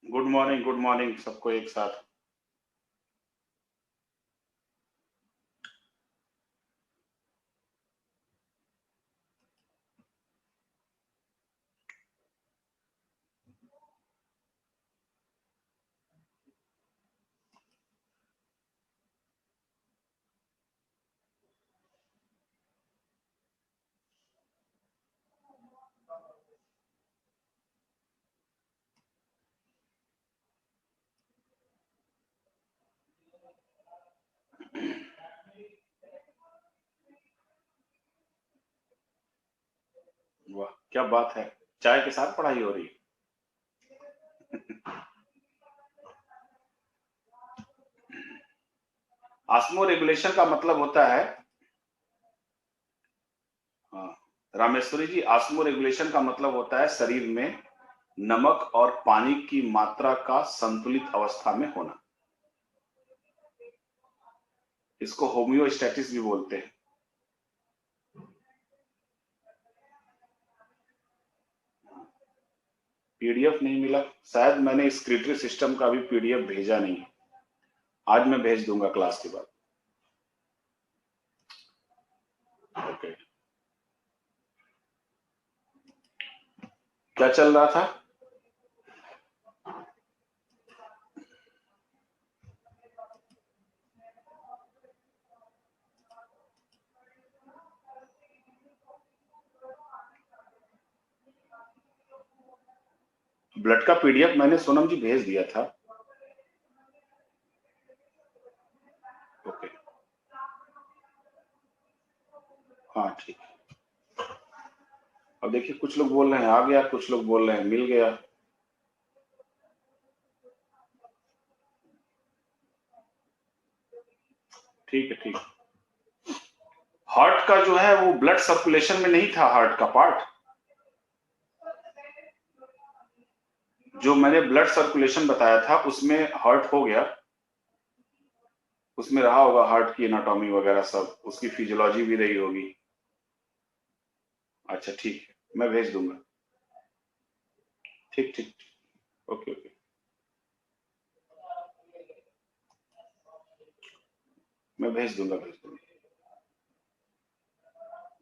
Good morning सबको एक साथ। वाह क्या बात है, चाय के साथ पढ़ाई हो रही है। ऑस्मो रेगुलेशन का मतलब होता है, हाँ, रामेश्वरी जी, ऑस्मो रेगुलेशन का मतलब होता है शरीर में नमक और पानी की मात्रा का संतुलित अवस्था में होना। इसको होम्योस्टैटिस भी बोलते हैं। पीडीएफ नहीं मिला, शायद मैंने स्क्रिटरी सिस्टम का भी पीडीएफ भेजा नहीं। आज मैं भेज दूंगा क्लास के बाद। ओके, क्या चल रहा था? ब्लड का पीडीएफ मैंने सोनम जी भेज दिया था। ओके, हाँ ठीक है। अब देखिए, कुछ लोग बोल रहे हैं आ गया, कुछ लोग बोल रहे हैं मिल गया। ठीक है, ठीक है। हार्ट का जो है वो ब्लड सर्कुलेशन में नहीं था, हार्ट का पार्ट जो मैंने ब्लड सर्कुलेशन बताया था उसमें हार्ट हो गया, उसमें रहा होगा हार्ट की एनाटॉमी वगैरह सब, उसकी फिजियोलॉजी भी रही होगी। अच्छा ठीक है, मैं भेज दूंगा। ठीक ठीक, ओके ओके, मैं भेज दूंगा।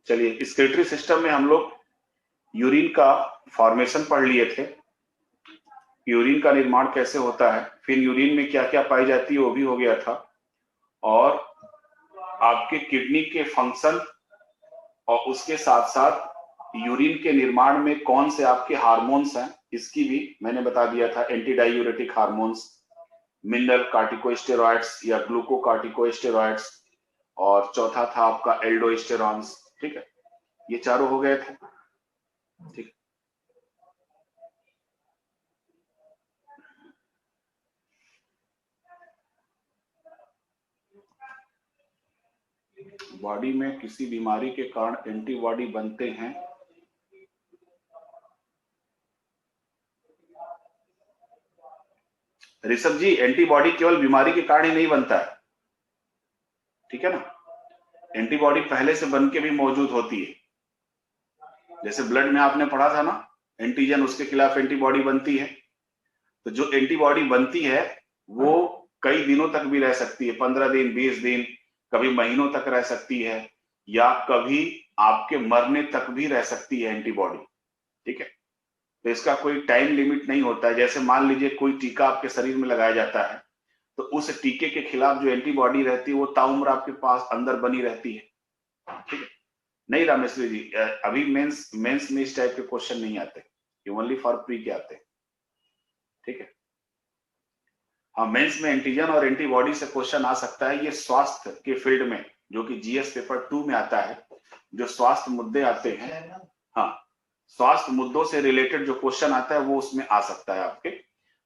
चलिए, स्केलेटरी सिस्टम में हम लोग यूरिन का फॉर्मेशन पढ़ लिए थे, यूरिन का निर्माण कैसे होता है, फिर यूरिन में क्या क्या पाई जाती है वो भी हो गया था, और आपके किडनी के फंक्शन और उसके साथ साथ यूरिन के निर्माण में कौन से आपके हार्मोन्स हैं इसकी भी मैंने बता दिया था। एंटी डायूरेटिक हार्मोन्स, मिनरल कार्टिकोस्टेरॉइड्स या ग्लूकोकार्टिकोस्टेरॉइड्स, और चौथा था आपका एल्डोस्टेरॉन्स। ठीक है, ये चारों हो गए थे। ठीक, बॉडी में किसी बीमारी के कारण एंटीबॉडी बनते हैं। ऋषभ जी, एंटीबॉडी केवल बीमारी के कारण ही नहीं बनता है, ठीक है ना, एंटीबॉडी पहले से बन के भी मौजूद होती है। जैसे ब्लड में आपने पढ़ा था ना, एंटीजन, उसके खिलाफ एंटीबॉडी बनती है। तो जो एंटीबॉडी बनती है वो कई दिनों तक भी रह सकती है, 15 दिन, 20 दिन, कभी महीनों तक रह सकती है, या कभी आपके मरने तक भी रह सकती है एंटीबॉडी। ठीक है, तो इसका कोई टाइम लिमिट नहीं होता है। जैसे मान लीजिए कोई टीका आपके शरीर में लगाया जाता है, तो उस टीके के खिलाफ जो एंटीबॉडी रहती है वो ताउम्र आपके पास अंदर बनी रहती है। ठीक है, नहीं रामेश्वरी जी, अभी मेंस मेंस में इस टाइप के क्वेश्चन नहीं आते, ये ओनली फॉर प्री के आते हैं। ठीक है, हाँ, मेंस में एंटीजन और एंटीबॉडी से क्वेश्चन आ सकता है, ये स्वास्थ्य के फील्ड में, जो कि जीएस पेपर 2 में आता है, जो स्वास्थ्य मुद्दे आते हैं। हाँ, स्वास्थ्य मुद्दों से रिलेटेड जो क्वेश्चन आता है वो उसमें आ सकता है आपके।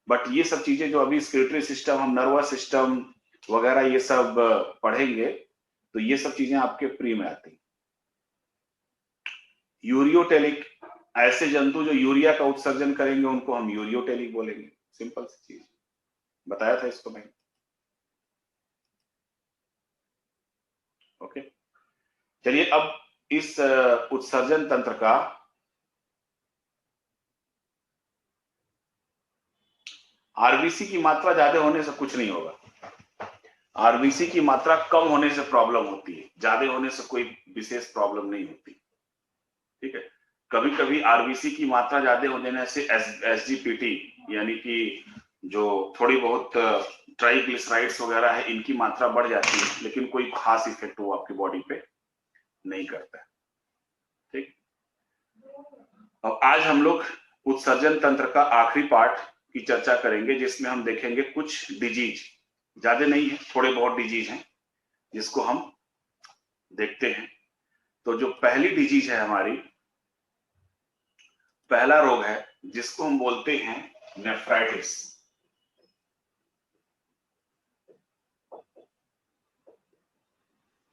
बट ये सब चीजें जो अभी स्केलेटरी सिस्टम, हम नर्वस सिस्टम वगैरह ये सब पढ़ेंगे, तो ये सब चीजें आपके प्री में आती हैं। यूरियोटेलिक, ऐसे जंतु जो यूरिया का उत्सर्जन करेंगे उनको हम यूरियोटेलिक बोलेंगे। सिंपल सी चीज, बताया था इसको मैंने। ओके, चलिए अब इस उत्सर्जन तंत्र का आरबीसी की मात्रा ज्यादा होने से कुछ नहीं होगा, आरबीसी की मात्रा कम होने से प्रॉब्लम होती है, ज्यादा होने से कोई विशेष प्रॉब्लम नहीं होती। ठीक है, कभी कभी आरबीसी की मात्रा ज्यादा होने से एसजीपीटी यानी कि जो थोड़ी बहुत ट्राइग्लिसराइड्स वगैरह है इनकी मात्रा बढ़ जाती है, लेकिन कोई खास इफेक्ट वो आपकी बॉडी पे नहीं करता है। ठीक, अब आज हम लोग उत्सर्जन तंत्र का आखिरी पार्ट की चर्चा करेंगे, जिसमें हम देखेंगे कुछ डिजीज, ज्यादा नहीं है, थोड़े बहुत डिजीज हैं जिसको हम देखते हैं। तो जो पहली डिजीज है हमारी, पहला रोग है जिसको हम बोलते हैं नेफ्राइटिस।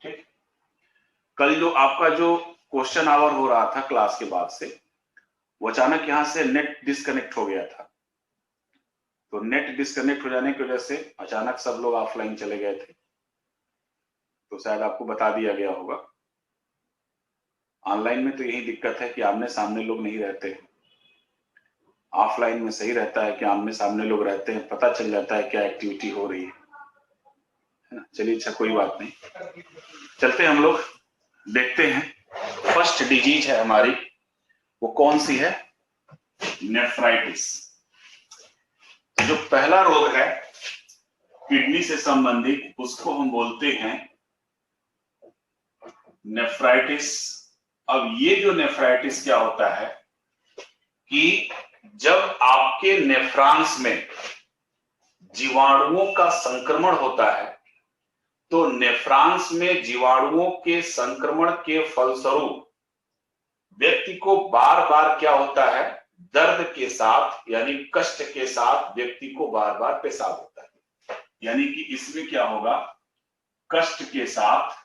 ठीक, कल जो आपका जो क्वेश्चन आवर हो रहा था क्लास के बाद से, वो अचानक यहां से नेट डिस्कनेक्ट हो गया था। तो नेट डिस्कनेक्ट हो जाने की वजह से अचानक सब लोग ऑफलाइन चले गए थे। तो शायद आपको बता दिया गया होगा। ऑनलाइन में तो यही दिक्कत है कि आमने सामने लोग नहीं रहते। ऑफलाइन में सही रहता है कि आमने सामने लोग रहते हैं, पता चल जाता है क्या एक्टिविटी हो रही है ना। चलिए, अच्छा कोई बात नहीं, चलते हम लोग देखते हैं। फर्स्ट डिजीज है हमारी, वो कौन सी है? नेफ्राइटिस। जो पहला रोग है किडनी से संबंधित, उसको हम बोलते हैं नेफ्राइटिस। अब ये जो नेफ्राइटिस क्या होता है कि जब आपके नेफ्रॉन्स में जीवाणुओं का संक्रमण होता है, तो नेफ्रॉन्स में जीवाणुओं के संक्रमण के फलस्वरूप व्यक्ति को बार बार क्या होता है, दर्द के साथ यानी कष्ट के साथ व्यक्ति को बार बार पेशाब होता है। यानी कि इसमें क्या होगा, कष्ट के साथ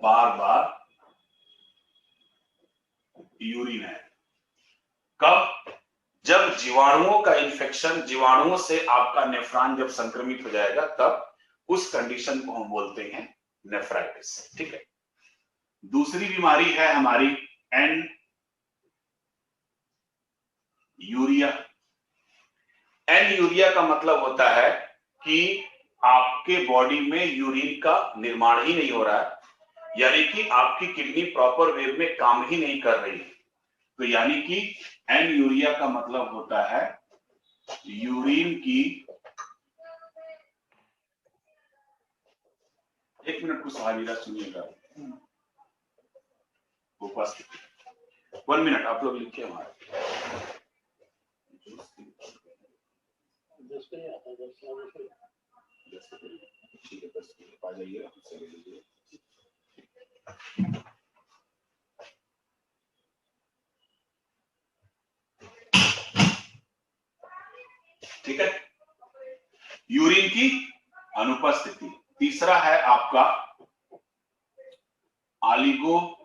बार बार यूरिन है। कब? जब जीवाणुओं का इन्फेक्शन, जीवाणुओं से आपका नेफ्रॉन जब संक्रमित हो जाएगा, तब उस कंडीशन को हम बोलते हैं नेफ्राइटिस। ठीक है, दूसरी बीमारी है हमारी एन यूरिया। एन यूरिया का मतलब होता है कि आपके बॉडी में यूरिन का निर्माण ही नहीं हो रहा है, यानी कि आपकी किडनी प्रॉपर वे में काम ही नहीं कर रही है। तो यानी कि एन यूरिया का मतलब होता है यूरिन की, एक मिनट को सहावीरा सुनिएगा, उपस्थिति 1 मिनट आप लोग लिखिए हमारे। ठीक है, 10 आ जाइए, चले लीजिए। ठीक है, यूरिन की अनुपस्थिति। तीसरा है आपका ऑलिगोसूरिया।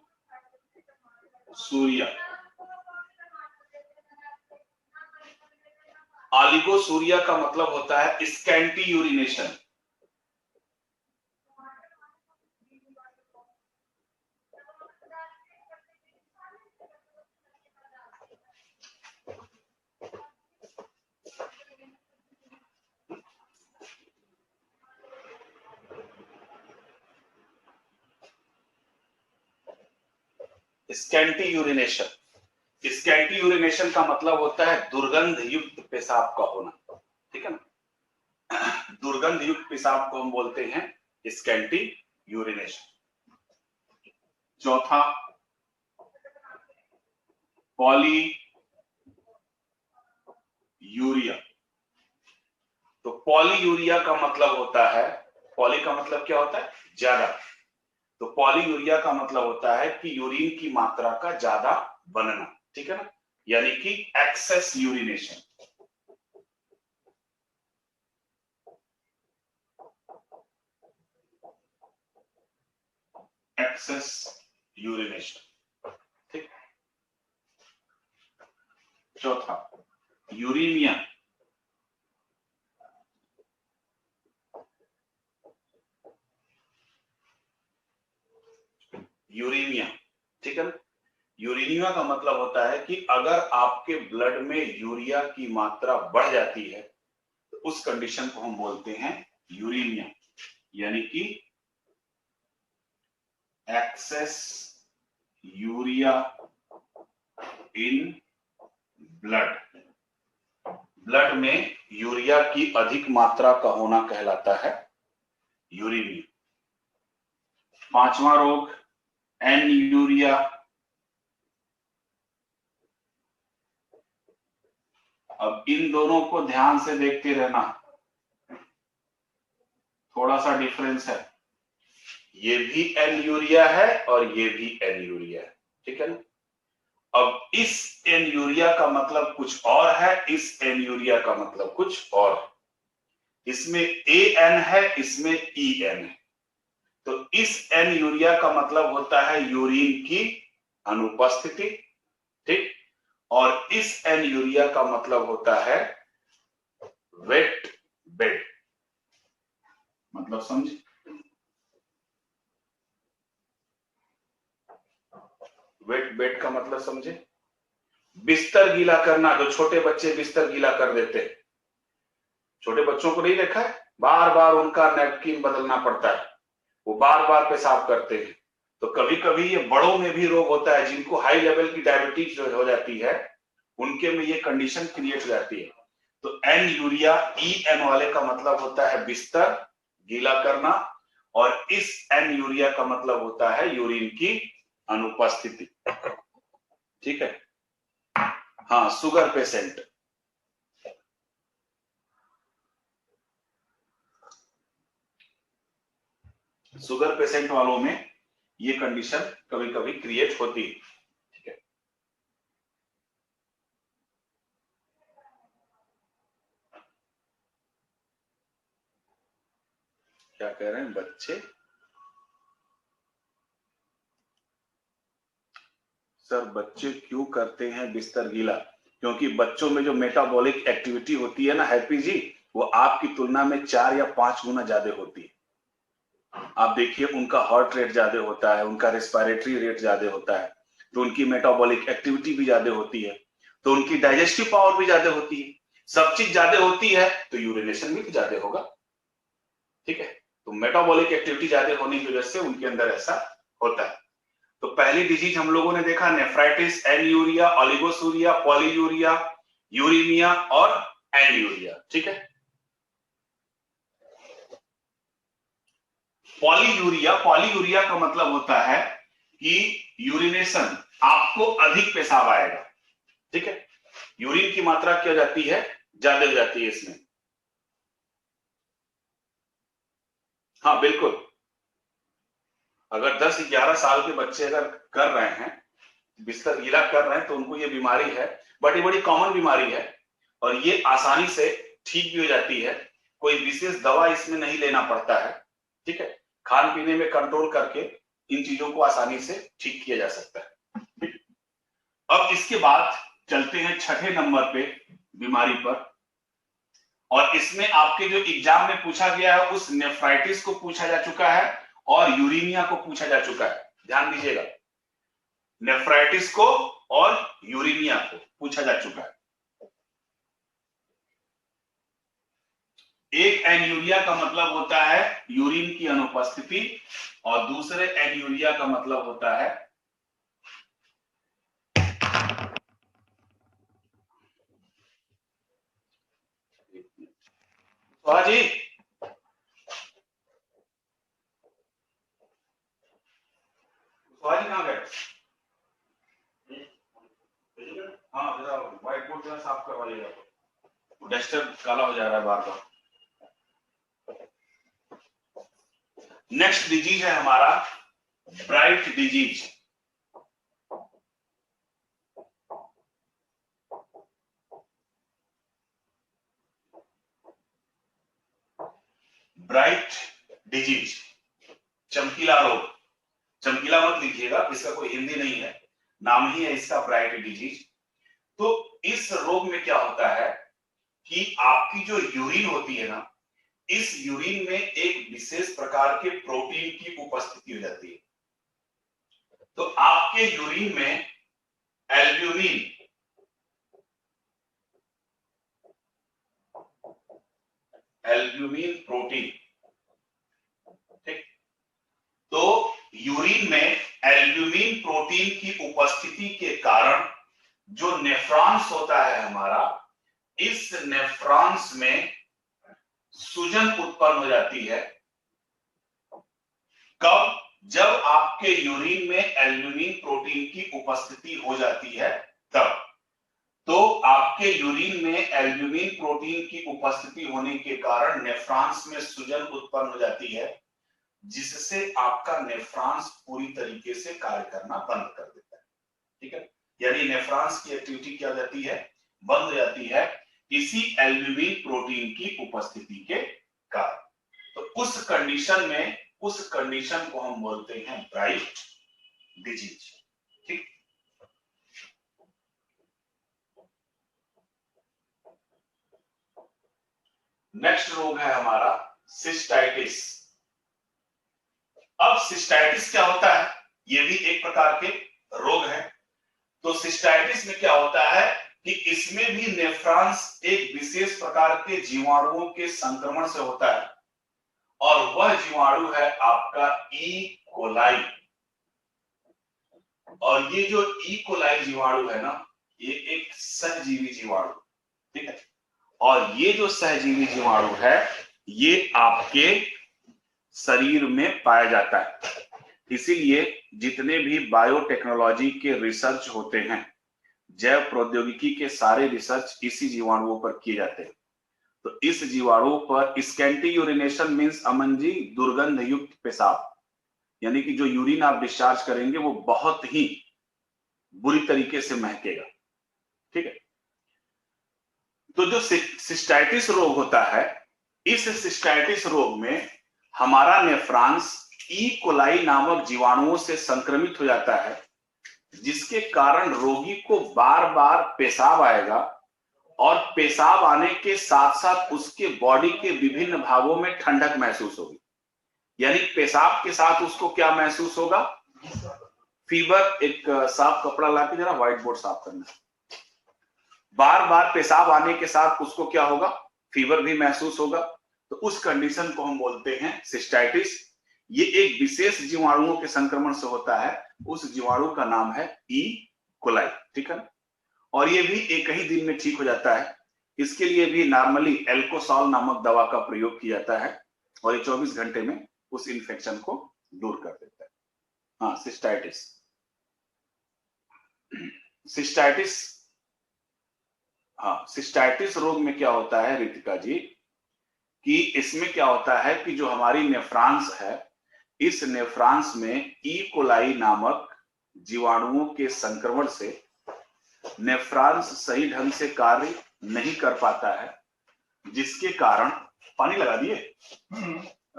ऑलिगोसूरिया का मतलब होता है scanty urination. Scanty urination, scanty urination का मतलब होता है दुर्गंध युक्त पेशाब का होना। ठीक है ना, दुर्गंध युक्त पेशाब को हम बोलते हैं स्कैंटी यूरिनेशन। चौथा पॉली यूरिया। तो पॉली यूरिया का मतलब होता है, पॉली का मतलब क्या होता है, ज्यादा। तो पॉली यूरिया का मतलब होता है कि यूरिन की मात्रा का ज्यादा बनना। ठीक है ना, यानी कि एक्सेस यूरिनेशन। Access urination. ठीक, चौथा यूरीमिया। यूरीमिया, ठीक है ना, यूरेनिया का मतलब होता है कि अगर आपके ब्लड में यूरिया की मात्रा बढ़ जाती है तो उस कंडीशन को हम बोलते हैं यूरेनिया, यानी कि एक्सेस यूरिया इन ब्लड। ब्लड में यूरिया की अधिक मात्रा का होना कहलाता है यूरेनिया। पांचवा रोग एनयूरिया। अब इन दोनों को ध्यान से देखते रहना, थोड़ा सा डिफरेंस है। ये भी एनयूरिया है और ये भी एनयूरिया है, ठीक है ना। अब इस एनयूरिया का मतलब कुछ और है, इस एनयूरिया का मतलब कुछ और है। इसमें एन है, इसमें ईएन है। तो इस एनयूरिया का मतलब होता है यूरिन की अनुपस्थिति, ठीक। और इस एनयूरिया का मतलब होता है वेट बेड। मतलब समझे? वेट बेड का मतलब समझे? बिस्तर गीला करना, जो छोटे बच्चे बिस्तर गीला कर देते हैं, छोटे बच्चों को नहीं देखा है, बार बार उनका नैपकिन बदलना पड़ता है, वो बार बार पेशाब करते हैं। तो कभी कभी ये बड़ों में भी रोग होता है, जिनको हाई लेवल की डायबिटीज हो जाती है उनके में ये कंडीशन क्रिएट हो जाती है। तो एन यूरिया ई एन वाले का मतलब होता है बिस्तर गीला करना, और इस एन यूरिया का मतलब होता है यूरिन की अनुपस्थिति, ठीक है। हाँ, शुगर पेशेंट, शुगर पेशेंट वालों में ये कंडीशन कभी कभी क्रिएट होती है, ठीक है। क्या कह रहे हैं बच्चे? सर बच्चे क्यों करते हैं बिस्तर गीला? क्योंकि बच्चों में जो मेटाबॉलिक एक्टिविटी होती है ना हैप्पी जी, वो आपकी तुलना में 4 या 5 गुना ज्यादा होती है। आप देखिए उनका हार्ट रेट ज्यादा होता है, उनका रेस्पिरेटरी रेट ज्यादा होता है, तो उनकी मेटाबॉलिक एक्टिविटी भी ज्यादा होती है, तो उनकी डाइजेस्टिव पावर भी ज्यादा होती है। सब चीज ज्यादा होती है तो यूरिनेशन भी ज्यादा होगा, ठीक है। तो मेटाबॉलिक एक्टिविटी ज्यादा होने की वजह से उनके अंदर ऐसा होता है। तो पहली डिजीज हम लोगों ने देखा नेफ्राइटिस, एनयूरिया, ओलिगोसूरिया, पॉलीयूरिया, यूरेमिया और एनयूरिया, ठीक है। पॉलीयूरिया का मतलब होता है कि यूरिनेशन, आपको अधिक पेशाब आएगा, ठीक है। यूरिन की मात्रा क्या हो जाती है, ज्यादा हो जाती है इसमें। हाँ बिल्कुल, अगर 10-11 साल के बच्चे अगर कर रहे हैं, बिस्तर गीला कर रहे हैं, तो उनको ये बीमारी है, बड़ी बड़ी कॉमन बीमारी है, और ये आसानी से ठीक भी हो जाती है। कोई विशेष दवा इसमें नहीं लेना पड़ता है, ठीक है। खान पीने में कंट्रोल करके इन चीजों को आसानी से ठीक किया जा सकता है। अब इसके बाद चलते हैं छठे नंबर पे बीमारी पर, और इसमें आपके जो एग्जाम में पूछा गया है उस नेफ्राइटिस को पूछा जा चुका है और यूरेमिया को पूछा जा चुका है। ध्यान दीजिएगा, नेफ्राइटिस को और यूरेमिया को पूछा जा चुका है। एक एनयूरिया का मतलब होता है यूरिन की अनुपस्थिति, और दूसरे एनयूरिया का मतलब होता है जी, कहाँ गए? हाँ जरा व्हाइट बोर्ड जरा साफ करवाइएगा, डस्टर काला हो जा रहा है बार बार। नेक्स्ट डिजीज है हमारा ब्राइट डिजीज। ब्राइट डिजीज, चमकीला रोग। चमकीला मत लिखिएगा, इसका कोई हिंदी नहीं है, नाम ही है इसका ब्राइट डिजीज। तो इस रोग में क्या होता है कि आपकी जो यूरिन होती है ना, इस यूरिन में एक विशेष प्रकार के प्रोटीन की उपस्थिति हो जाती है। तो आपके यूरिन में एल्ब्यूमिन प्रोटीन। ठीक, तो यूरिन में एल्ब्यूमिन प्रोटीन की उपस्थिति के कारण जो नेफ्रॉन्स होता है हमारा, इस नेफ्रॉन्स में सूजन उत्पन्न हो जाती है। कब? जब आपके यूरिन में एल्ब्यूमिन प्रोटीन की उपस्थिति हो जाती है तब। तो आपके यूरिन में एल्ब्यूमिन प्रोटीन की उपस्थिति होने के कारण नेफ्रॉन्स में सूजन उत्पन्न हो जाती है, जिससे आपका नेफ्रॉन्स पूरी तरीके से कार्य करना बंद कर देता है। ठीक है, यानी नेफ्रॉन्स की एक्टिविटी क्या हो जाती है? बंद हो जाती है, इसी एल्ब्यूमिन प्रोटीन की उपस्थिति के कारण। तो उस कंडीशन को हम बोलते हैं ब्राइट डिजीज। ठीक, नेक्स्ट रोग है हमारा सिस्टाइटिस। अब सिस्टाइटिस क्या होता है? ये भी एक प्रकार के रोग है। तो सिस्टाइटिस में क्या होता है कि इसमें भी नेफ्रॉन्स एक विशेष प्रकार के जीवाणुओं के संक्रमण से होता है, और वह जीवाणु है आपका ई कोलाई। और ये जो ई कोलाई जीवाणु है ना, ये एक सहजीवी जीवाणु। ठीक है, और ये जो सहजीवी जीवाणु है ये आपके शरीर में पाया जाता है। इसीलिए जितने भी बायोटेक्नोलॉजी के रिसर्च होते हैं, जैव प्रौद्योगिकी के सारे रिसर्च इसी जीवाणुओं पर किए जाते हैं। तो इस जीवाणु पर scanty urination means Aman ji दुर्गंध युक्त पेशाब, यानी कि जो यूरिन आप डिस्चार्ज करेंगे वो बहुत ही बुरी तरीके से महकेगा। ठीक है, तो जो सिस्टाइटिस रोग होता है, इस सिस्टाइटिस रोग में हमारा नेफ्रॉन्स ई कोलाई नामक जीवाणुओं से संक्रमित हो जाता है, जिसके कारण रोगी को बार बार पेशाब आएगा, और पेशाब आने के साथ साथ उसके बॉडी के विभिन्न भागों में ठंडक महसूस होगी। यानी पेशाब के साथ उसको क्या महसूस होगा? फीवर। एक साफ कपड़ा लाके जरा व्हाइट बोर्ड साफ करना। बार बार पेशाब आने के साथ उसको क्या होगा? फीवर भी महसूस होगा। तो उस कंडीशन को हम बोलते हैं सिस्टाइटिस। ये एक विशेष जीवाणुओं के संक्रमण से होता है, उस जीवाणु का नाम है ई कोलाई। ठीक है, और ये भी एक ही दिन में ठीक हो जाता है। इसके लिए भी नॉर्मली एल्कोसॉल नामक दवा का प्रयोग किया जाता है, और ये 24 घंटे में उस इन्फेक्शन को दूर कर देता है। हाँ, सिस्टाइटिस रोग में क्या होता है रितिका जी, कि इसमें क्या होता है कि जो हमारी नेफ्रॉन्स है, इस नेफ्रॉन्स में ई कोलाई नामक जीवाणुओं के संक्रमण से नेफ्रॉन्स सही ढंग से कार्य नहीं कर पाता है, जिसके कारण पानी लगा दिए।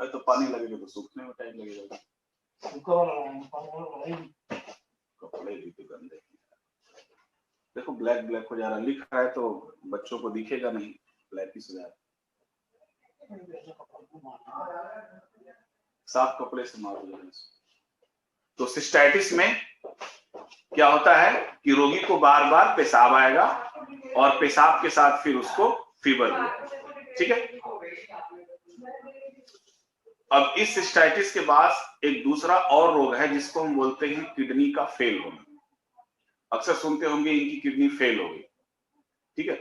तो पानी लगेगा तो सूखने में टाइम लगेगा। कपड़े भी तो गंदे। देखो ब्लैक ब्लैक हो जा रहा, लिख रहा है तो बच्चों को दिखेगा नहीं, ब्लैक ही हो जा रहा। साफ कपड़े से मार दो। तो सिस्टाइटिस में क्या होता है कि रोगी को बार बार पेशाब आएगा, और पेशाब के साथ फिर उसको फीवर भी। ठीक है, अब इस सिस्टाइटिस के बाद एक दूसरा और रोग है जिसको हम बोलते हैं किडनी का फेल होना। अक्सर सुनते होंगे इनकी किडनी फेल हो गई। ठीक है,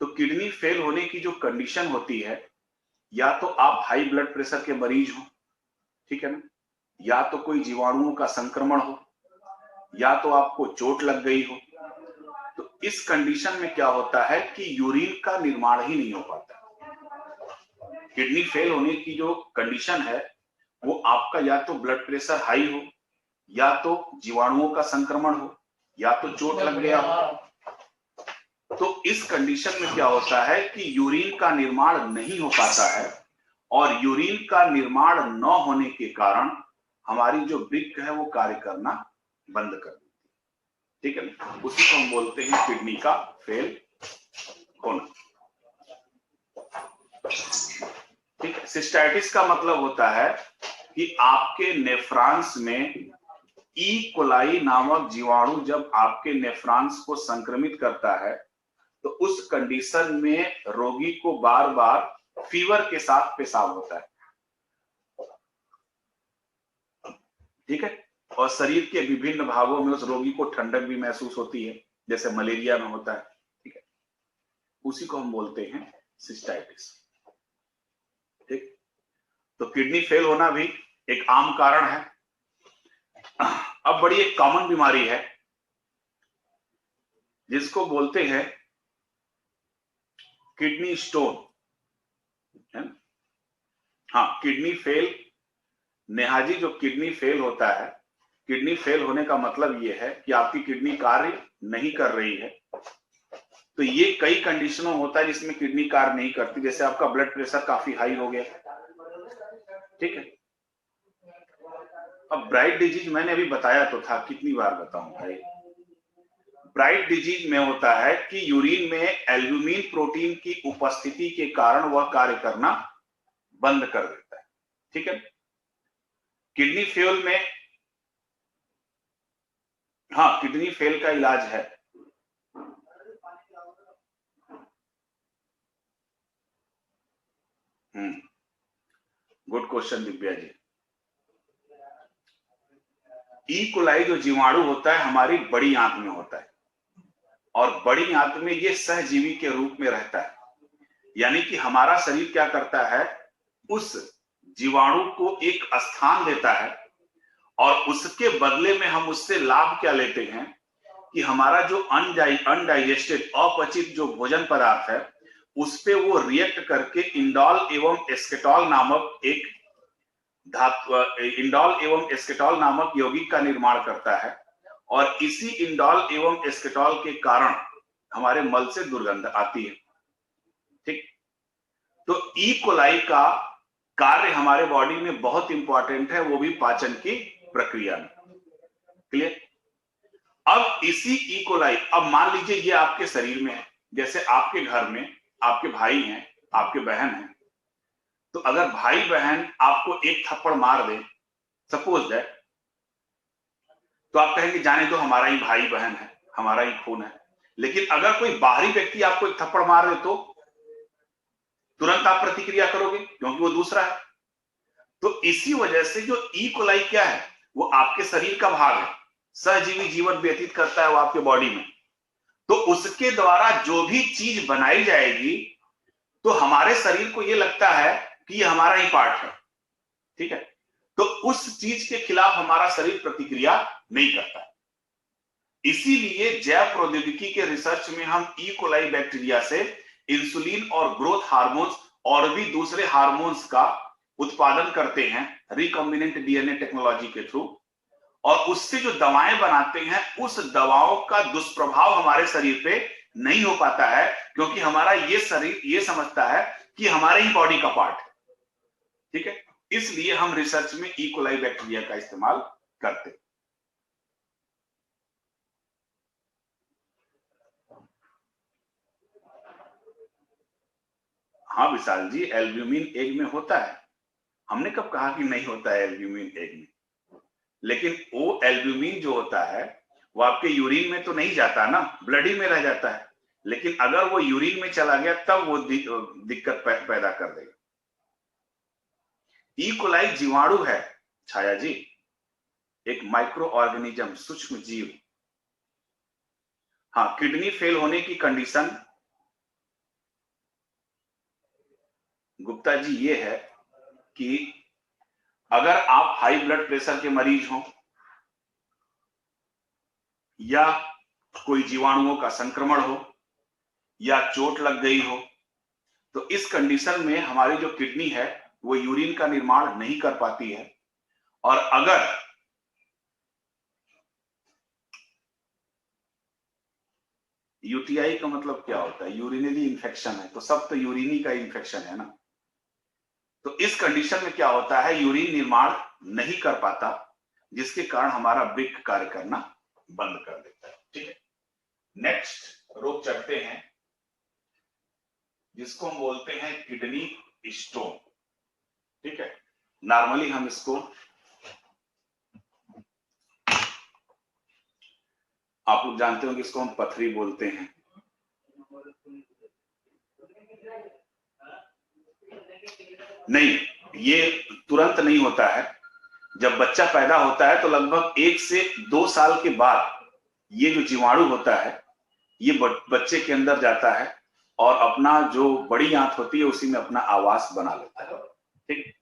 तो किडनी फेल होने की जो कंडीशन होती है, या तो आप हाई ब्लड प्रेशर के मरीज हो, ठीक है ना, या तो कोई जीवाणुओं का संक्रमण हो, या तो आपको चोट लग गई हो। तो इस कंडीशन में क्या होता है कि यूरिन का निर्माण ही नहीं हो पाता। किडनी फेल होने की जो कंडीशन है वो आपका या तो ब्लड प्रेशर हाई हो, या तो जीवाणुओं का संक्रमण हो, या तो चोट लग गया हो। तो इस कंडीशन में क्या होता है कि यूरिन का निर्माण नहीं हो पाता है, और यूरिन का निर्माण न होने के कारण हमारी जो वृक्क है वो कार्य करना बंद कर देती है। ठीक है, उसी को हम बोलते हैं किडनी का फेल होना। ठीक है, सिस्टाइटिस का मतलब होता है कि आपके नेफ्रॉन्स में ई कोलाई नामक जीवाणु जब आपके नेफ्रॉन्स को संक्रमित करता है तो उस कंडीशन में रोगी को बार बार फीवर के साथ पेशाब होता है, ठीक है, और शरीर के विभिन्न भागों में उस रोगी को ठंडक भी महसूस होती है, जैसे मलेरिया में होता है, ठीक है, उसी को हम बोलते हैं सिस्टाइटिस, ठीक। तो किडनी फेल होना भी एक आम कारण है। अब बड़ी एक कॉमन बीमारी है जिसको बोलते हैं किडनी स्टोन, है? हाँ, किडनी फेल, नेहा जी, जो किडनी फेल होता है, किडनी फेल होने का मतलब ये है कि आपकी किडनी कार्य नहीं कर रही है। तो ये कई कंडीशनों होता है जिसमें किडनी कार्य नहीं करती, जैसे आपका ब्लड प्रेशर काफी हाई हो गया, ठीक है। अब ब्राइट डिजीज मैंने अभी बताया तो था, कितनी बार बताऊं भाई। ब्राइट डिजीज में होता है कि यूरिन में एल्ब्यूमिन प्रोटीन की उपस्थिति के कारण वह कार्य करना बंद कर देता है, ठीक है। किडनी फेल में, हाँ, किडनी फेल का इलाज है। Good question Divya ji. E coli जो जीवाणु होता है हमारी बड़ी आंत में होता है, और बड़ी आंत में ये सहजीवी के रूप में रहता है, यानी कि हमारा शरीर क्या करता है, उस जीवाणु को एक स्थान देता है और उसके बदले में हम उससे लाभ क्या लेते हैं कि हमारा जो अनडाइजेस्टेड, अपचित जो भोजन पदार्थ है उस पे वो रिएक्ट करके इंडोल एवं एस्केटॉल नामक एक धातु, इंडोल एवं एस्केटॉल नामक यौगिक का निर्माण करता है, और इसी इंडोल एवं एस्केटॉल के कारण हमारे मल से दुर्गंध आती है, ठीक। तो ई कोलाई का कार्य हमारे बॉडी में बहुत इंपॉर्टेंट है, वो भी पाचन की प्रक्रिया में, क्लियर। अब इसी ई कोलाई, अब मान लीजिए ये आपके शरीर में है, जैसे आपके घर में आपके भाई हैं, आपके बहन हैं, तो अगर भाई बहन आपको एक थप्पड़ मार दे, सपोज दैट, तो आप कहेंगे जाने दो, हमारा ही भाई बहन है, हमारा ही खून है। लेकिन अगर कोई बाहरी व्यक्ति आपको एक थप्पड़ मार दे तो तुरंत आप प्रतिक्रिया करोगे, क्योंकि वो दूसरा है। तो इसी वजह से जो ई कोलाई क्या है, वो आपके शरीर का भाग है, सहजीवी जीवन व्यतीत करता है वो आपके बॉडी में, तो उसके द्वारा जो भी चीज बनाई जाएगी तो हमारे शरीर को ये लगता है कि ये हमारा ही पार्ट है, ठीक है। तो उस चीज के खिलाफ हमारा शरीर प्रतिक्रिया नहीं करता। इसीलिए जैव प्रौद्योगिकी के रिसर्च में हम ई कोलाई बैक्टीरिया से इंसुलिन और ग्रोथ हार्मोन्स और भी दूसरे हार्मोन्स का उत्पादन करते हैं रिकॉम्बिनेंट डीएनए टेक्नोलॉजी के थ्रू, और उससे जो दवाएं बनाते हैं उस दवाओं का दुष्प्रभाव हमारे शरीर पे नहीं हो पाता है, क्योंकि हमारा ये शरीर ये समझता है कि हमारे ही बॉडी का पार्ट है, ठीक है। इसलिए हम रिसर्च में ई कोलाई बैक्टीरिया का इस्तेमाल करते हैं। हाँ विशाल जी, एल्ब्यूमिन एग में होता है, हमने कब कहा कि नहीं होता है एल्ब्यूमिन एग में, लेकिन वो एल्ब्यूमिन जो होता है वो आपके यूरिन में तो नहीं जाता ना, ब्लड ही में रह जाता है, लेकिन अगर वो यूरिन में चला गया तब वो दिक्कत पैदा कर देगा। ई कोलाई जीवाणु है छाया जी, एक माइक्रो ऑर्गेनिज्म, सूक्ष्म जीव। हाँ, किडनी फेल होने की कंडीशन गुप्ता जी ये है कि अगर आप हाई ब्लड प्रेशर के मरीज हो या कोई जीवाणुओं का संक्रमण हो या चोट लग गई हो, तो इस कंडीशन में हमारी जो किडनी है वो यूरिन का निर्माण नहीं कर पाती है, और अगर यूटीआई का मतलब क्या होता है, यूरिनरी इंफेक्शन है, तो सब तो यूरिनी का इंफेक्शन है ना, तो इस कंडीशन में क्या होता है, यूरिन निर्माण नहीं कर पाता, जिसके कारण हमारा वृक्क कार्य करना बंद कर देता है, ठीक है। नेक्स्ट रोग चढ़ते हैं जिसको हम बोलते हैं किडनी स्टोन, ठीक है। नॉर्मली हम इसको आप लोग जानते हो कि इसको हम पथरी बोलते हैं। नहीं, ये तुरंत नहीं होता है। जब बच्चा पैदा होता है तो लगभग 1 से 2 साल के बाद ये जो जीवाणु होता है ये बच्चे के अंदर जाता है और अपना जो बड़ी आंत होती है उसी में अपना आवास बना लेता है। ठीक।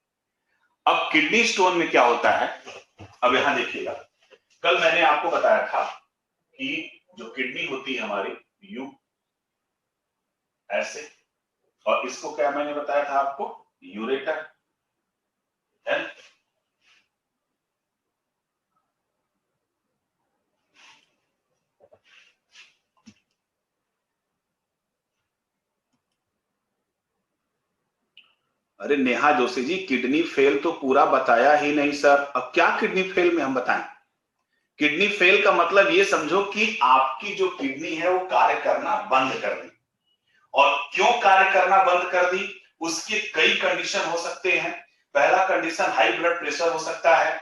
अब किडनी स्टोन में क्या होता है, अब यहां देखिएगा, कल मैंने आपको बताया था कि जो किडनी होती है हमारी यू ऐसे, और इसको क्या मैंने बताया था आपको, यूरेटर। अरे नेहा जोशी जी, किडनी फेल तो पूरा बताया ही नहीं सर। अब क्या किडनी फेल में हम बताएं? किडनी फेल का मतलब ये समझो कि आपकी जो किडनी है वो कार्य करना बंद कर दी। और क्यों कार्य करना बंद कर दी, उसके कई कंडीशन हो सकते हैं। पहला कंडीशन हाई ब्लड प्रेशर हो सकता है,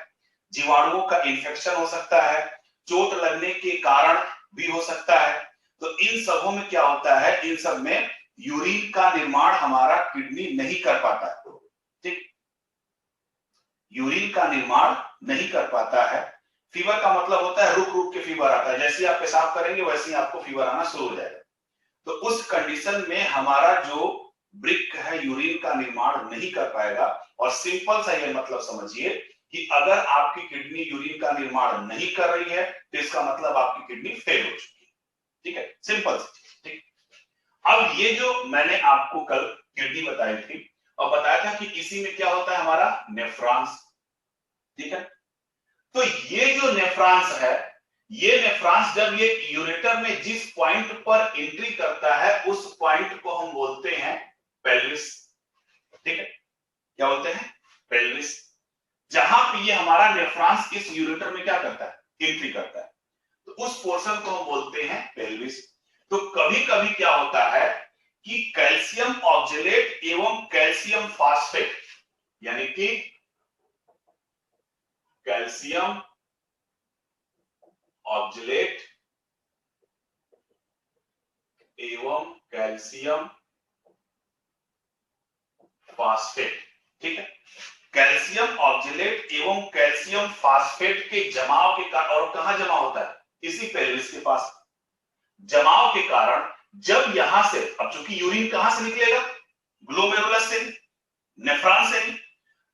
जीवाणुओं का इंफेक्शन हो सकता है, चोट लगने के कारण भी हो सकता है। तो इन सबों में क्या होता है, इन सब में यूरिन का निर्माण हमारा किडनी नहीं कर पाता है। ठीक, यूरिन का निर्माण नहीं कर पाता है। फीवर का मतलब होता है रुक रुक के फीवर आता है, जैसे ही आप पेशाब करेंगे वैसे ही आपको फीवर आना शुरू हो जाएगा। तो उस कंडीशन में हमारा जो वृक्क है यूरिन का निर्माण नहीं कर पाएगा। और सिंपल सा ये मतलब समझिए कि अगर आपकी किडनी यूरिन का निर्माण नहीं कर रही है तो इसका मतलब आपकी किडनी फेल हो चुकी है। ठीक है, सिंपल सी। ठीक, अब ये जो मैंने आपको कल किडनी बताई थी और बताया था कि इसी में क्या होता है हमारा नेफ्रॉन्स। ठीक है, तो ये जो नेफ्रॉन्स है, ये नेफ्रॉन्स जब ये यूरेटर में जिस पॉइंट पर एंट्री करता है उस पॉइंट को हम बोलते हैं पेल्विस। ठीक है, क्या बोलते हैं, पेल्विस। जहां पे ये हमारा नेफ्रॉन्स इस यूरेटर में क्या करता है, एंट्री करता है, तो उस पोर्शन को हम बोलते हैं पेल्विस। तो कभी कभी क्या होता है कि कैल्शियम ऑक्जेलेट एवं कैल्शियम फास्फेट, यानी कि कैल्शियम ऑक्जेलेट एवं कैल्शियम फास्फेट। ठीक है, कैल्शियम ऑक्जेलेट एवं कैल्शियम फास्फेट के जमाव के कारण, और कहां जमा होता है, इसी पेल्विस के पास जमाव के कारण जब यहां से, अब चूंकि यूरिन कहां से निकलेगा, ग्लोमेरुलस से, नेफ्रॉन से,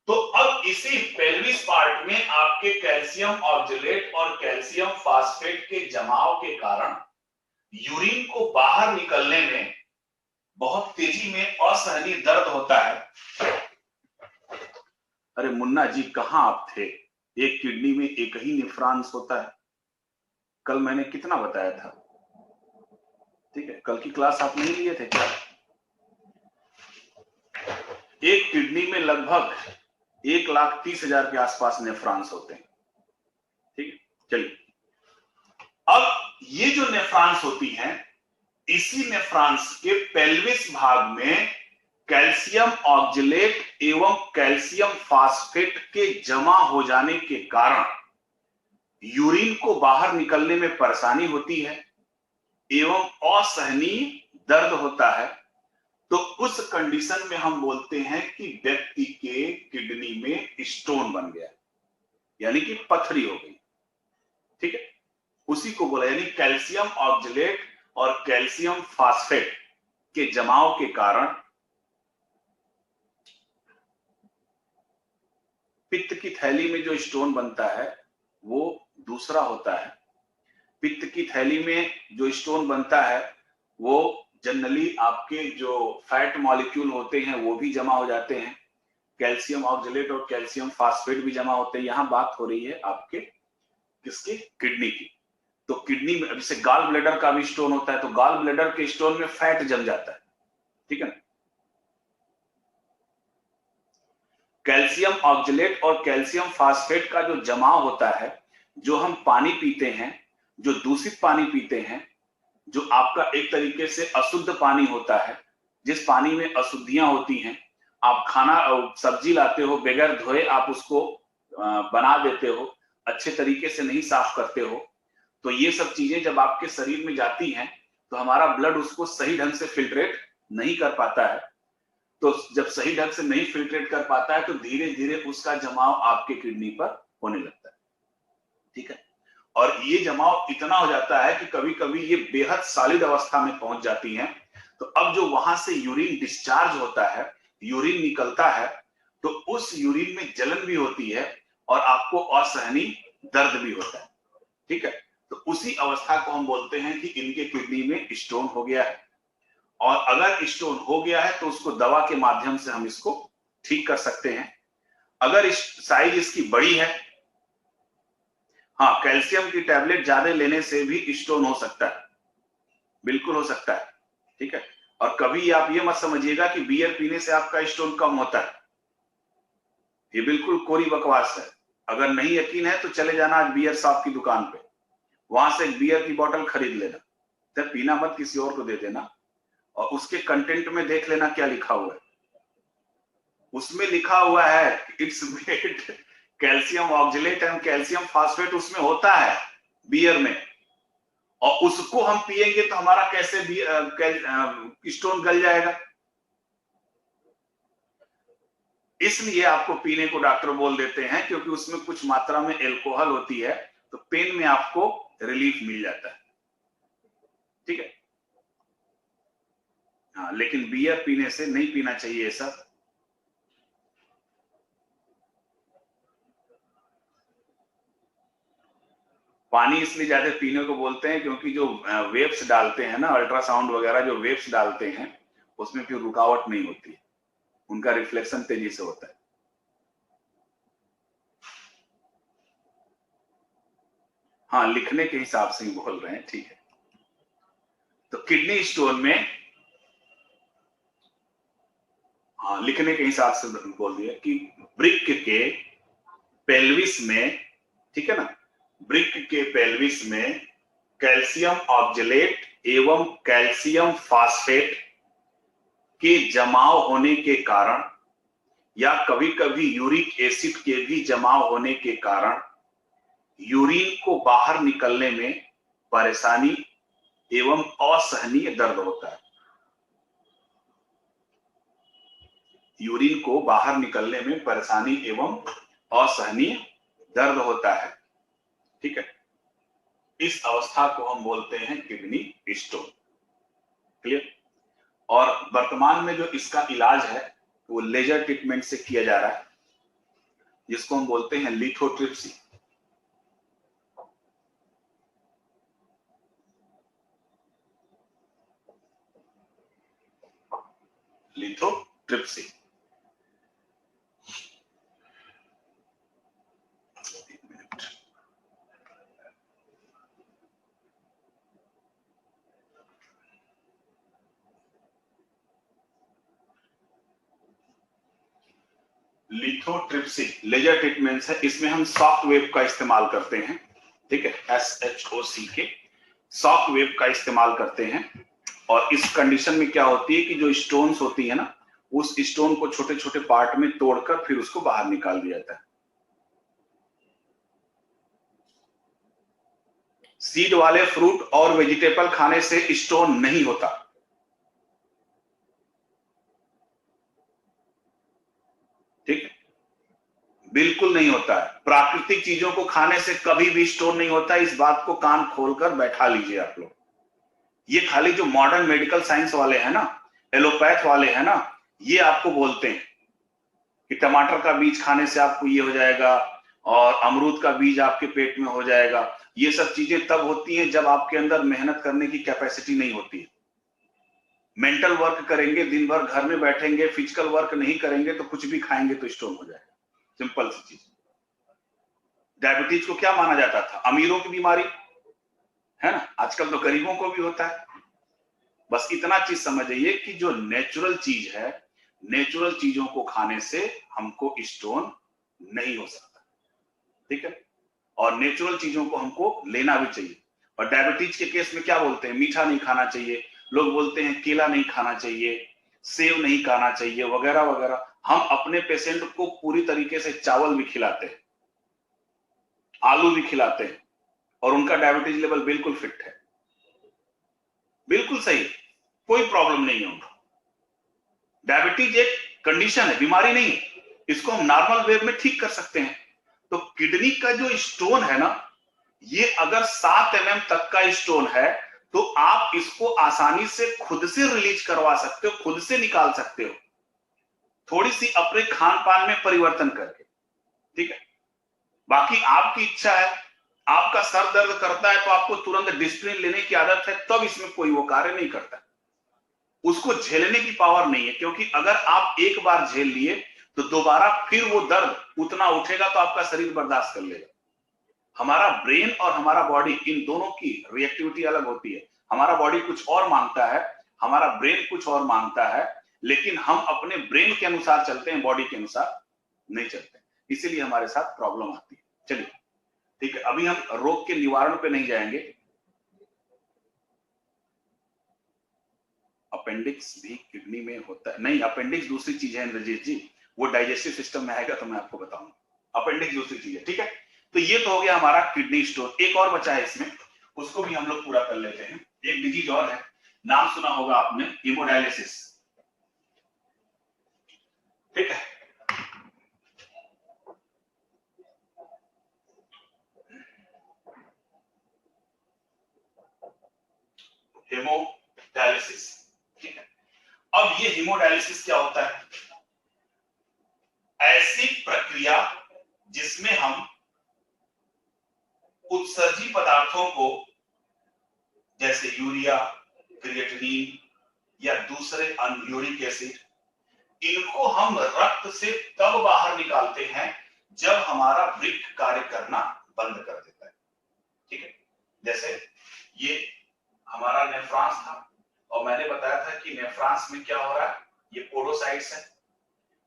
तो अब इसी पेल्विस पार्ट में आपके कैल्शियम ऑक्जेलेट और कैल्शियम फास्फेट के जमाव के कारण यूरिन को बाहर निकलने में बहुत तेजी में असहनीय दर्द होता है। अरे मुन्ना जी कहां आप थे, एक किडनी में एक ही नेफ्रॉन्स होता है, कल मैंने कितना बताया था। ठीक है, कल की क्लास आप नहीं लिए थे क्या? एक किडनी में लगभग 1,30,000 के आसपास नेफ्रॉन्स होते हैं। ठीक है, चलिए, अब ये जो नेफ्रॉन्स होती हैं, इसी नेफ्रॉन्स के पेल्विस भाग में कैल्शियम ऑक्जेलेट एवं कैल्शियम फास्फेट के जमा हो जाने के कारण यूरिन को बाहर निकलने में परेशानी होती है एवं असहनीय दर्द होता है। तो उस कंडीशन में हम बोलते हैं कि व्यक्ति के किडनी में स्टोन बन गया, यानी कि पथरी हो गई। ठीक है, उसी को बोला, यानी कैल्शियम ऑक्जेलेट और कैल्शियम फास्फेट के जमाव के कारण पित्त की थैली में जो स्टोन बनता है वो दूसरा होता है। पित्त की थैली में जो स्टोन बनता है वो जनरली आपके जो फैट मॉलिक्यूल होते हैं वो भी जमा हो जाते हैं, कैल्शियम ऑक्जेलेट और कैल्शियम फास्फेट भी जमा होते हैं। यहां बात हो रही है आपके किसकी, किडनी की। तो किडनी में जैसे गाल ब्लैडर का भी स्टोन होता है, तो गाल ब्लैडर के स्टोन में फैट जम जाता है। ठीक है ना, कैल्शियम ऑक्जेलेट और कैल्शियम फास्फेट का जो जमाव होता है, जो हम पानी पीते हैं, जो दूषित पानी पीते हैं, जो आपका एक तरीके से अशुद्ध पानी होता है, जिस पानी में अशुद्धियां होती हैं, आप खाना सब्जी लाते हो बगैर धोए, आप उसको बना देते हो, अच्छे तरीके से नहीं साफ करते हो, तो ये सब चीजें जब आपके शरीर में जाती हैं तो हमारा ब्लड उसको सही ढंग से फिल्ट्रेट नहीं कर पाता है। तो जब सही ढंग से नहीं फिल्ट्रेट कर पाता है तो धीरे धीरे उसका जमाव आपके किडनी पर होने लगता है। ठीक है, और ये जमाव इतना हो जाता है कि कभी कभी ये बेहद सॉलिड अवस्था में पहुंच जाती हैं। तो अब जो वहां से यूरिन डिस्चार्ज होता है, यूरिन निकलता है, तो उस यूरिन में जलन भी होती है और आपको असहनीय दर्द भी होता है। ठीक है, तो उसी अवस्था को हम बोलते हैं कि इनके किडनी में स्टोन हो गया है। और अगर स्टोन हो गया है तो उसको दवा के माध्यम से हम इसको ठीक कर सकते हैं। अगर साइज इसकी बड़ी है, हाँ, कैल्शियम की टैबलेट ज्यादा लेने से भी स्टोन हो सकता है, बिल्कुल हो सकता है। ठीक है, और कभी आप ये मत समझिएगा कि बियर पीने से आपका स्टोन कम होता है, ये बिल्कुल कोरी बकवास है। अगर नहीं यकीन है तो चले जाना आज बियर शॉप की दुकान पे, वहां से एक बियर की बोतल खरीद लेना, तब पीना मत, किसी और को दे देना, और उसके कंटेंट में देख लेना क्या लिखा हुआ है। उसमें लिखा हुआ है it's made calcium oxalate and calcium phosphate, उसमें होता है बियर में, और उसको हम पिएंगे तो हमारा कैसे स्टोन गल जाएगा। इसलिए आपको पीने को डॉक्टर बोल देते हैं क्योंकि उसमें कुछ मात्रा में एल्कोहल होती है, तो पेन में आपको रिलीफ मिल जाता है। ठीक है, हाँ, लेकिन बियर पीने से नहीं पीना चाहिए ऐसा। पानी इसलिए ज्यादा पीने को बोलते हैं क्योंकि जो वेव्स डालते हैं ना, अल्ट्रासाउंड वगैरह जो वेव्स डालते हैं उसमें फिर रुकावट नहीं होती है, उनका रिफ्लेक्शन तेजी से होता है। हाँ, लिखने के हिसाब से ही बोल रहे हैं, ठीक है। तो किडनी स्टोन में, हाँ, लिखने के हिसाब से बोल दिया कि ब्रिक के पेल्विस में, ठीक है ना, ब्रिक के पेल्विस में कैल्शियम ऑक्जेलेट एवं कैल्शियम फास्फेट के जमाव होने के कारण या कभी कभी यूरिक एसिड के भी जमाव होने के कारण यूरिन को बाहर निकलने में परेशानी एवं असहनीय दर्द होता है। यूरिन को बाहर निकलने में परेशानी एवं असहनीय दर्द होता है। ठीक है, इस अवस्था को हम बोलते हैं किडनी स्टोन। क्लियर? और वर्तमान में जो इसका इलाज है वो लेजर ट्रीटमेंट से किया जा रहा है, जिसको हम बोलते हैं lithotripsy. Lithotripsy, lithotripsy laser treatment है। इसमें हम शॉक वेव का इस्तेमाल करते हैं। ठीक है, SHOCK, शॉक वेव का इस्तेमाल करते हैं। और इस कंडीशन में क्या होती है कि जो स्टोन्स होती है ना, उस स्टोन को छोटे छोटे पार्ट में तोड़कर फिर उसको बाहर निकाल दिया जाता है। सीड वाले फ्रूट और वेजिटेबल खाने से स्टोन नहीं होता। ठीक है, बिल्कुल नहीं होता है। प्राकृतिक चीजों को खाने से कभी भी स्टोन नहीं होता, इस बात को कान खोलकर बैठा लीजिए आप लोग। ये खाली जो मॉडर्न मेडिकल साइंस वाले हैं ना, एलोपैथ वाले हैं ना, ये आपको बोलते हैं कि टमाटर का बीज खाने से आपको ये हो जाएगा और अमरूद का बीज आपके पेट में हो जाएगा। ये सब चीजें तब होती हैं जब आपके अंदर मेहनत करने की कैपेसिटी नहीं होती है। मेंटल वर्क करेंगे, दिन भर घर में बैठेंगे, फिजिकल वर्क नहीं करेंगे तो कुछ भी खाएंगे तो स्टोन हो जाएगा। सिंपल सी चीज। डायबिटीज को क्या माना जाता था? अमीरों की बीमारी है ना, आजकल तो गरीबों को भी होता है। बस इतना चीज समझिए कि जो नेचुरल चीज है, नेचुरल चीजों को खाने से हमको स्टोन नहीं हो सकता। ठीक है, और नेचुरल चीजों को हमको लेना भी चाहिए। और डायबिटीज के केस में क्या बोलते हैं? मीठा नहीं खाना चाहिए, लोग बोलते हैं केला नहीं खाना चाहिए, सेव नहीं खाना चाहिए, वगैरह वगैरह। हम अपने पेशेंट को पूरी तरीके से चावल भी खिलाते हैं, आलू भी खिलाते हैं, और उनका डायबिटीज लेवल बिल्कुल फिट है, बिल्कुल सही, कोई प्रॉब्लम नहीं है उनको। डायबिटीज एक कंडीशन है, बीमारी नहीं है, इसको हम नॉर्मल वे में ठीक कर सकते हैं। तो किडनी का जो स्टोन है ना, ये अगर 7 mm तक का स्टोन है तो आप इसको आसानी से खुद से रिलीज करवा सकते हो, खुद से निकाल सकते हो, थोड़ी सी अपने खान पान में परिवर्तन करके, ठीक है। बाकी आपकी इच्छा है, आपका सर दर्द करता है तो आपको तुरंत डिस्प्रिन लेने की आदत है, तब इसमें कोई वो कार्य नहीं करता, उसको झेलने की पावर नहीं है, क्योंकि अगर आप एक बार झेल लिए तो दोबारा फिर वो दर्द उतना उठेगा तो आपका शरीर बर्दाश्त कर लेगा। हमारा ब्रेन और हमारा बॉडी, इन दोनों की रिएक्टिविटी अलग होती है। हमारा बॉडी कुछ और मांगता है, हमारा ब्रेन कुछ और मांगता है, लेकिन हम अपने ब्रेन के अनुसार चलते हैं, बॉडी के अनुसार नहीं चलते, इसीलिए हमारे साथ प्रॉब्लम आती है। चलिए ठीक है, अभी हम रोग के निवारण पे नहीं जाएंगे। अपेंडिक्स भी किडनी में होता है? नहीं, अपेंडिक्स दूसरी चीज है इंद्रजीत जी, वो डाइजेस्टिव सिस्टम में आएगा तो मैं आपको बताऊंगा। अपेंडिक्स दूसरी चीज है, ठीक है। तो ये तो हो गया हमारा किडनी स्टोन। एक और बचा है इसमें, उसको भी हम लोग पूरा कर लेते हैं। एक डिजीज और है, नाम सुना होगा आपने, हीमोडायलिसिस, ठीक है। हीमोडायलिसिस, ठीक है। अब ये हीमोडायलिसिस क्या होता है? ऐसी प्रक्रिया जिसमें हम उत्सर्जी पदार्थों को, जैसे यूरिया, क्रिएटिनिन या दूसरे यूरिक एसिड, इनको हम रक्त से तब बाहर निकालते हैं जब हमारा वृक्क कार्य करना बंद कर देता है, ठीक है। जैसे ये हमारा नेफ्रॉन्स था, और मैंने बताया था कि नेफ्रॉन्स में क्या हो रहा है, ये पोडोसाइट्स है।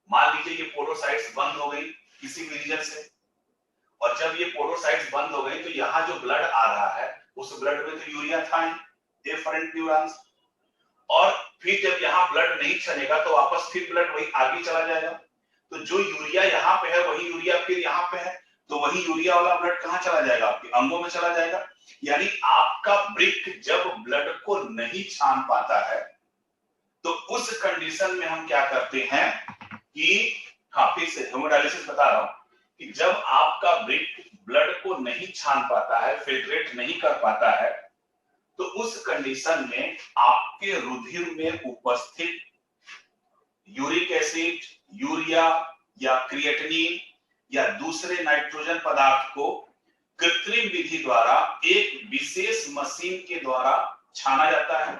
मान लीजिए ये पोडोसाइट्स बंद हो गई किसी भी रीजन से, और जब ये पोडोसाइट्स बंद हो गई तो यहाँ जो ब्लड आ रहा है, उस ब्लड में तो यूरिया था ही, एफरेंट न्यूरॉन्स, और फिर जब यहाँ ब्लड नहीं चलेगा तो वापस फिर ब्लड वही आगे चला जाएगा। तो जो यूरिया यहाँ पे है वही यूरिया फिर यहाँ पे है, तो वही यूरिया वाला ब्लड कहाँ चला जाएगा? आपके अंगों में चला जाएगा। यानी आपका वृक्क जब ब्लड को नहीं छान पाता है तो उस कंडीशन में हम क्या करते हैं कि, हाँ फिर से हेमोडायलिसिस बता रहा हूं, कि जब आपका वृक्क ब्लड को नहीं छान पाता है, फिल्ट्रेट नहीं कर पाता है, तो उस कंडीशन में आपके रुधिर में उपस्थित यूरिक एसिड, यूरिया या क्रिएटिनिन या दूसरे नाइट्रोजन पदार्थ को कृत्रिम विधि द्वारा एक विशेष मशीन के द्वारा छाना जाता है,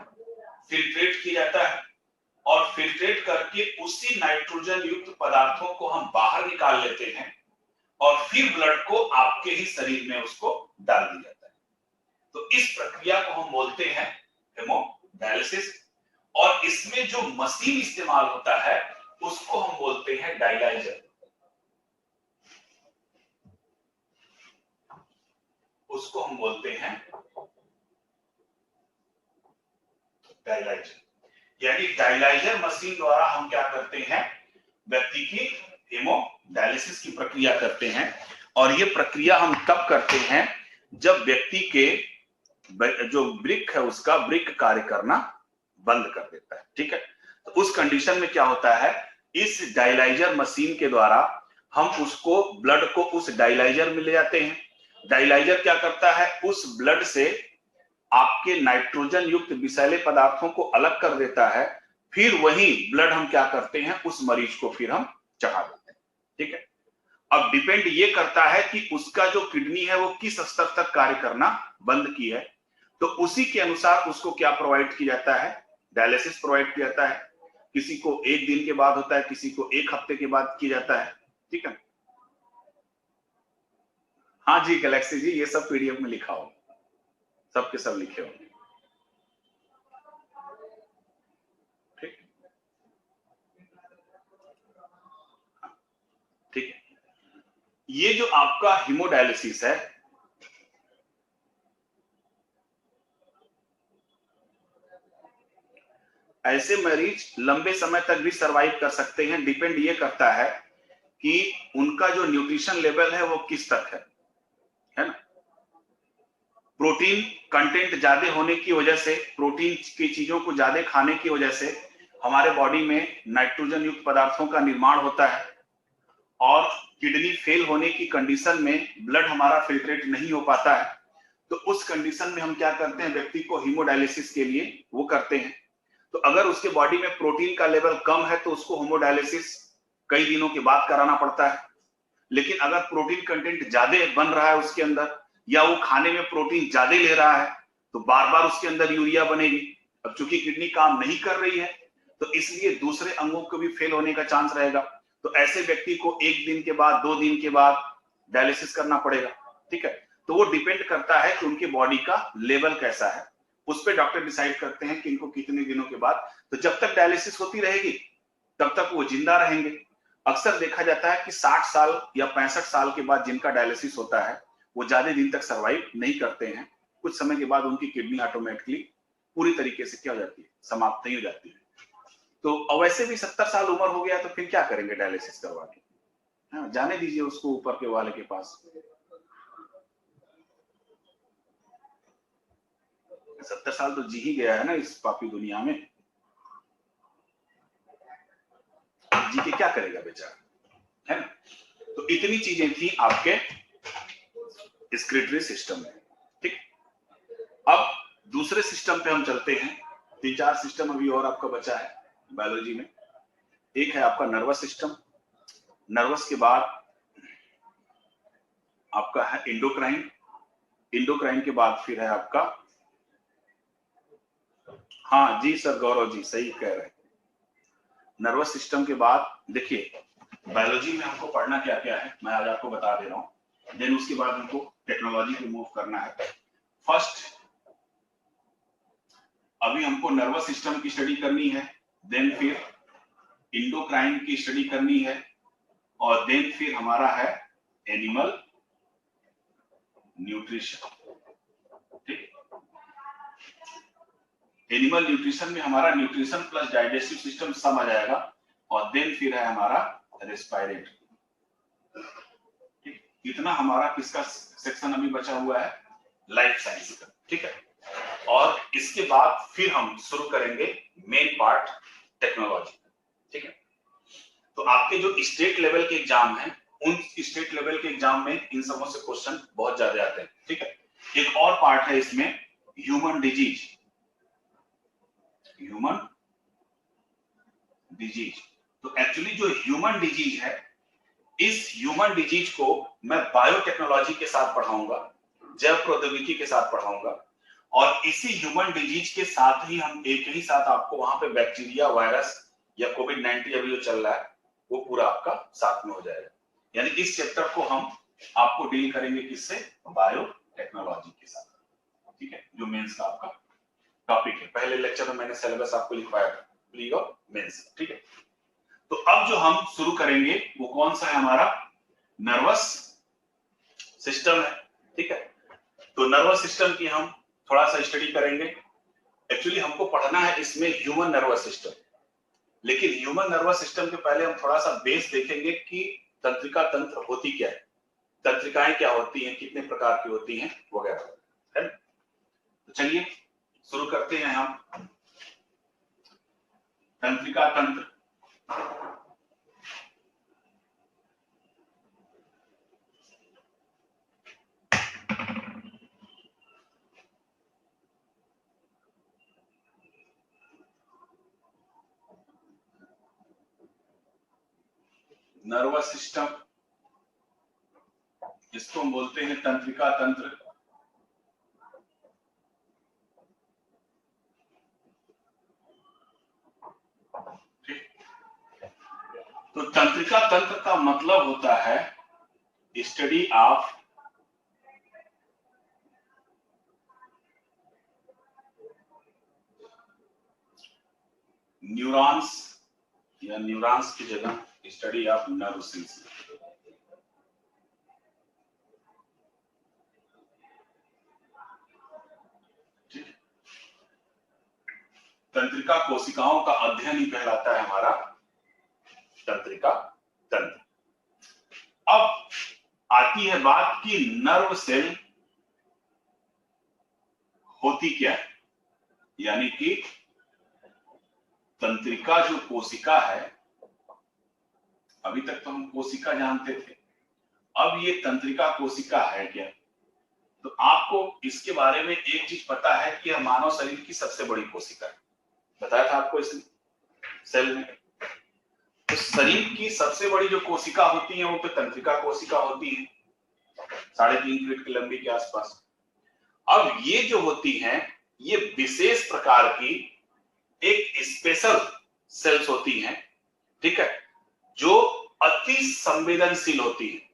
फिल्ट्रेट किया जाता है, और फिल्ट्रेट करके उसी नाइट्रोजन युक्त पदार्थों को हम बाहर निकाल लेते हैं, और फिर ब्लड को आपके ही शरीर में उसको डाल दिया जाता है। तो इस प्रक्रिया को हम बोलते हैं हेमोडायलिसिस, और इसमें जो मशीन इस्तेमाल होता है उसको हम बोलते हैं डायलाइजर, उसको हम बोलते हैं डायलाइजर। यानी डायलाइजर मशीन द्वारा हम क्या करते हैं, व्यक्ति की हेमोडायलिसिस की प्रक्रिया करते हैं। और ये प्रक्रिया हम तब करते हैं जब व्यक्ति के जो वृक्क है उसका वृक्क कार्य करना बंद कर देता है, ठीक है। तो उस कंडीशन में क्या होता है, इस डायलाइजर मशीन के द्वारा हम उसको ब्लड को उस डायलाइजर में ले जाते हैं। डायलाइजर क्या करता है, उस ब्लड से आपके नाइट्रोजन युक्त विषैले पदार्थों को अलग कर देता है, फिर वही ब्लड हम क्या करते हैं, उस मरीज को फिर हम चढ़ा देते हैं, ठीक है। अब डिपेंड ये करता है कि उसका जो किडनी है वो किस स्तर तक कार्य करना बंद की है, तो उसी के अनुसार उसको क्या प्रोवाइड किया जाता है, डायलिसिस प्रोवाइड किया जाता है। किसी को 1 दिन के बाद होता है, किसी को 1 हफ्ते के बाद किया जाता है, ठीक है। हाँ जी गैलेक्सी जी, ये सब पीडीएफ में लिखा हो, सबके सब लिखे होंगे, ठीक ठीक है। ये जो आपका हीमोडायलिसिस है, ऐसे मरीज लंबे समय तक भी सरवाइव कर सकते हैं। डिपेंड ये करता है कि उनका जो न्यूट्रिशन लेवल है वो किस तक है ना। प्रोटीन कंटेंट ज्यादा होने की वजह से, प्रोटीन की चीजों को ज्यादा खाने की वजह से हमारे बॉडी में नाइट्रोजन युक्त पदार्थों का निर्माण होता है और किडनी फेल होने की कंडीशन में ब्लड हमारा फिल्ट्रेट नहीं हो पाता है। तो उस कंडीशन में हम क्या करते हैं, व्यक्ति को हीमोडायलिसिस के लिए वो करते हैं। तो अगर उसके बॉडी में प्रोटीन का लेवल कम है तो उसको हीमोडायलिसिस कई दिनों के बाद कराना पड़ता है। लेकिन अगर प्रोटीन कंटेंट ज्यादा बन रहा है उसके अंदर, या वो खाने में प्रोटीन ज्यादा ले रहा है, तो बार बार उसके अंदर यूरिया बनेगी। अब चूंकि किडनी काम नहीं कर रही है तो इसलिए दूसरे अंगों को भी फेल होने का चांस रहेगा। तो ऐसे व्यक्ति को 1 दिन के बाद, 2 दिन के बाद डायलिसिस करना पड़ेगा। ठीक है, तो वो डिपेंड करता है कि उनकी बॉडी का लेवल कैसा है, उस पर डॉक्टर डिसाइड करते हैं कि इनको कितने दिनों के बाद। तो जब तक डायलिसिस होती रहेगी तब तक वो जिंदा रहेंगे। अक्सर देखा जाता है कि 60 साल या 65 साल के बाद जिनका डायलिसिस होता है वो ज्यादा दिन तक सरवाइव नहीं करते हैं। कुछ समय के बाद उनकी किडनी ऑटोमेटिकली पूरी तरीके से क्या हो जाती है, समाप्त नहीं हो जाती है। तो वैसे भी 70 साल उम्र हो गया तो फिर क्या करेंगे डायलिसिस करवा के? हाँ, जाने दीजिए उसको ऊपर के वाले के पास। 70 साल तो जी ही गया है ना इस पापी दुनिया में, जी के क्या करेगा बेचारा, है ना। तो इतनी चीजें थी आपके स्क्रीटरी सिस्टम में। ठीक, अब दूसरे सिस्टम पे हम चलते हैं। 3-4 सिस्टम अभी और आपका बचा है बायोलॉजी में। एक है आपका नर्वस सिस्टम, नर्वस के बाद आपका है इंडोक्राइन, इंडोक्राइन के बाद फिर है आपका, हाँ जी सर गौरव जी सही कह रहे हैं, नर्वस सिस्टम के बाद देखिए बायोलॉजी में हमको पढ़ना क्या क्या है मैं आज आपको बता दे रहा हूँ। देन उसके बाद हमको टेक्नोलॉजी पे मूव करना है। फर्स्ट अभी हमको नर्वस सिस्टम की स्टडी करनी है, देन फिर इंडोक्राइन की स्टडी करनी है, और देन फिर हमारा है एनिमल न्यूट्रिशन। ठीक, एनिमल न्यूट्रिशन में हमारा न्यूट्रिशन प्लस डाइजेस्टिव सिस्टम सब आ जाएगा, और देन फिर है हमारा रेस्पिरेटरी। ठीक, इतना हमारा किसका सेक्शन अभी बचा हुआ है, लाइफ साइंस का। ठीक है, और इसके बाद फिर हम शुरू करेंगे मेन पार्ट टेक्नोलॉजी। ठीक है, तो आपके जो स्टेट लेवल के एग्जाम हैं उन स्टेट लेवल के एग्जाम में इन सबों से क्वेश्चन बहुत ज्यादा आते हैं। ठीक है, एक और पार्ट है इसमें ह्यूमन डिजीज, ह्यूमन डिजीज। तो एक्चुअली जो ह्यूमन डिजीज है, इस ह्यूमन डिजीज को मैं बायोटेक्नोलॉजी के साथ पढ़ाऊंगा, जैव प्रौद्योगिकी के साथ पढ़ाऊंगा, और इसी ह्यूमन डिजीज के साथ ही हम एक ही साथ आपको वहां पे बैक्टीरिया, वायरस या कोविड-19 अभी जो चल रहा है वो पूरा आपका साथ में हो जाएगा। यानी इस चैप्टर को हम आपको डील करेंगे किससे, बायोटेक्नोलॉजी के साथ। ठीक है, जो मेंस का आपका टॉपिक है। पहले लेक्चर में मैंने सिलेबस आपको लिखवाया था, प्री और मेंस। ठीक है, तो अब जो हम शुरू करेंगे वो कौन सा है, हमारा नर्वस सिस्टम है। ठीक है, तो नर्वस सिस्टम की हम थोड़ा सा स्टडी करेंगे। एक्चुअली हमको पढ़ना है इसमें ह्यूमन नर्वस सिस्टम, लेकिन ह्यूमन नर्वस सिस्टम के पहले हम थोड़ा सा बेस देखेंगे कि तंत्रिका तंत्र होती क्या है, तंत्रिकाएं क्या होती हैं, कितने प्रकार की होती हैं वगैरह, है ना। तो चलिए शुरू करते हैं हम तंत्रिका तंत्र। नर्वस सिस्टम, जिसको हम बोलते हैं तंत्रिका तंत्र। तो तंत्रिका तंत्र का मतलब होता है स्टडी ऑफ न्यूरॉन्स, या न्यूरॉन्स की जगह स्टडी ऑफ नर्व सेल्स। तंत्रिका कोशिकाओं का अध्ययन ही कहलाता है हमारा तंत्रिका तंत्र। अब आती है बात कि नर्व सेल होती क्या है, यानी कि तंत्रिका जो कोशिका है, अभी तक तो हम कोशिका जानते थे, अब ये तंत्रिका कोशिका है क्या? तो आपको इसके बारे में एक चीज पता है कि यह मानव शरीर की सबसे बड़ी कोशिका है, बताया था आपको इसने सेल में। तो शरीर की सबसे बड़ी जो कोशिका होती है वो तो तंत्रिका कोशिका होती है, 3.5 फीट की लंबी के आसपास। अब ये जो होती हैं, ये विशेष प्रकार की एक स्पेशल सेल्स होती हैं, ठीक है, जो अति संवेदनशील होती है,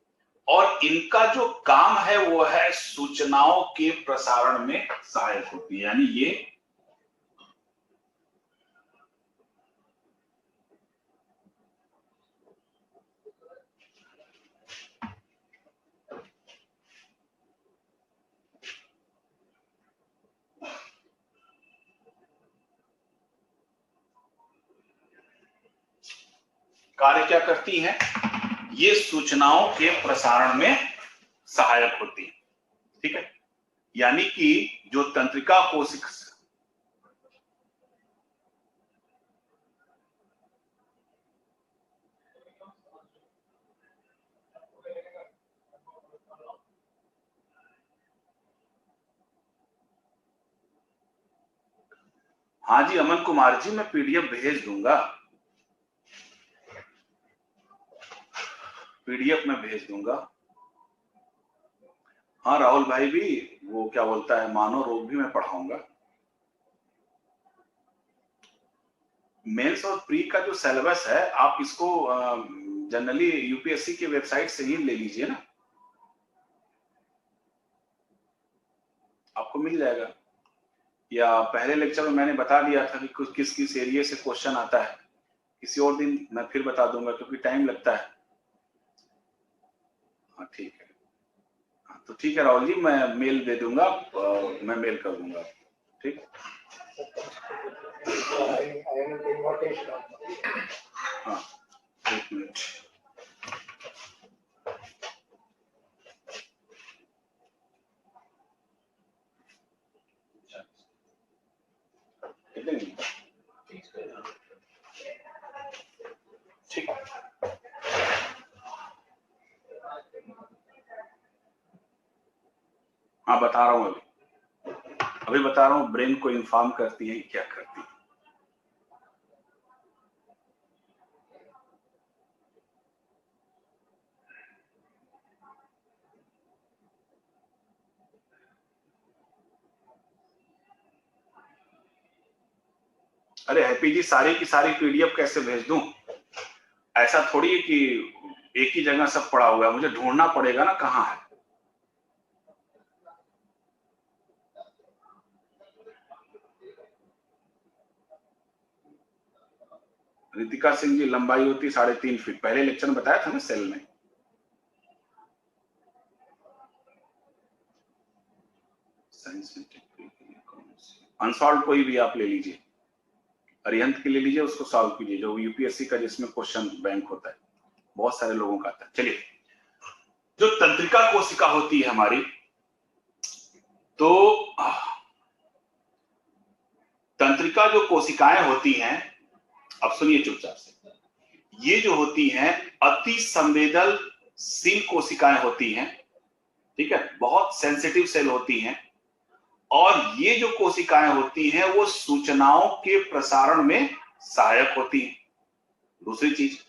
और इनका जो काम है वो है सूचनाओं के प्रसारण में सहायक होती है। यानी ये कार्य क्या करती हैं, ये सूचनाओं के प्रसारण में सहायक होती है, ठीक है। यानी कि जो तंत्रिका कोशिका, हाँ जी अमन कुमार जी, मैं पीडीएफ भेज दूंगा, पीडीएफ में भेज दूंगा। हाँ राहुल भाई भी, वो क्या बोलता है, मानव रोग भी मैं पढ़ाऊंगा। मेंस और प्री का जो सिलेबस है, आप इसको जनरली यूपीएससी की वेबसाइट से ही ले लीजिए ना, आपको मिल जाएगा। या पहले लेक्चर में मैंने बता दिया था कि कुछ किस किस एरिया से क्वेश्चन आता है, किसी और दिन मैं फिर बता दूंगा क्योंकि टाइम लगता है। हाँ ठीक है, हाँ तो ठीक है राहुल जी, मैं मेल दे दूंगा, मैं मेल कर दूंगा, ठीक। हाँ एक मिनट, ठीक। हाँ बता रहा हूँ, अभी बता रहा हूँ, ब्रेन को इन्फॉर्म करती है क्या करती है। अरे हैप्पी जी, सारी की सारी पीडीएफ कैसे भेज दूं? ऐसा थोड़ी है कि एक ही जगह सब पड़ा हुआ है, मुझे ढूंढना पड़ेगा ना कहाँ है। रितिका सिंह जी, लंबाई होती 3.5 फीट, पहले लेक्चर में बताया था ना सेल में। साइंस में अनसॉल्व कोई भी आप ले लीजिए, अरिहंत के ले लीजिए, उसको सॉल्व कीजिए, जो यूपीएससी का जिसमें क्वेश्चन बैंक होता है, बहुत सारे लोगों का आता है। चलिए, जो तंत्रिका कोशिका होती है हमारी, तो तंत्रिका जो कोशिकाएं होती हैं, अब सुनिए चुपचाप से, ये जो होती हैं अति संवेदनशील कोशिकाएं होती हैं, ठीक है, बहुत सेंसिटिव सेल होती हैं, और ये जो कोशिकाएं होती हैं वो सूचनाओं के प्रसारण में सहायक होती हैं। दूसरी चीज,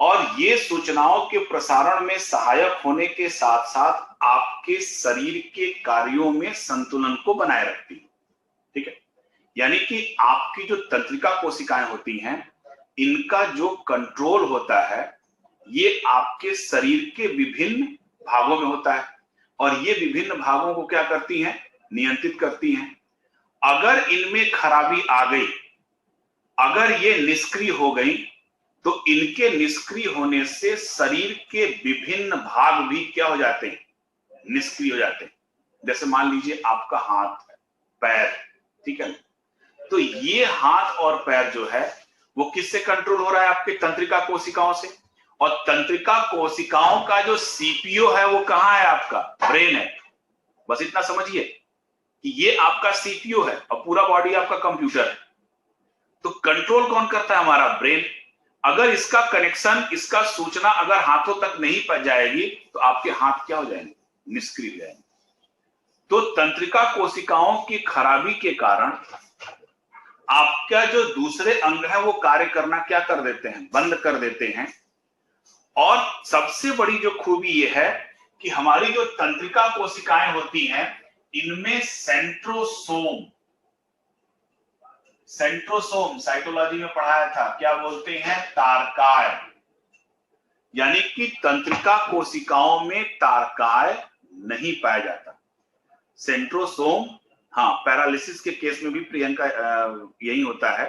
और ये सूचनाओं के प्रसारण में सहायक होने के साथ साथ आपके शरीर के कार्यों में संतुलन को बनाए रखती है, ठीक है। यानी कि आपकी जो तंत्रिका कोशिकाएं होती हैं, इनका जो कंट्रोल होता है ये आपके शरीर के विभिन्न भागों में होता है, और ये विभिन्न भागों को क्या करती हैं, नियंत्रित करती हैं। अगर इनमें खराबी आ गई, अगर ये निष्क्रिय हो गई, तो इनके निष्क्रिय होने से शरीर के विभिन्न भाग भी क्या हो जाते हैं, निष्क्रिय हो जाते हैं। जैसे मान लीजिए आपका हाथ, पैर, ठीक है, तो ये हाथ और पैर जो है वो किससे कंट्रोल हो रहा है, आपके तंत्रिका कोशिकाओं से। और तंत्रिका कोशिकाओं का जो सीपीयू है वो कहां है, आपका ब्रेन है। बस इतना समझिए कि ये आपका सीपीयू है और पूरा बॉडी आपका कंप्यूटर है, तो कंट्रोल कौन करता है? हमारा ब्रेन। अगर इसका कनेक्शन, इसका सूचना अगर हाथों तक नहीं पहुंच जाएगी तो आपके हाथ क्या हो जाएंगे? निष्क्रिय हो जाएंगे। तो तंत्रिका कोशिकाओं की खराबी के कारण आपका जो दूसरे अंग है वो कार्य करना क्या कर देते हैं? बंद कर देते हैं। और सबसे बड़ी जो खूबी ये है कि हमारी जो तंत्रिका कोशिकाएं होती हैं, इनमें सेंट्रोसोम साइटोलॉजी में पढ़ाया था, क्या बोलते हैं? तारकाय। यानी कि तंत्रिका कोशिकाओं में तारकाय नहीं पाया जाता। सेंट्रोसोम, हाँ, पैरालिसिस के केस में भी प्रियंका यही होता है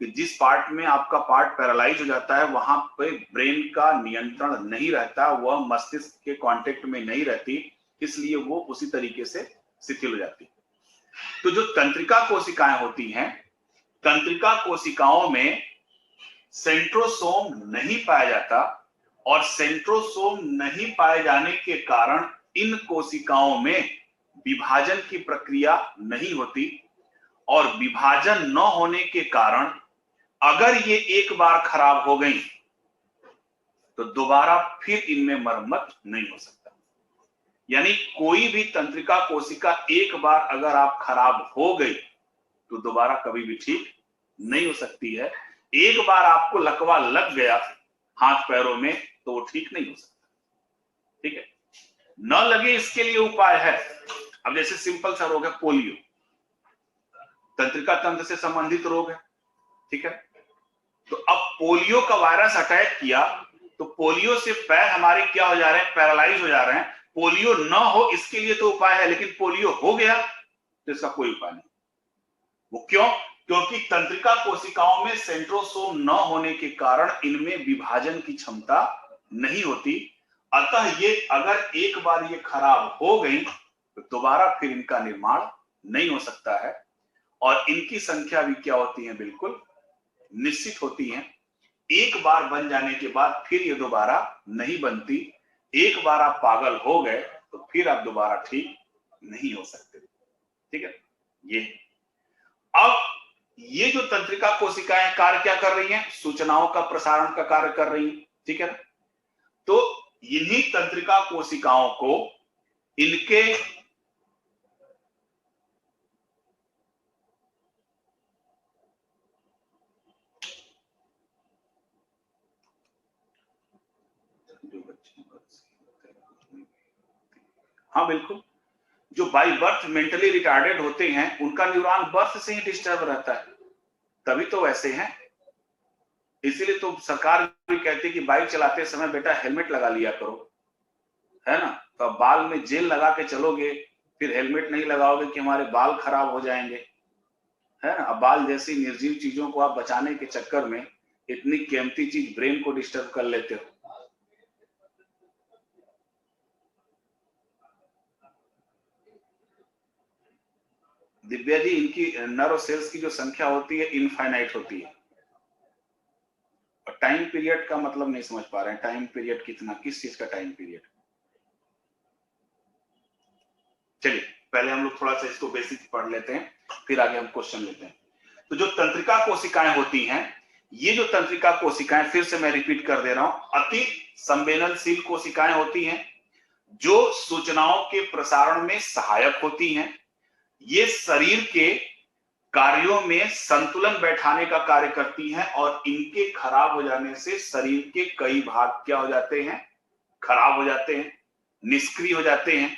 कि जिस पार्ट में आपका पार्ट पैरालाइज हो जाता है वहां पे ब्रेन का नियंत्रण नहीं रहता, वह मस्तिष्क के कांटेक्ट में नहीं रहती, इसलिए वो उसी तरीके से शिथिल हो जाती। तो जो तंत्रिका कोशिकाएं होती हैं, तंत्रिका कोशिकाओं में सेंट्रोसोम नहीं पाया जाता, और सेंट्रोसोम नहीं पाए जाने के कारण इन कोशिकाओं में विभाजन की प्रक्रिया नहीं होती, और विभाजन न होने के कारण अगर ये एक बार खराब हो गई तो दोबारा फिर इनमें मरम्मत नहीं हो सकता। यानी कोई भी तंत्रिका कोशिका एक बार अगर आप खराब हो गई तो दोबारा कभी भी ठीक नहीं हो सकती है। एक बार आपको लकवा लग गया हाथ पैरों में तो वो ठीक नहीं हो सकता। ठीक है, न लगे इसके लिए उपाय है। अब जैसे सिंपल सा रोग है पोलियो, तंत्रिका तंत्र से संबंधित रोग है, ठीक है। तो अब पोलियो का वायरस अटैक किया तो पोलियो से पैर हमारे क्या हो जा रहे हैं? पैरालाइज हो जा रहे हैं। पोलियो न हो इसके लिए तो उपाय है, लेकिन पोलियो हो गया तो इसका कोई उपाय नहीं। वो क्यों? क्योंकि तंत्रिका कोशिकाओं में सेंट्रोसोम न होने के कारण इनमें विभाजन की क्षमता नहीं होती। अतः ये अगर एक बार ये खराब हो गई तो दोबारा फिर इनका निर्माण नहीं हो सकता है, और इनकी संख्या भी क्या होती है? बिल्कुल निश्चित होती हैं। एक बार बन जाने के बाद फिर ये दोबारा नहीं बनती। एक बार आप पागल हो गए तो फिर आप दोबारा ठीक नहीं हो सकते। ठीक है, ये अब ये जो तंत्रिका कोशिकाएं कार्य क्या कर रही हैं? सूचनाओं का प्रसारण का कार्य कर रही हैं। ठीक है ना? तो इन्हीं तंत्रिका कोशिकाओं को इनके हाँ बिल्कुल, जो बाई बर्थ मेंटली रिटार्डेड होते हैं उनका न्यूरॉन बर्थ से ही डिस्टर्ब रहता है, तभी तो वैसे हैं। इसीलिए तो सरकार भी कहती है कि बाइक चलाते समय बेटा हेलमेट लगा लिया करो, है ना। तो अब बाल में जेल लगा के चलोगे, फिर हेलमेट नहीं लगाओगे कि हमारे बाल खराब हो जाएंगे, है ना। अब बाल जैसी निर्जीव चीजों को आप बचाने के चक्कर में इतनी कीमती चीज ब्रेन को डिस्टर्ब कर लेते हो। दिव्या जी, इनकी नर्व सेल्स की जो संख्या होती है इनफाइनाइट होती है, और टाइम पीरियड का मतलब नहीं समझ पा रहे हैं। टाइम पीरियड कितना? किस चीज का टाइम पीरियड? चलिए पहले हम लोग थोड़ा सा इसको बेसिक पढ़ लेते हैं, फिर आगे हम क्वेश्चन लेते हैं। तो जो तंत्रिका कोशिकाएं होती हैं, ये जो तंत्रिका कोशिकाएं, फिर से मैं रिपीट कर दे रहा हूं, अति संवेदनशील कोशिकाएं होती हैं जो सूचनाओं के प्रसारण में सहायक होती हैं। ये शरीर के कार्यों में संतुलन बैठाने का कार्य करती हैं, और इनके खराब हो जाने से शरीर के कई भाग क्या हो जाते हैं? खराब हो जाते हैं, निष्क्रिय हो जाते हैं।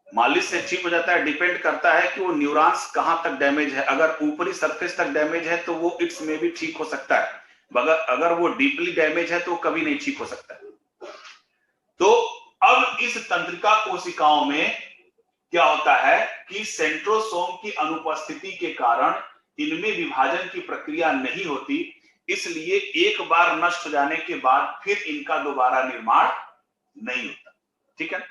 मालिश से ठीक हो जाता है, डिपेंड करता है कि वो न्यूरॉन्स कहां तक डैमेज है। अगर ऊपरी सरफेस तक डैमेज है तो वो इट्स में भी ठीक हो सकता है, मगर अगर वो डीपली डैमेज है तो कभी नहीं ठीक हो सकता है। तो अब इस तंत्रिका कोशिकाओं में क्या होता है कि सेंट्रोसोम की अनुपस्थिति के कारण इनमें विभाजन की प्रक्रिया नहीं होती, इसलिए एक बार नष्ट हो जाने के बाद फिर इनका दोबारा निर्माण नहीं होता। ठीक है।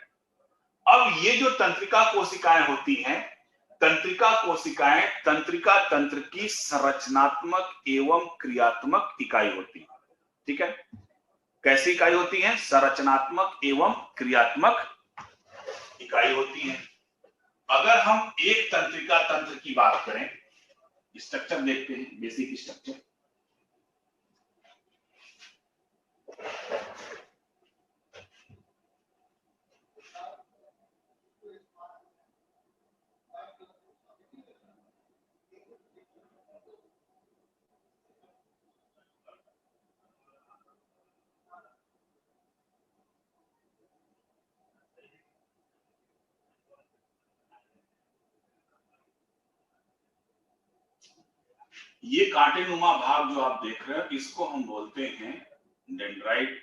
अब ये जो तंत्रिका कोशिकाएं होती हैं, तंत्रिका कोशिकाएं तंत्रिका तंत्र की संरचनात्मक एवं क्रियात्मक इकाई होती है। ठीक है, कैसी इकाई होती है? संरचनात्मक एवं क्रियात्मक इकाई होती है। अगर हम एक तंत्रिका तंत्र की बात करें, स्ट्रक्चर देखते हैं, बेसिक स्ट्रक्चर। ये कांटेनुमा भाग जो आप देख रहे हो, इसको हम बोलते हैं डेंड्राइट।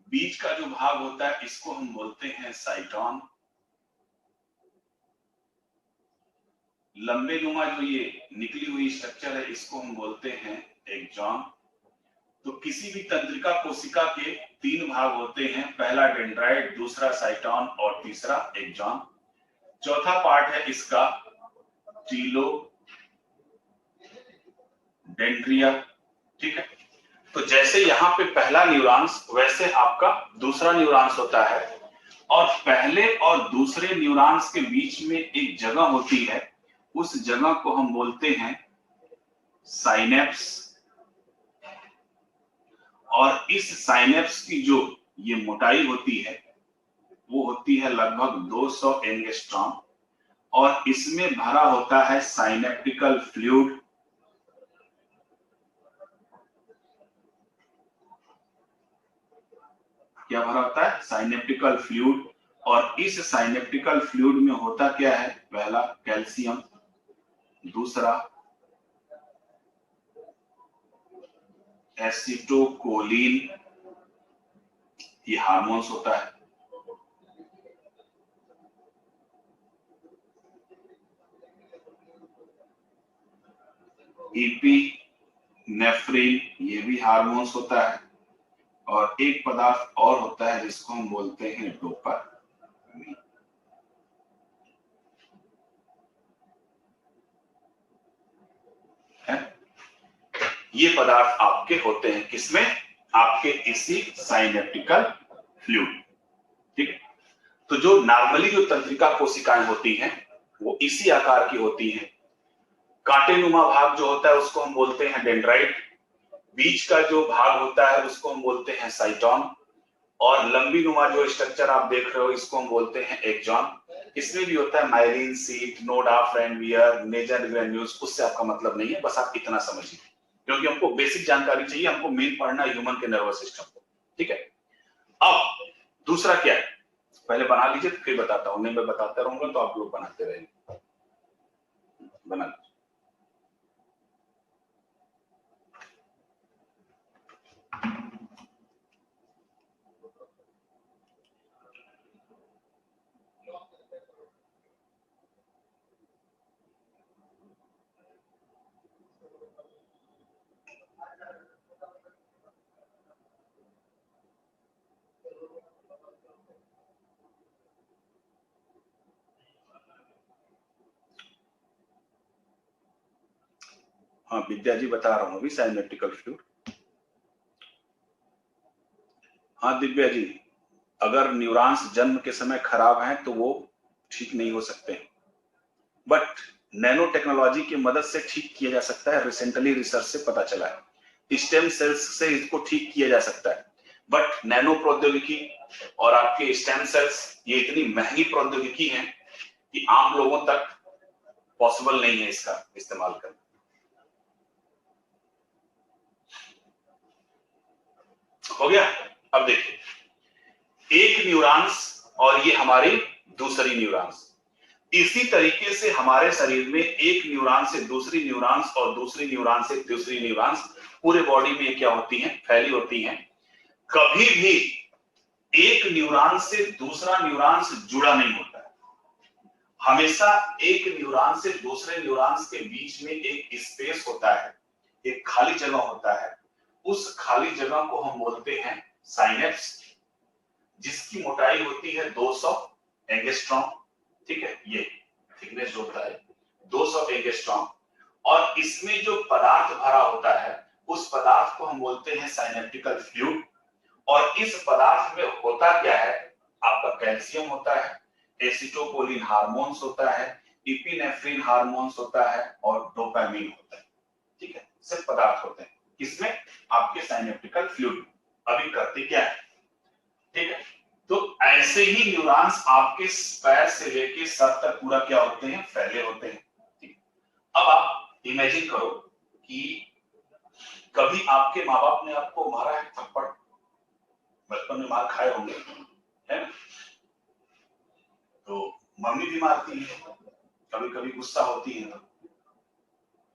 बीच का जो भाग होता है इसको हम बोलते हैं साइटोन। लंबे नुमा जो ये निकली हुई स्ट्रक्चर है इसको हम बोलते हैं एक्सॉन। तो किसी भी तंत्रिका कोशिका के 3 भाग होते हैं, पहला डेंड्राइट, दूसरा साइटोन और तीसरा एक्सॉन। चौथा पार्ट है इसका टीलो डेंड्रिया। ठीक है, तो जैसे यहाँ पे पहला न्यूरॉन्स, वैसे आपका दूसरा न्यूरॉन्स होता है, और पहले और दूसरे न्यूरॉन्स के बीच में एक जगह होती है, उस जगह को हम बोलते हैं साइनेप्स। और इस साइनेप्स की जो ये मोटाई होती है वो होती है लगभग 200 एंगस्ट्रॉम, और इसमें भरा होता है साइनेप्टिकल फ्लूइड। क्या भरा होता है? साइनेप्टिकल फ्लूइड। और इस साइनेप्टिकल फ्लूइड में होता क्या है? पहला कैल्शियम, दूसरा एसिटोकोलिन, ये हार्मोन्स होता है, इपिनेफ्रिन, ये भी हार्मोन्स होता है, और एक पदार्थ और होता है जिसको हम बोलते हैं डोपामिन। ये पदार्थ आपके होते हैं किसमें? आपके इसी साइनेप्टिकल फ्लूइड। ठीक है, तो जो नॉर्मली जो तंत्रिका कोशिकाएं होती हैं वो इसी आकार की होती हैं। कांटेनुमा भाग जो होता है उसको हम बोलते हैं डेंड्राइट, बीच का जो भाग होता है उसको हम बोलते हैं साइटोन, और लंबी नुमा जो स्ट्रक्चर आप देख रहे हो इसको हम बोलते हैं एक्सॉन। इसमें भी होता है myelin sheath, node of Ranvier, Nissl granules. उससे आपका मतलब नहीं है, बस आप इतना समझिए, क्योंकि हमको बेसिक जानकारी चाहिए, हमको मेन पढ़ना है ह्यूमन के नर्वस सिस्टम को। ठीक है, अब दूसरा क्या है, पहले बना लीजिए फिर बताता हूं। नहीं, मैं बताता रहूंगा तो आप लोग बनाते रहेंगे। बना लीजिए। हाँ, विद्या जी बता रहा हूँ अभी साइनेप्टिकल फ्लूइड। हाँ दिव्या जी, अगर न्यूरॉन्स जन्म के समय खराब हैं तो वो ठीक नहीं हो सकते, बट नैनो टेक्नोलॉजी की मदद से ठीक किया जा सकता है। रिसेंटली रिसर्च से पता चला है स्टेम सेल्स से इसको ठीक किया जा सकता है, बट नैनो प्रौद्योगिकी और आपके स्टेम सेल्स ये इतनी महंगी प्रौद्योगिकी है कि आम लोगों तक पॉसिबल नहीं है इसका इस्तेमाल करना। हो गया? अब देखिए, एक न्यूरॉन्स और ये हमारी दूसरी न्यूरॉन्स, इसी तरीके से हमारे शरीर में एक न्यूरॉन से दूसरी न्यूरॉन्स और दूसरी न्यूरॉन से तीसरी न्यूरॉन्स पूरे बॉडी में क्या होती हैं? फैली होती हैं। कभी भी एक न्यूरॉन से दूसरा न्यूरॉन्स जुड़ा नहीं होता है। हमेशा एक न्यूरॉन से दूसरे न्यूरॉन्स के बीच में एक स्पेस होता है, एक खाली जगह होता है। उस खाली जगह को हम बोलते हैं साइनेप्स, जिसकी मोटाई होती है 200 एंगस्ट्रॉम। ठीक है, ये थिकनेस होता है 200 एंगस्ट्रॉम, और इसमें जो पदार्थ भरा होता है उस पदार्थ को हम बोलते हैं साइनेप्टिकल फ्लूइड। और इस पदार्थ में होता क्या है, आपका कैल्शियम होता है, एसिटोकोलिन हार्मोन्स होता है, इपिनेफ्रिन हार्मोन्स होता है और डोपामिन होता है। ठीक है, सब पदार्थ होते हैं किसमें, आपके साइनेप्टिकल फ्लूइड। अभी करते क्या है, ठीक है, तो ऐसे ही न्यूरॉन्स आपके पैर से लेके सर तक पूरा क्या होते हैं, फैले होते हैं। ठीक, अब आप इमेजिन करो कि कभी आपके माँ बाप ने आपको मारा है थप्पड़, बचपन में मार खाए होंगे, है ना? तो मम्मी भी मारती है, कभी कभी गुस्सा होती है तो,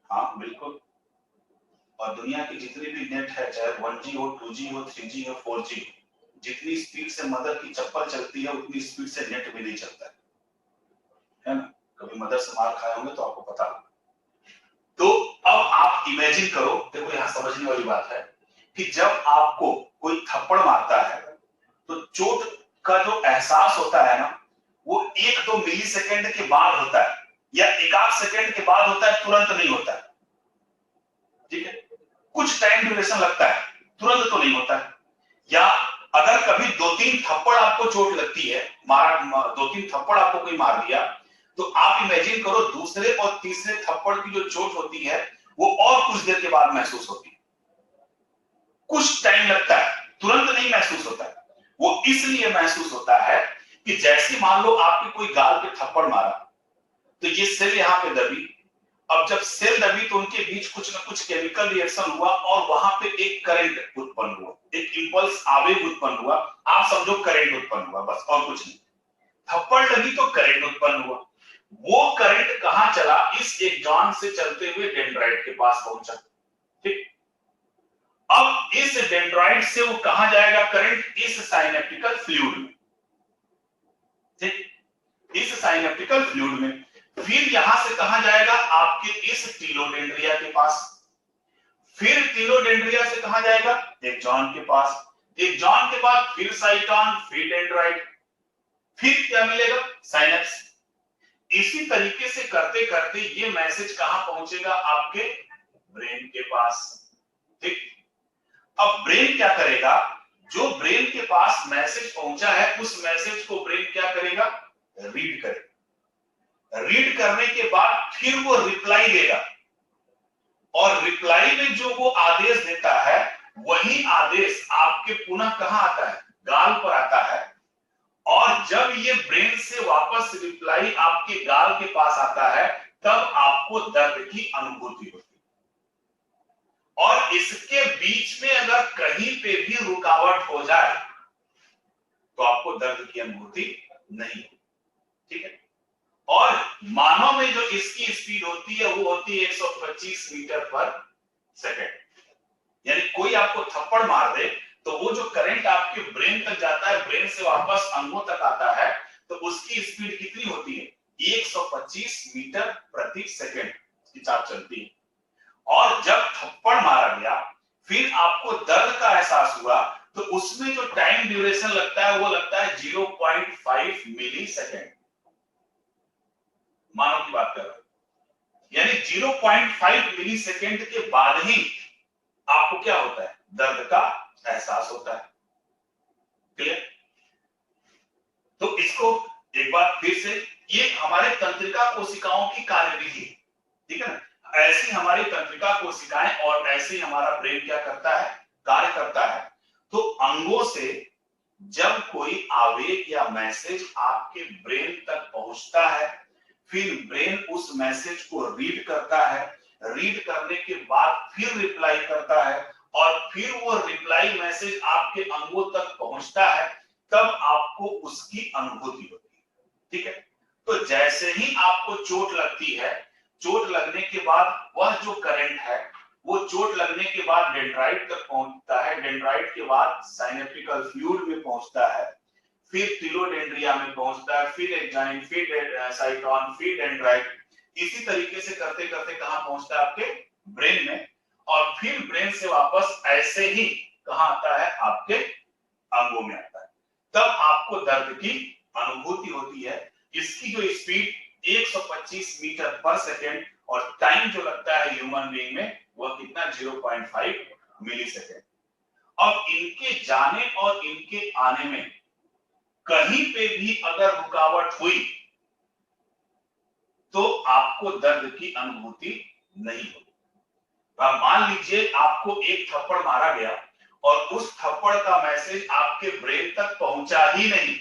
हाँ बिल्कुल। और दुनिया की जितनी भी नेट है, चाहे 1G हो, 2G हो, 3G हो, 4G, जितनी स्पीड से मदर की चप्पल चलती है उतनी स्पीड से नेट भी नहीं चलता है ना? कभी मदर से मार खाए होंगे तो आपको पता होगा। तो अब आप इमेजिन करो, देखो यहाँ समझने वाली बात है कि जब आपको कोई थप्पड़ मारता है तो चोट का जो एहसास होता है ना, वो 1-2 मिली सेकेंड के बाद होता है, या 1-8 सेकेंड के बाद होता है, तुरंत नहीं होता है। ठीक है, कुछ टाइम ड्यूरेशन लगता है, तुरंत तो नहीं होता है। या अगर कभी 2-3 थप्पड़ आपको चोट लगती है, 2-3 थप्पड़ आपको कोई मार दिया, तो आप इमेजिन करो दूसरे और तीसरे थप्पड़ की जो चोट होती है वो और कुछ देर के बाद महसूस होती है, कुछ टाइम लगता है, तुरंत नहीं महसूस होता है। वो इसलिए महसूस होता है कि जैसे मान लो आपके कोई गाल पे थप्पड़ मारा, तो ये सेल यहाँ पे दबी, अब जब सेल दबी तो उनके बीच कुछ ना कुछ केमिकल रिएक्शन हुआ और वहां पे एक करंट उत्पन्न हुआ, एक इंपल्स आवेग उत्पन्न हुआ, आप समझो करंट उत्पन्न हुआ, बस और कुछ नहीं। थप्पड़ लगी तो करंट उत्पन्न हुआ, वो करंट कहां चला, इस एक्सॉन से चलते हुए डेंड्राइट के पास पहुंचा। ठीक, अब इस डेंड्राइट से वो कहां जाएगा करंट, इस साइनेप्टिकल फ्लूइड में। ठीक, इस साइनेप्टिकल फ्लूइड में, फिर यहां से कहां जाएगा, आपके इस टीलोडेंड्रिया के पास, फिर टीलोडेंड्रिया से कहां जाएगा, एक्सॉन के पास, एक्सॉन के बाद फिर साइटॉन, फिर डेंड्राइट, फिर क्या मिलेगा, साइनेप्स। इसी तरीके से करते करते ये मैसेज कहां पहुंचेगा, आपके ब्रेन के पास। ठीक, अब ब्रेन क्या करेगा, जो ब्रेन के पास मैसेज पहुंचा है उस मैसेज को ब्रेन क्या करेगा, रीड करेगा। रीड करने के बाद फिर वो रिप्लाई देगा, और रिप्लाई में जो वो आदेश देता है वही आदेश आपके पुनः कहां आता है, गाल पर आता है। और जब ये ब्रेन से वापस रिप्लाई आपके गाल के पास आता है तब आपको दर्द की अनुभूति होती है। और इसके बीच में अगर कहीं पे भी रुकावट हो जाए तो आपको दर्द की अनुभूति नहीं होती। ठीक है, और मानव में जो इसकी स्पीड होती है वो होती है 125 मीटर पर सेकेंड। यानी कोई आपको थप्पड़ मार दे तो वो जो करंट आपके ब्रेन तक जाता है, ब्रेन से वापस अंगों तक आता है, तो उसकी स्पीड कितनी होती है, 125 मीटर प्रति सेकेंड की चाप चलती है। और जब थप्पड़ मारा गया फिर आपको दर्द का एहसास हुआ तो उसमें जो टाइम ड्यूरेशन लगता है वो लगता है 0.5 मिली सेकेंड। मानव की बात कर रहे हैं, यानी 0.5 मिली सेकेंड के बाद ही आपको क्या होता है, दर्द का एहसास होता है। क्लियर? तो इसको एक बार फिर से, ये हमारे तंत्रिका कोशिकाओं की कार्यविधि, ठीक है ना, ऐसी हमारी तंत्रिका कोशिकाएं और ऐसे ही हमारा ब्रेन क्या करता है, कार्य करता है। तो अंगों से जब कोई आवेग या मैसेज आपके ब्रेन तक पहुंचता है, फिर ब्रेन उस मैसेज को रीड करता है, रीड करने के बाद फिर रिप्लाई करता है, और फिर वो रिप्लाई मैसेज आपके अंगों तक पहुंचता है, तब आपको उसकी अनुभूति होती है। ठीक है, तो जैसे ही आपको चोट लगती है, चोट लगने के बाद वह जो करंट है वो चोट लगने के बाद डेंड्राइट तक पहुंचता है, डेंड्राइट के बाद साइनेप्टिकल फ्लूइड में पहुंचता है, फिर टीलोडेंड्रिया में पहुंचता है, फिर एक्साइन, फिर साइटॉन, फिर डेंड्राइट। इसी तरीके से करते करते कहां पहुंचता है, आपके ब्रेन में, और फिर ब्रेन से वापस ऐसे ही कहां आता है, आपके अंगों में आता है। तब आपको दर्द की अनुभूति होती है। इसकी जो स्पीड 125 मीटर पर सेकेंड, और टाइम जो लगता है ह्यूमन बीइंग में वह कितना 0.5 मिली सेकेंड। अब इनके जाने और इनके आने में कहीं पे भी अगर रुकावट हुई तो आपको दर्द की अनुभूति नहीं होगी। मान लीजिए आपको एक थप्पड़ मारा गया और उस थप्पड़ का मैसेज आपके ब्रेन तक पहुंचा ही नहीं,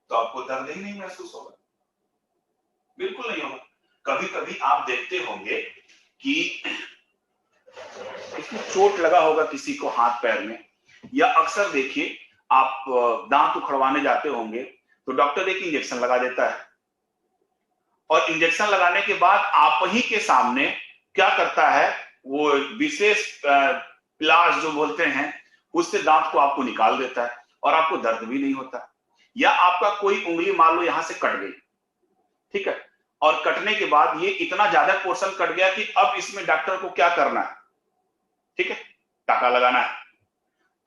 तो आपको दर्द ही नहीं महसूस होगा, बिल्कुल नहीं होगा। कभी कभी आप देखते होंगे कि इसमें चोट लगा होगा किसी को हाथ पैर में, या अक्सर देखिए आप दांत उखड़वाने जाते होंगे तो डॉक्टर एक इंजेक्शन लगा देता है, और इंजेक्शन लगाने के बाद आप ही के सामने क्या करता है, वो विशेष प्लास जो बोलते हैं उससे दांत को आपको निकाल देता है और आपको दर्द भी नहीं होता। या आपका कोई उंगली मान लो यहां से कट गई, ठीक है, और कटने के बाद ये इतना ज्यादा पोर्शन कट गया कि अब इसमें डॉक्टर को क्या करना है, ठीक है, टाका लगाना है।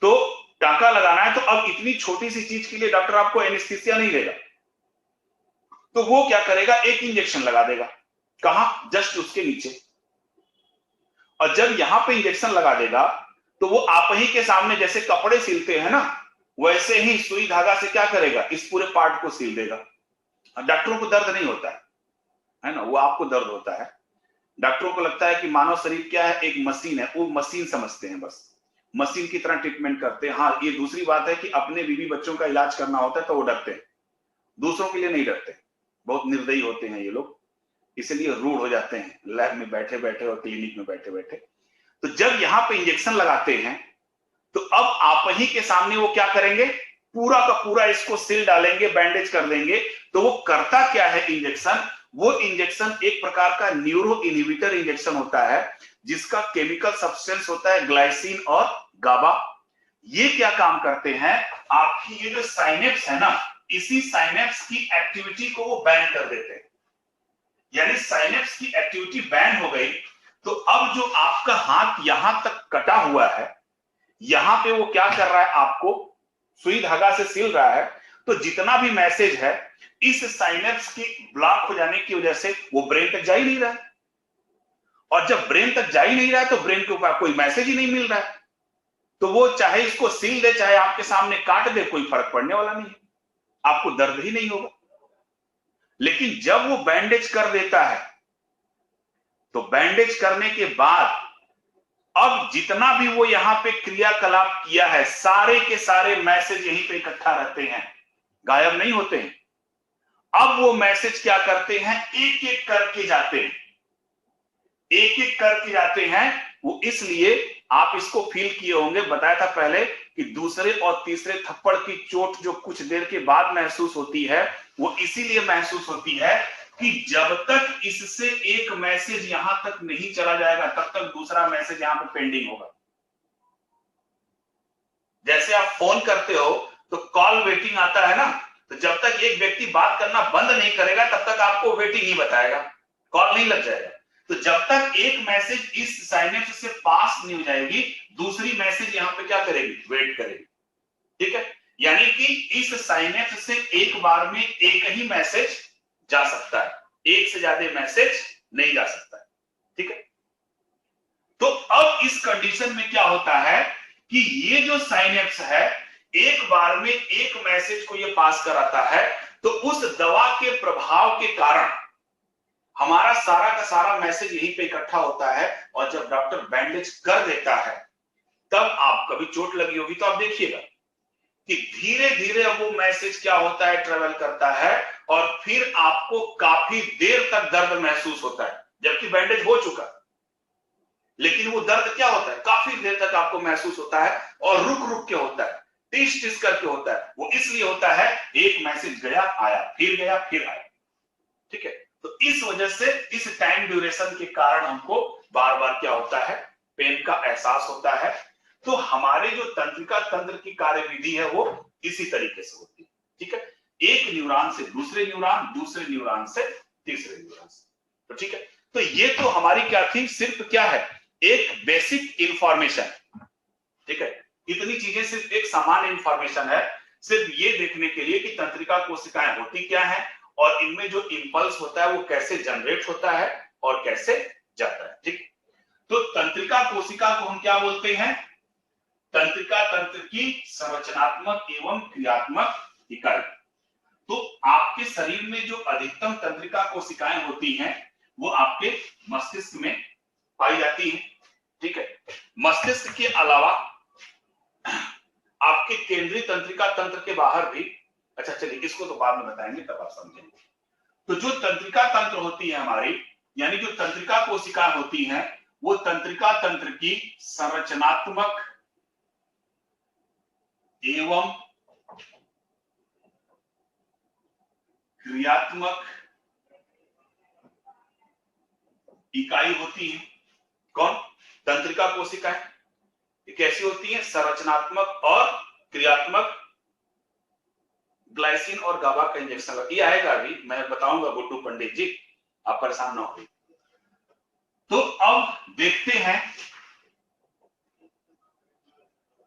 तो टाका लगाना है तो अब इतनी छोटी सी चीज के लिए डॉक्टर आपको एनेस्थीसिया नहीं देगा, तो वो क्या करेगा, एक इंजेक्शन लगा देगा। कहां? जस्ट उसके नीचे। और जब यहां पे इंजेक्शन लगा देगा तो वो आप ही के सामने जैसे कपड़े सिलते हैं ना, वैसे ही सुई धागा से क्या करेगा, इस पूरे पार्ट को सिल देगा। डॉक्टरों को दर्द नहीं होता है ना, वो आपको दर्द होता है। डॉक्टरों को लगता है कि मानव शरीर क्या है, एक मशीन है, वो मशीन समझते हैं, बस मशीन की तरह ट्रीटमेंट करते हैं। हाँ, ये दूसरी बात है कि अपने बीवी बच्चों का इलाज करना होता है तो वो डरते हैं, दूसरों के लिए नहीं डरते। बहुत निर्दयी होते हैं ये लोग, इसलिए रूड हो जाते हैं लैब में बैठे बैठे और क्लिनिक में बैठे बैठे। तो जब यहां पे इंजेक्शन लगाते हैं तो अब आप ही के सामने वो क्या करेंगे, पूरा का पूरा इसको सिल डालेंगे, बैंडेज कर देंगे। तो वो करता क्या है इंजेक्शन, वो इंजेक्शन एक प्रकार का न्यूरो इनहिबिटर इंजेक्शन होता है, जिसका केमिकल सब्सटेंस होता है ग्लाइसिन और गाबा। ये क्या काम करते हैं, आपकी ये जो साइनेप्स है ना, इसी साइनेप्स की एक्टिविटी को वो बैन कर देते हैं। यानी साइनेप्स की एक्टिविटी बैन हो गई तो अब जो आपका हाथ यहां तक कटा हुआ है, यहां पे वो क्या कर रहा है, आपको सुई धागा से सिल रहा है। तो जितना भी मैसेज है इस साइनेप्स की ब्लॉक हो जाने की वजह से वो ब्रेन तक जा ही नहीं रहा है, और जब ब्रेन तक जा ही नहीं रहा है तो ब्रेन के ऊपर कोई मैसेज ही नहीं मिल रहा है। तो वो चाहे इसको सिल दे चाहे आपके सामने काट दे, कोई फर्क पड़ने वाला नहीं है, आपको दर्द ही नहीं होगा। लेकिन जब वो बैंडेज कर देता है तो बैंडेज करने के बाद अब जितना भी वो यहां पे क्रियाकलाप किया है, सारे के सारे मैसेज यहीं पे इकट्ठा रहते हैं, गायब नहीं होते हैं। अब वो मैसेज क्या करते हैं, एक एक करके जाते हैं, एक एक करके जाते हैं। वो इसलिए आप इसको फील किए होंगे, बताया था पहले कि दूसरे और तीसरे थप्पड़ की चोट जो कुछ देर के बाद महसूस होती है, वो इसीलिए महसूस होती है कि जब तक इससे एक मैसेज यहां तक नहीं चला जाएगा तब तक दूसरा मैसेज यहां पे पेंडिंग होगा। जैसे आप फोन करते हो तो कॉल वेटिंग आता है ना, तो जब तक एक व्यक्ति बात करना बंद नहीं करेगा तब तक आपको वेटिंग ही बताएगा, कॉल नहीं लग जाएगा। तो जब तक एक मैसेज इस साइनेप्स से पास नहीं हो जाएगी, दूसरी मैसेज यहां पे क्या करेगी, वेट करेगी, ठीक है। यानी कि इस साइनेप्स से एक बार में एक ही मैसेज जा सकता है, एक से ज्यादा मैसेज नहीं जा सकता है, ठीक है। तो अब इस कंडीशन में क्या होता है कि ये जो साइनेप्स है एक बार में एक मैसेज को ये पास कराता है, तो उस दवा के प्रभाव के कारण हमारा सारा का सारा मैसेज यहीं पे इकट्ठा होता है। और जब डॉक्टर बैंडेज कर देता है तब आप कभी चोट लगी होगी तो आप देखिएगा कि धीरे धीरे अब वो मैसेज क्या होता है, ट्रेवल करता है और फिर आपको काफी देर तक दर्द महसूस होता है, जबकि बैंडेज हो चुका। लेकिन वो दर्द क्या होता है, काफी देर तक आपको महसूस होता है और रुक रुक के होता है, टिस टिस करके होता है। वो इसलिए होता है एक मैसेज गया आया फिर आया, ठीक है। तो इस वजह से इस टाइम ड्यूरेशन के कारण हमको बार बार क्या होता है, पेन का एहसास होता है। तो हमारे जो तंत्रिका तंत्र की कार्यविधि है वो इसी तरीके से होती है, ठीक है। एक न्यूरॉन से दूसरे न्यूरॉन, दूसरे न्यूरॉन से तीसरे न्यूरॉन से, तो ठीक है। तो ये तो हमारी क्या थी, सिर्फ क्या है, एक बेसिक इंफॉर्मेशन, ठीक है। इतनी चीजें सिर्फ एक सामान्य इंफॉर्मेशन है, सिर्फ ये देखने के लिए कि तंत्रिका कोशिकाएं होती क्या है और इनमें जो इंपल्स होता है वो कैसे जनरेट होता है और कैसे जाता है। ठीक, तो तंत्रिका कोशिका को हम क्या बोलते हैं? तंत्रिका तंत्र की संरचनात्मक एवं क्रियात्मक इकाई। तो आपके शरीर में जो अधिकतम तंत्रिका कोशिकाएं होती हैं वो आपके मस्तिष्क में पाई जाती हैं। ठीक है, मस्तिष्क के अलावा आपके केंद्रीय तंत्रिका तंत्र के बाहर भी, अच्छा चलिए इसको तो बाद में बताएंगे तब आप समझेंगे। तो जो तंत्रिका तंत्र होती है हमारी, यानी जो तंत्रिका कोशिकाएं होती हैं वो तंत्रिका तंत्र की संरचनात्मक एवं क्रियात्मक इकाई होती है। कौन? तंत्रिका कोशिकाएं। कैसी होती है? संरचनात्मक और क्रियात्मक। ग्लाइसिन और गाबा का इंजेक्शन ये आएगा अभी, मैं बताऊंगा गुड्डू पंडित जी, आप परेशान ना हो। तो अब देखते हैं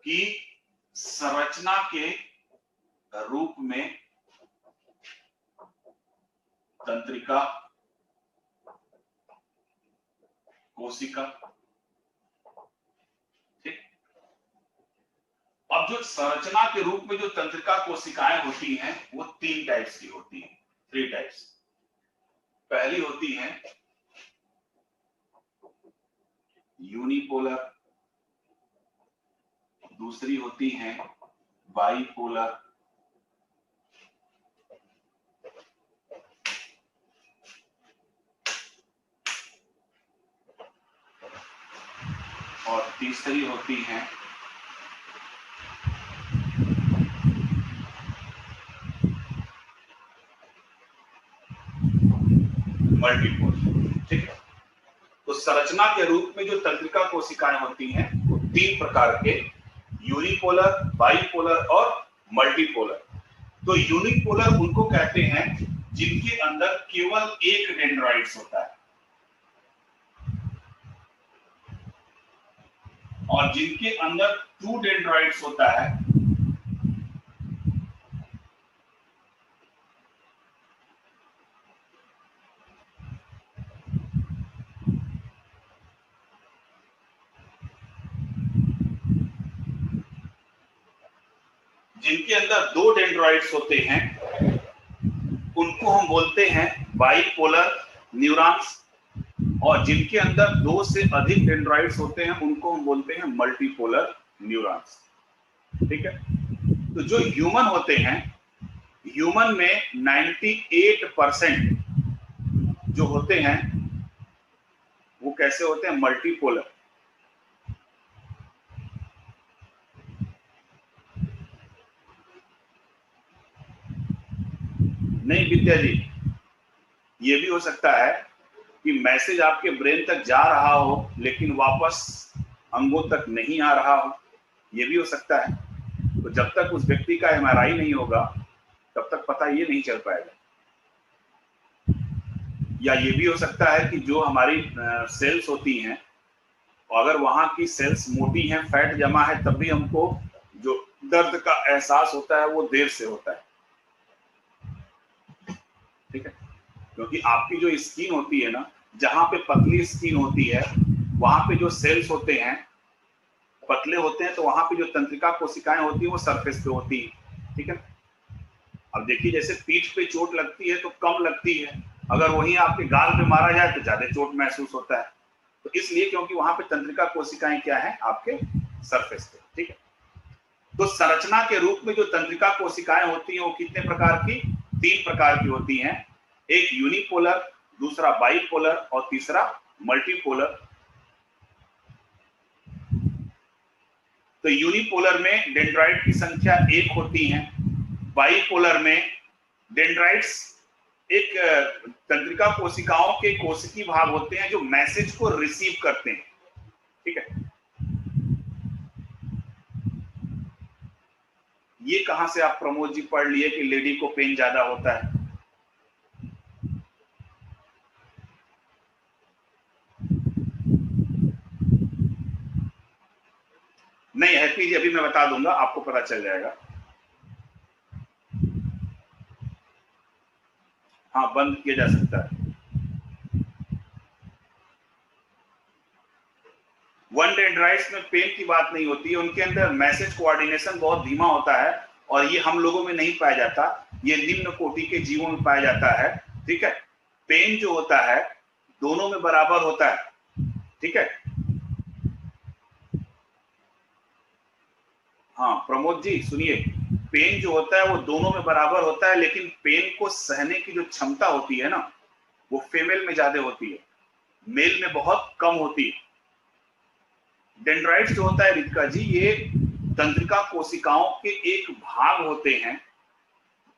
कि संरचना के रूप में तंत्रिका कोशिका। ठीक, अब जो संरचना के रूप में जो तंत्रिका कोशिकाएं होती हैं वो 3 टाइप्स की होती हैं, 3 टाइप्स। पहली होती है यूनिपोलर, दूसरी होती है बाइपोलर, और तीसरी होती है मल्टीपोलर। ठीक है, तो संरचना के रूप में जो तंत्रिका कोशिकाएं होती हैं वो 3 प्रकार के, यूनिपोलर, बाइपोलर और मल्टीपोलर। तो यूनिपोलर उनको कहते हैं जिनके अंदर केवल एक डेंड्राइट्स होता है, और जिनके अंदर 2 डेंड्राइट्स होता है जिनके अंदर 2 डेंड्राइट्स होते हैं उनको हम बोलते हैं बाइपोलर न्यूरॉन्स, और जिनके अंदर 2 से अधिक डेंड्राइट्स होते हैं उनको हम बोलते हैं मल्टीपोलर न्यूरॉन्स। ठीक है, तो जो ह्यूमन होते हैं, ह्यूमन में 98% जो होते हैं वो कैसे होते हैं? मल्टीपोलर। नहीं विद्या जी, ये भी हो सकता है कि मैसेज आपके ब्रेन तक जा रहा हो लेकिन वापस अंगों तक नहीं आ रहा हो, ये भी हो सकता है। तो जब तक उस व्यक्ति का एमआरआई नहीं होगा तब तक पता ये नहीं चल पाएगा। या ये भी हो सकता है कि जो हमारी सेल्स होती हैं, अगर वहां की सेल्स मोटी हैं, फैट जमा है, तब भी हमको जो दर्द का एहसास होता है वो देर से होता है। ठीक है, क्योंकि आपकी जो स्किन होती है ना, जहां पे पतली स्किन होती है वहां पे जो सेल्स होते हैं पतले होते हैं, तो वहां पे जो तंत्रिका कोशिकाएं होती है वो सरफेस पे होती है। ठीक है, अब देखिए जैसे पीठ पे चोट लगती है तो कम लगती है, अगर वहीं आपके गाल पे मारा जाए तो ज्यादा चोट महसूस होता है। तो इसलिए क्योंकि वहां पे तंत्रिका कोशिकाएं क्या है? आपके सरफेस पे। ठीक है, तो संरचना के रूप में जो तंत्रिका कोशिकाएं होती हैं वो कितने प्रकार की? 3 प्रकार की होती हैं। एक यूनिपोलर, दूसरा बाइपोलर और तीसरा मल्टीपोलर। तो यूनिपोलर में डेंड्राइट की संख्या 1 होती है, बाइपोलर में डेंड्राइट्स एक तंत्रिका कोशिकाओं के कोशिकी भाग होते हैं जो मैसेज को रिसीव करते हैं। ठीक है, ये कहां से आप प्रमोद जी पढ़ लिए कि लेडी को पेन ज्यादा होता है? नहीं हैप्पी जी, अभी मैं बता दूंगा, आपको पता चल जाएगा। हाँ, बंद किया जा सकता है। वन डेंड्राइट्स में पेन की बात नहीं होती है, उनके अंदर मैसेज कोऑर्डिनेशन बहुत धीमा होता है और ये हम लोगों में नहीं पाया जाता, ये निम्न कोटि के जीवों में पाया जाता है। ठीक है, पेन जो होता है दोनों में बराबर होता है। ठीक है, हाँ प्रमोद जी सुनिए, पेन जो होता है वो दोनों में बराबर होता है, लेकिन पेन को सहने की जो क्षमता होती है ना, वो फीमेल में ज्यादा होती है, मेल में बहुत कम होती है। डेंड्राइट्स जो होता है रितिका जी, ये तंत्रिका कोशिकाओं के एक भाग होते हैं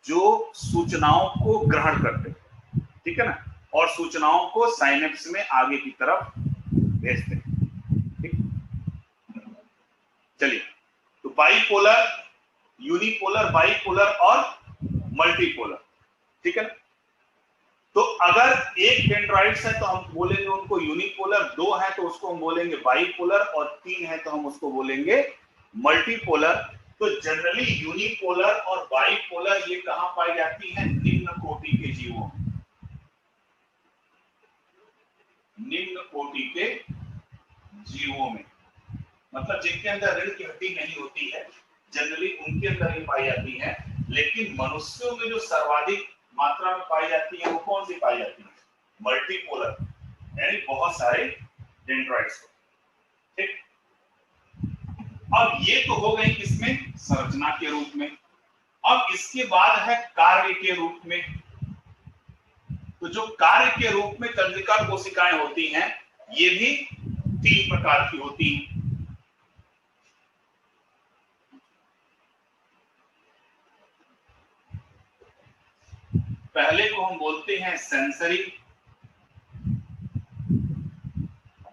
जो सूचनाओं को ग्रहण करते हैं। ठीक है ना, और सूचनाओं को साइनेप्स में आगे की तरफ भेजते हैं। ठीक, चलिए, तो बाइपोलर, यूनिपोलर, बाइपोलर और मल्टीपोलर। ठीक है ना, तो अगर एक डेंड्राइट्स है तो हम बोलेंगे उनको यूनिपोलर, दो है तो उसको हम बोलेंगे बाइपोलर, और तीन है तो हम उसको बोलेंगे मल्टीपोलर। तो जनरली यूनिपोलर और बाइपोलर ये कहां पाई जाती है? निम्न कोटि के जीवों में, निम्न कोटि के जीवों में, मतलब जिनके अंदर रीढ़ की हड्डी नहीं होती है, जनरली उनके अंदर ही पाई जाती है। लेकिन मनुष्यों में जो सर्वाधिक मात्रा में पाई जाती है वो कौन सी पाई जाती है? मल्टीपोलर, यानी बहुत सारे डेंड्राइट्स। ठीक, अब ये तो हो गई किसमें? संरचना के रूप में। अब इसके बाद है कार्य के रूप में। तो जो कार्य के रूप में तंत्रिका कोशिकाएं होती हैं, ये भी तीन प्रकार की होती हैं। पहले को हम बोलते हैं सेंसरी,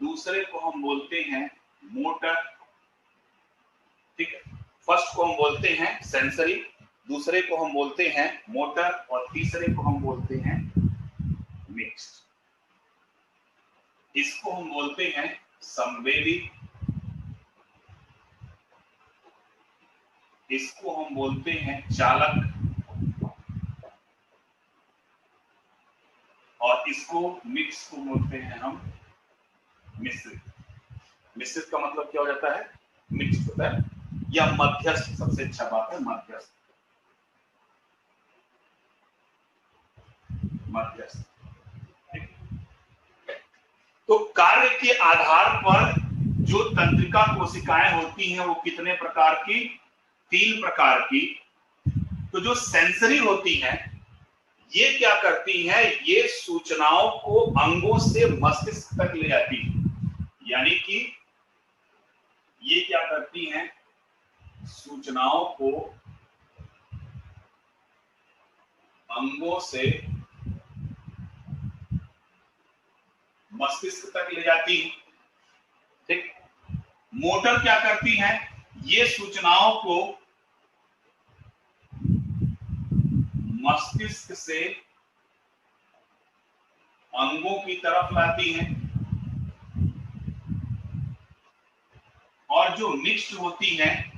दूसरे को हम बोलते हैं मोटर। ठीक है, फर्स्ट को हम बोलते हैं सेंसरी, दूसरे को हम बोलते हैं मोटर, और तीसरे को हम बोलते हैं मिक्स्ड। इसको हम बोलते हैं संवेदी, इसको हम बोलते हैं चालक, और इसको मिक्स को बोलते हैं हम मिश्रित। मिश्रित का मतलब क्या हो जाता है? मिक्स होता है, या मध्यस्थ, सबसे अच्छा बात है मध्यस्थ, मध्यस्थ। तो कार्य के आधार पर जो तंत्रिका कोशिकाएं होती हैं वो कितने प्रकार की? तीन प्रकार की। तो जो सेंसरी होती हैं, ये क्या करती हैं? ये सूचनाओं को अंगों से मस्तिष्क तक ले जाती है, यानी कि ये क्या करती हैं? सूचनाओं को अंगों से मस्तिष्क तक ले जाती है। ठीक, मोटर क्या करती हैं? ये सूचनाओं को मस्तिष्क से अंगों की तरफ लाती हैं। और जो मिक्स्ड होती हैं,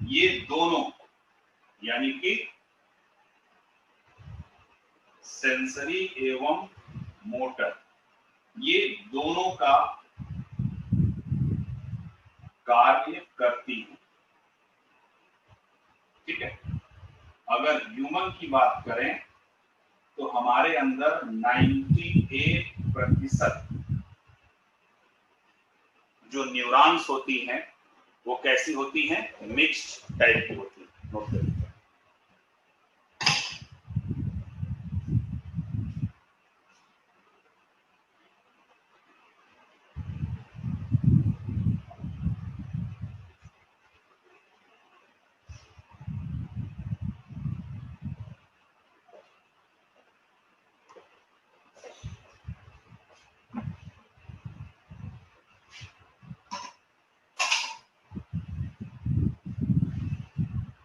ये दोनों, यानी कि सेंसरी एवं मोटर, ये दोनों का कार्य करती है। ठीक है, अगर ह्यूमन की बात करें तो हमारे अंदर 98% जो न्यूरॉन्स होती हैं वो कैसी होती हैं? मिक्स्ड टाइप की होती हैं।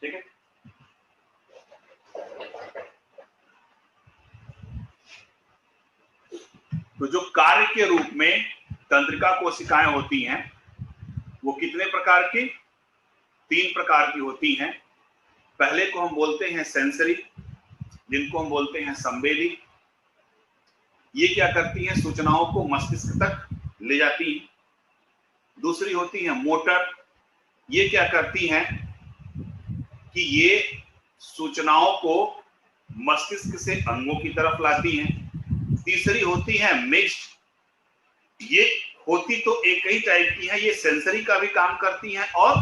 ठीक है, तो जो कार्य के रूप में तंत्रिका कोशिकाएं होती हैं वो कितने प्रकार की? तीन प्रकार की होती हैं। पहले को हम बोलते हैं सेंसरी, जिनको हम बोलते हैं संवेदी। ये क्या करती हैं, सूचनाओं को मस्तिष्क तक ले जाती हैं। दूसरी होती है मोटर। ये क्या करती हैं कि ये सूचनाओं को मस्तिष्क से अंगों की तरफ लाती हैं। तीसरी होती है मिक्स्ड। ये होती तो एक ही टाइप की है, ये सेंसरी का भी काम करती हैं और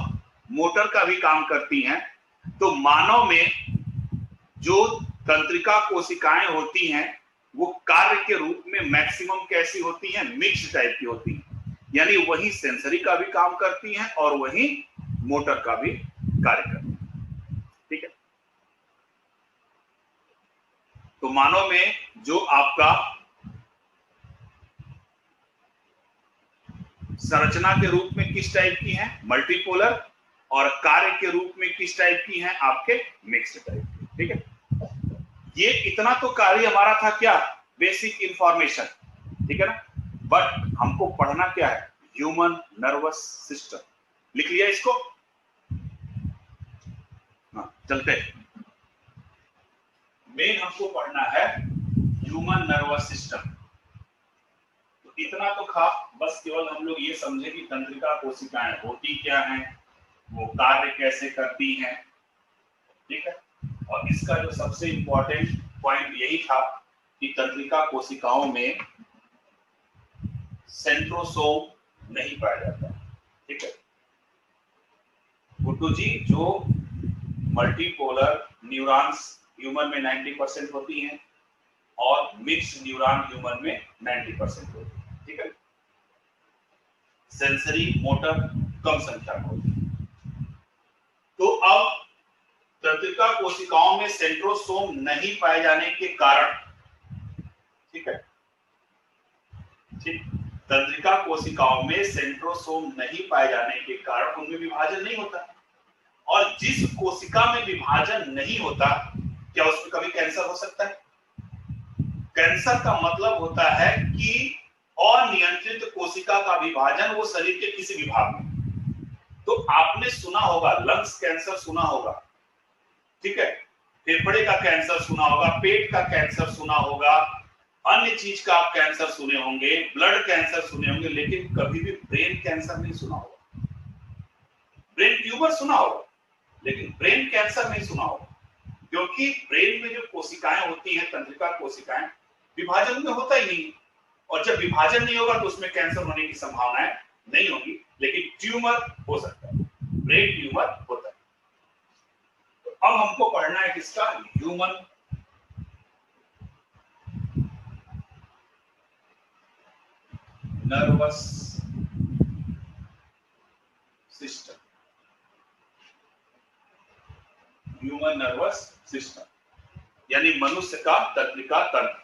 मोटर का भी काम करती हैं। तो मानव में जो तंत्रिका कोशिकाएं होती हैं वो कार्य के रूप में मैक्सिमम कैसी होती हैं, मिक्स्ड टाइप की होती हैं। यानी वही सेंसरी का भी काम करती हैं और वही मोटर का भी कार्य करती हैं। ठीक है, तो मानव में जो आपका संरचना के रूप में किस टाइप की है, मल्टीपोलर, और कार्य के रूप में किस टाइप की है, आपके मिक्स्ड टाइप की। ठीक है, ये इतना तो कार्य हमारा था क्या, बेसिक इंफॉर्मेशन। ठीक है ना, बट हमको पढ़ना क्या है, ह्यूमन नर्वस सिस्टम। लिख लिया इसको, हाँ चलते। मेन हमको पढ़ना है ह्यूमन नर्वस सिस्टम। तो इतना तो खा, बस केवल हम लोग ये समझे कि तंत्रिका कोशिकाएं होती क्या हैं, वो कार्य कैसे करती हैं। ठीक है, और इसका जो सबसे इंपॉर्टेंट पॉइंट यही था कि तंत्रिका कोशिकाओं में सेंट्रोसोम नहीं पाया जाता। ठीक है गुड्डू जी, जो मल्टीपोलर न्यूरॉन्स ह्यूमन में 90% होती हैं और मिक्स न्यूरॉन ह्यूमन में 90% होती है। ठीक है, सेंसरी मोटर कम संख्या में होती है। तो अब तंत्रिका कोशिकाओं में सेंट्रोसोम नहीं पाए जाने के कारण, ठीक है, ठीक, तंत्रिका कोशिकाओं में सेंट्रोसोम नहीं पाए जाने के कारण उनमें विभाजन नहीं होता। और जिस कोशिका में विभाजन नहीं होता, क्या उसमें कभी कैंसर हो सकता है? कैंसर का मतलब होता है कि अनियंत्रित कोशिका का विभाजन वो शरीर के किसी विभाग में। तो आपने सुना होगा लंग्स कैंसर, सुना होगा, ठीक है, फेफड़े का कैंसर सुना होगा, पेट का कैंसर सुना होगा, अन्य चीज का आप कैंसर सुने होंगे, ब्लड कैंसर सुने होंगे, लेकिन कभी भी ब्रेन कैंसर नहीं सुना होगा। ब्रेन ट्यूमर सुना होगा लेकिन ब्रेन कैंसर नहीं सुना होगा, क्योंकि ब्रेन में जो कोशिकाएं होती हैं, तंत्रिका कोशिकाएं, विभाजन में होता ही नहीं। और जब विभाजन नहीं होगा तो उसमें कैंसर होने की संभावनाएं नहीं होगी, लेकिन ट्यूमर हो सकता है, ब्रेन ट्यूमर होता है। तो अब हमको पढ़ना है किसका, human nervous system. Human nervous system यानी मनुष्य का तंत्रिका तंत्र।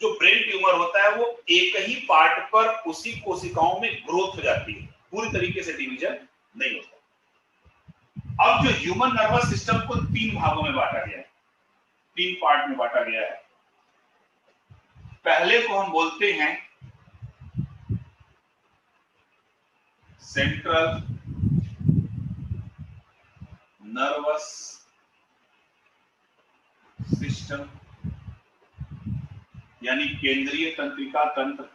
जो ब्रेन ट्यूमर होता है वो एक ही पार्ट पर उसी कोशिकाओं में ग्रोथ हो जाती है, पूरी तरीके से डिवीजन नहीं होता। अब जो ह्यूमन नर्वस सिस्टम को 3 भागों में बांटा गया है, 3 पार्ट में बांटा गया है। पहले को हम बोलते हैं सेंट्रल नर्वस सिस्टम यानी केंद्रीय तंत्रिका तंत्र।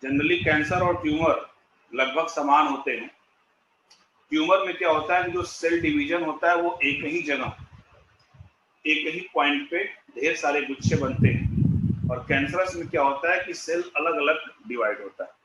जनरली कैंसर और ट्यूमर लगभग समान होते हैं। ट्यूमर में क्या होता है कि जो सेल डिवीजन होता है वो एक ही जगह, एक ही पॉइंट पे ढेर सारे गुच्छे बनते हैं, और कैंसरस में क्या होता है कि सेल अलग अलग डिवाइड होता है।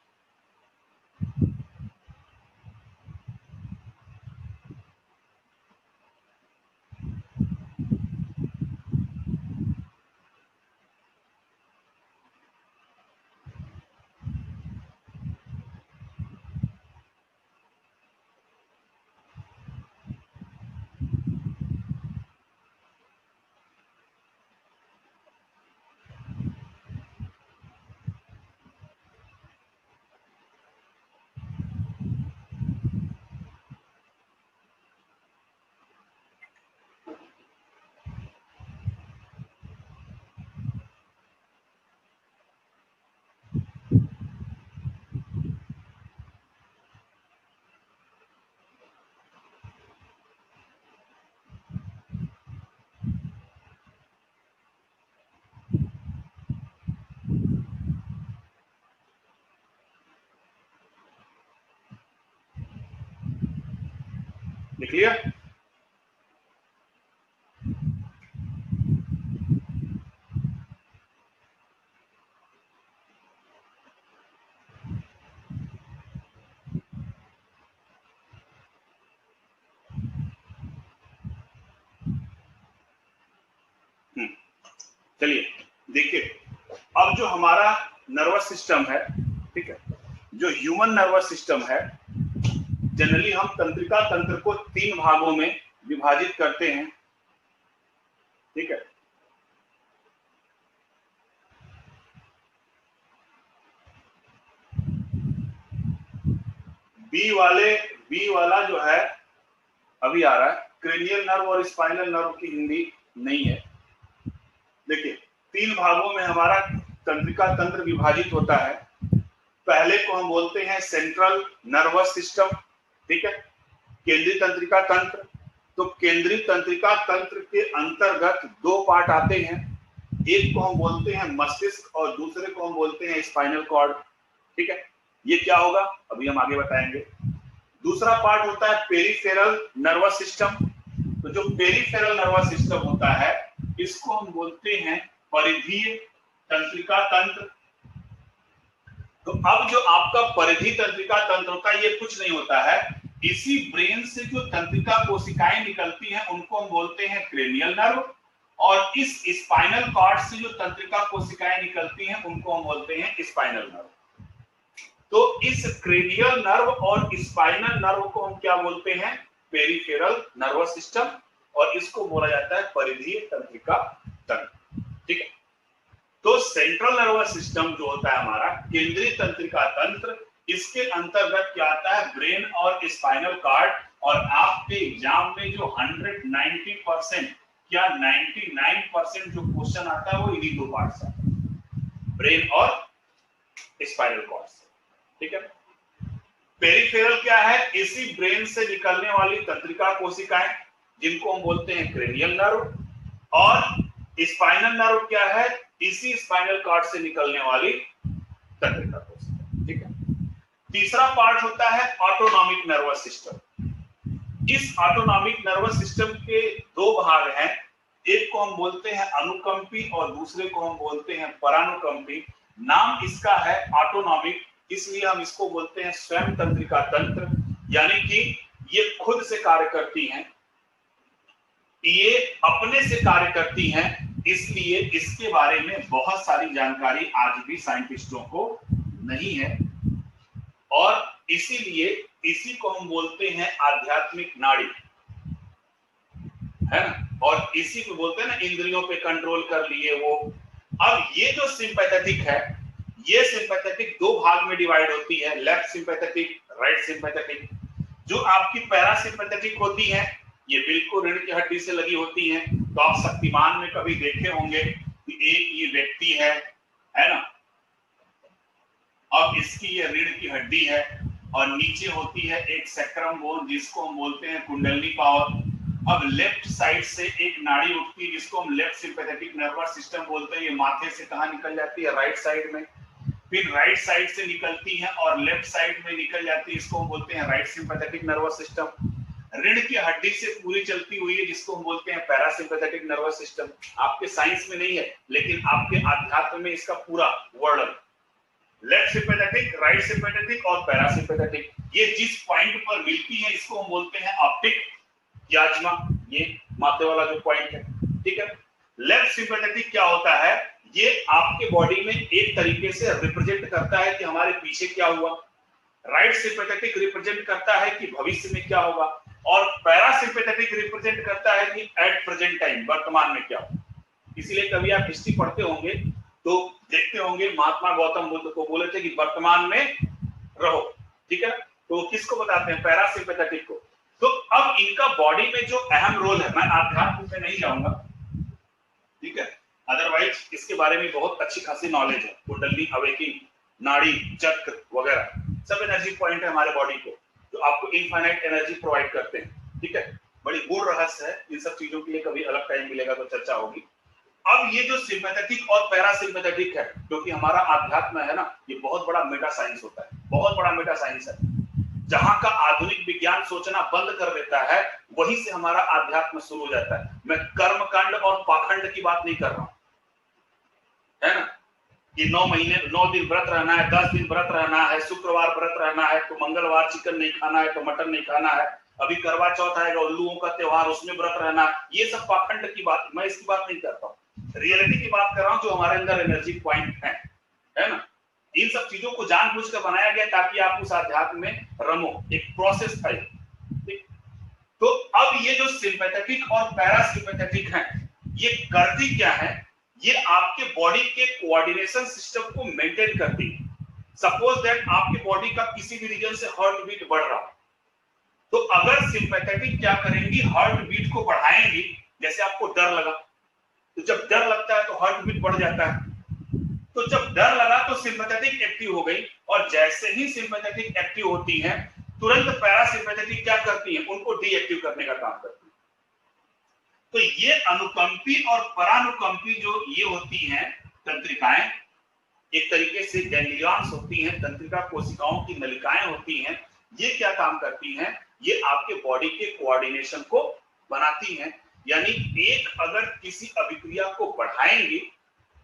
लिख लिया? चलिए देखिए, अब जो हमारा नर्वस सिस्टम है, ठीक है, जो ह्यूमन नर्वस सिस्टम है, जनरली हम तंत्रिका तंत्र को 3 भागों में विभाजित करते हैं, ठीक है। बी वाला जो है अभी आ रहा है, क्रेनियल नर्व और स्पाइनल नर्व की हिंदी नहीं है। देखिए 3 भागों में हमारा तंत्रिका तंत्र विभाजित होता है। पहले को हम बोलते हैं सेंट्रल नर्वस सिस्टम, ठीक है, केंद्रीय तंत्रिका तंत्र। तो केंद्रीय तंत्रिका तंत्र के अंतर्गत 2 पार्ट आते हैं, एक को हम बोलते हैं मस्तिष्क और दूसरे को हम बोलते हैं स्पाइनल कॉर्ड, ठीक है। ये क्या होगा अभी हम आगे बताएंगे। दूसरा पार्ट होता है पेरिफेरल नर्वस सिस्टम। तो जो पेरिफेरल नर्वस सिस्टम होता है इसको हम बोलते हैं परिधीय तंत्रिका तंत्र। तो अब जो आपका परिधीय तंत्रिका तंत्र होता है ये कुछ नहीं होता है, इसी ब्रेन से जो तंत्रिका कोशिकाएं निकलती हैं उनको हम बोलते हैं क्रेनियल नर्व, और इस स्पाइनल कॉर्ड से जो तंत्रिका कोशिकाएं निकलती हैं उनको हम बोलते हैं स्पाइनल नर्व। तो इस क्रेनियल नर्व और स्पाइनल नर्व को हम क्या बोलते हैं, पेरिफेरल नर्वस सिस्टम, और इसको बोला जाता है परिधीय तंत्रिका तंत्र, ठीक है। तो सेंट्रल नर्वस सिस्टम जो होता है हमारा केंद्रीय तंत्रिका तंत्र, इसके अंतर्गत क्या आता है, ब्रेन और स्पाइनल कॉर्ड। और आपके एग्जाम में जो 190% या 99% जो क्वेश्चन आता है वो इन्हीं 2 पार्ट से आता है, ब्रेन और स्पाइनल कॉर्ड से, ठीक है। पेरिफेरल क्या है, इसी ब्रेन से निकलने वाली तंत्रिका कोशिकाएं जिनको हम बोलते हैं क्रेनियल नर्व, और स्पाइनल नर्व क्या है, इसी स्पाइनल कॉर्ड से निकलने वाली तंत्रिका कोशिकाएं, ठीक है। तीसरा पार्ट होता है ऑटोनॉमिक नर्वस सिस्टम। इस ऑटोनॉमिक नर्वस सिस्टम के 2 भाग हैं, एक को हम बोलते हैं अनुकंपी और दूसरे को हम बोलते हैं परानुकंपी। नाम इसका है ऑटोनॉमिक, इसलिए हम इसको बोलते हैं स्वयं तंत्रिका तंत्र, यानी कि ये खुद से कार्य करती हैं, ये अपने से कार्य करती हैं, इसलिए इसके बारे में बहुत सारी जानकारी आज भी साइंटिस्टों को नहीं है, और इसीलिए इसी को हम बोलते हैं आध्यात्मिक नाड़ी, है ना, और इसी को बोलते हैं ना इंद्रियों पे कंट्रोल कर लिए वो। अब ये जो सिंपैथेटिक है, ये सिंपैथेटिक 2 भाग में डिवाइड होती है, लेफ्ट सिंपैथेटिक, राइट सिंपैथेटिक। जो आपकी पैरासिंपैथेटिक होती है ये बिल्कुल रीढ़ की हड्डी से लगी होती है। तो आप शक्तिमान में कभी देखे होंगे कि एक ये व्यक्ति है ना, अब इसकी ये रीढ़ की हड्डी है और नीचे होती है एक सैक्रम बोन जिसको हम बोलते हैं कुंडलिनी पावर। अब लेफ्ट साइड से एक नाड़ी उठती है जिसको हम लेफ्ट सिंपैथेटिक नर्वस सिस्टम बोलते हैं, ये माथे से कहां निकल जाती है, राइट साइड में। फिर राइट साइड से निकलती हैं और लेफ्ट साइड में निकल जाती है, इसको हम बोलते हैं राइट सिंपैथेटिक नर्वस सिस्टम। रीढ़ की हड्डी से पूरी चलती हुई है, जिसको हम बोलते हैं पैरासिम्पैथेटिक नर्वस सिस्टम। आपके साइंस में नहीं है, लेकिन आपके अध्यात्म में इसका पूरा वर्णन, लेफ्ट सिंपैथेटिक, राइट सिंपैथेटिक और पैरासिम्पैथेटिक, ये जिस पॉइंट पर मिलती है इसको हम बोलते हैं ऑप्टिक याज्मा, ये माथे वाला जो पॉइंट है, ठीक है। लेफ्ट सिंपैथेटिक क्या होता है, ये आपके बॉडी में एक तरीके से रिप्रेजेंट करता है कि हमारे पीछे क्या हुआ। राइट सिंपैथेटिक रिप्रेजेंट करता है कि भविष्य में क्या होगा, और पैरासिम्पैथेटिक रिप्रेजेंट करता है कि एट प्रेजेंट टाइम, वर्तमान में क्या होगा। इसीलिए कभी आप हिस्ट्री पढ़ते होंगे तो देखते होंगे महात्मा गौतम बुद्ध को बोले थे कि वर्तमान में रहो, ठीक है। तो किसको बताते हैं, पैरासिम्पैथेटिक को। तो अब इनका बॉडी में जो अहम रोल है, मैं आध्यात्म में नहीं जाऊंगा, ठीक है, अदरवाइज इसके बारे में बहुत अच्छी खासी नॉलेज है, कुंडलिनी, अवेकिंग, नाड़ी चक्र वगैरह सब एनर्जी पॉइंट है हमारे बॉडी को, जो आपको इनफाइनाइट एनर्जी प्रोवाइड करते हैं, ठीक है। बड़ी गूढ़ रहस्य है, इन सब चीजों के लिए कभी अलग टाइम मिलेगा तो चर्चा होगी। अब ये जो सिंपैथेटिक और पैरासिम्पैथेटिक है, क्योंकि हमारा आध्यात्म है ना, ये बहुत बड़ा मेटा साइंस होता है, बहुत बड़ा मेटा साइंस है। जहां का आधुनिक विज्ञान सोचना बंद कर देता है, वहीं से हमारा आध्यात्म शुरू हो जाता है। मैं कर्मकांड और पाखंड की बात नहीं कर रहा हूं, है ना, कि 9 महीने 9 दिन व्रत रहना है, 10 दिन व्रत रहना है, शुक्रवार व्रत रहना है, तो मंगलवार चिकन नहीं खाना है, तो मटन नहीं खाना है, अभी करवा चौथ आएगा, उल्लुओं का त्योहार, उसमें व्रत रहना है, ये सब पाखंड की बात, मैं इसकी बात नहीं करता हूँ। रियलिटी की बात कर रहा हूँ, जो हमारे अंदर एनर्जी पॉइंट है ना। इन सब चीजों को जानबूझकर बनाया गया ताकि आप उस आध्यात्म में रमो, एक प्रोसेस था। तो अब ये जो सिंपैथेटिक और पैरासिम्पैथेटिक है, ये करती क्या है, ये आपके बॉडी के कोऑर्डिनेशन सिस्टम को मेंटेन करती है। सपोज दैट आपके बॉडी का किसी भी रीजन से हार्ट बीट बढ़ रहा, तो अगर सिंपैथेटिक क्या करेंगी, हार्ट बीट को बढ़ाएंगी। जैसे आपको डर लगा, तो जब डर लगता है तो हार्ट बीट बढ़ जाता है, तो जब डर लगा तो सिंपैथेटिक एक्टिव हो गई, और जैसे ही सिंपैथेटिक एक्टिव होती है, तुरंत पैरासिम्पैथेटिक क्या करती है, उनको डीएक्टिव करने का काम करती है। तो ये अनुकंपी और परानुकंपी जो ये होती हैं तंत्रिकाएं, एक तरीके से गैंग्लियॉन्स होती हैं, तंत्रिका कोशिकाओं की नलिकाएं होती हैं, ये क्या काम करती हैं, ये आपके बॉडी के कोऑर्डिनेशन को बनाती हैं। यानी एक अगर किसी अभिक्रिया को बढ़ाएंगी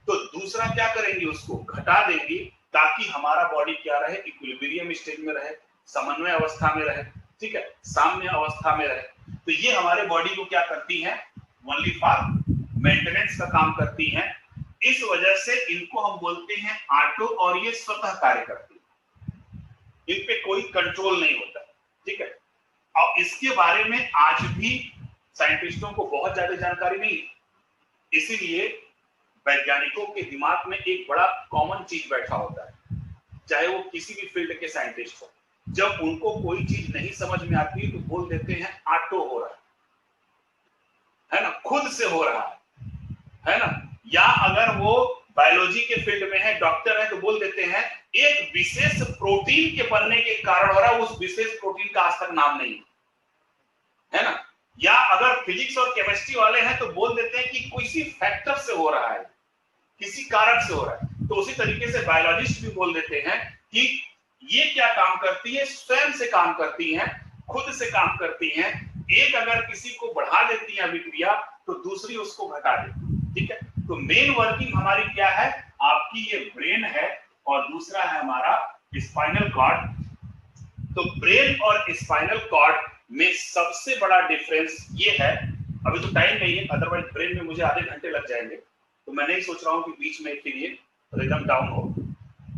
तो दूसरा क्या करेंगी, उसको घटा देंगी, ताकि हमारा बॉडी क्या रहे, इक्विलिब्रियम स्टेज में रहे, समन्वय अवस्था में रहे, ठीक है, साम्य अवस्था में रहे। तो ये हमारे बॉडी को क्या करती है, ओनली फॉर मेंटेनेंस का काम करती हैं। इस वजह से इनको हम बोलते हैं ऑटो, और ये स्वतः कार्य करती है, इन पे कोई कंट्रोल नहीं होता, ठीक है। और इसके बारे में आज भी साइंटिस्टों को बहुत ज्यादा जानकारी नहीं है, इसीलिए वैज्ञानिकों के दिमाग में एक बड़ा कॉमन चीज बैठा होता है, चाहे वो किसी भी फील्ड के साइंटिस्ट हो, जब उनको कोई चीज नहीं समझ में आती तो बोल देते हैं ऑटो हो रहा है ना, खुद से हो रहा है ना। या अगर वो बायोलॉजी के फील्ड में है, डॉक्टर है, तो बोल देते हैं एक विशेष प्रोटीन के बनने के कारण हो रहा है, उस विशेष प्रोटीन का आज तक नाम नहीं है ना। या अगर फिजिक्स और केमिस्ट्री वाले हैं तो बोल देते हैं कि किसी फैक्टर से हो रहा है, किसी कारक से हो रहा है। तो उसी तरीके से बायोलॉजिस्ट भी बोल देते हैं कि ये क्या काम करती है, स्वयं से काम करती हैं, खुद से काम करती हैं। एक अगर किसी को बढ़ा देती है अभिक्रिया तो दूसरी उसको घटा देती, ठीक है। तो मेन वर्किंग हमारी क्या है, आपकी ये ब्रेन है और दूसरा है हमारा स्पाइनल कॉर्ड। तो ब्रेन और स्पाइनल कॉर्ड में सबसे बड़ा डिफरेंस ये है, अभी तो टाइम नहीं है, अदरवाइज ब्रेन में मुझे आधे घंटे लग जाएंगे, तो मैं नहीं सोच रहा हूं कि बीच में फिर ये रिदम डाउन हो।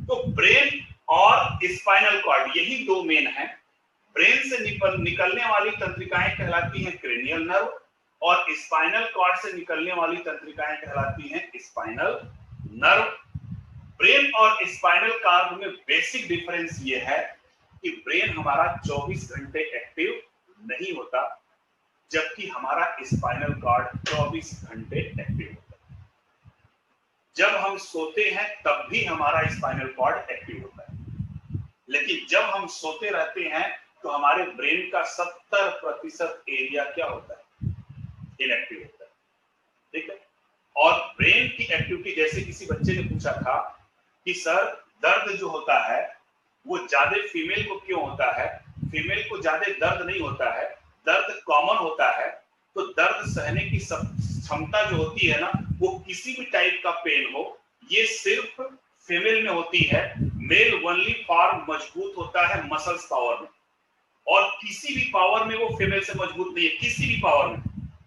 तो ब्रेन और स्पाइनल कॉर्ड यही दो मेन है। ब्रेन से निकलने वाली तंत्रिकाएं कहलाती हैं क्रेनियल नर्व, और स्पाइनल कॉर्ड से निकलने वाली तंत्रिकाएं कहलाती हैं स्पाइनल नर्व। ब्रेन और स्पाइनल कॉर्ड में बेसिक डिफरेंस ये है कि ब्रेन हमारा 24 घंटे एक्टिव नहीं होता, जबकि हमारा स्पाइनल कॉर्ड 24 घंटे एक्टिव होता है। जब हम सोते हैं तब भी हमारा स्पाइनल कॉर्ड एक्टिव होता है, लेकिन जब हम सोते रहते हैं तो हमारे ब्रेन का 70% एरिया क्या होता है, इनएक्टिव होता है, ठीक है। और ब्रेन की एक्टिविटी, जैसे किसी बच्चे ने पूछा था कि सर दर्द जो होता है वो ज्यादा फीमेल को क्यों होता है? फीमेल को ज्यादा दर्द नहीं होता है, दर्द कॉमन होता है। तो दर्द सहने की क्षमता जो होती है ना, वो किसी भी टाइप का पेन हो, ये सिर्फ फीमेल में होती है। मेल ओनली फॉर मजबूत होता है मसल्स पावर में, और किसी भी पावर में वो फीमेल से मजबूत नहीं है, किसी भी पावर में,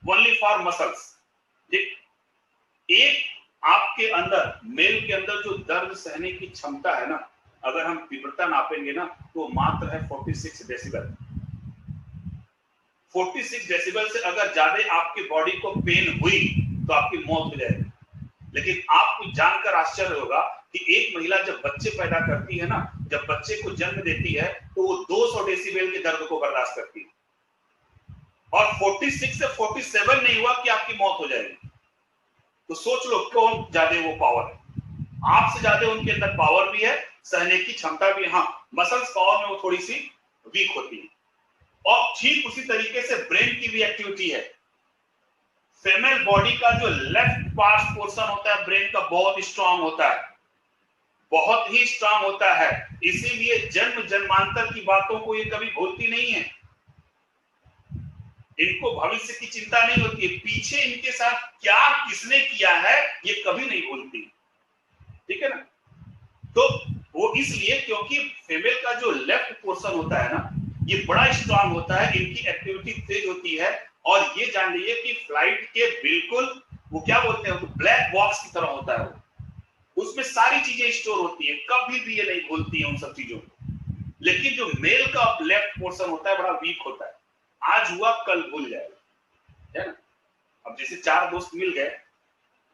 ओनली फॉर मसल्स। ठीक, एक आपके अंदर, मेल के अंदर जो दर्द सहने की क्षमता है ना, अगर हम तीव्रता नापेंगे ना, तो मात्र है 46 डेसिबल। 46 डेसिबल से अगर ज्यादा आपकी बॉडी को पेन हुई तो आपकी मौत हो जाएगी। लेकिन आपको जानकर आश्चर्य होगा कि एक महिला जब बच्चे पैदा करती है ना, जब बच्चे को जन्म देती है, तो वो 200 डेसिबल के दर्द को बर्दाश्त करती है, और 46 से 47 नहीं हुआ कि आपकी मौत हो जाएगी। तो सोच लो कौन ज्यादा वो पावर है। आपसे ज्यादा उनके अंदर पावर भी है, सहने की क्षमता भी। हाँ, मसल्स पावर में वो थोड़ी सी वीक होती है। और ठीक उसी तरीके से ब्रेन की भी एक्टिविटी है। फीमेल बॉडी का जो लेफ्ट पार्ट पोर्शन होता है ब्रेन का, बहुत स्ट्रांग होता है, बहुत ही स्ट्रांग होता है। इसीलिए जन्म जन्मांतर की बातों को ये कभी भूलती नहीं है। इनको भविष्य की चिंता नहीं होती है, पीछे इनके साथ क्या किसने किया है ये कभी नहीं भूलती। ठीक है ना? तो वो इसलिए क्योंकि फीमेल का जो लेफ्ट पोर्शन होता है ना, ये बड़ा स्ट्रांग होता है, इनकी एक्टिविटी तेज होती है। और ये जान लीजिए कि फ्लाइट के बिल्कुल वो क्या बोलते हैं, ब्लैक बॉक्स की तरह होता है वो, उसमें सारी चीजें स्टोर होती है, कभी भी ये नहीं भूलती है उन सब चीजों को। लेकिन जो मेल का लेफ्ट पोर्शन होता है बड़ा वीक होता है, आज हुआ कल भूल जाएगा, है ना? अब जैसे 4 दोस्त मिल गए,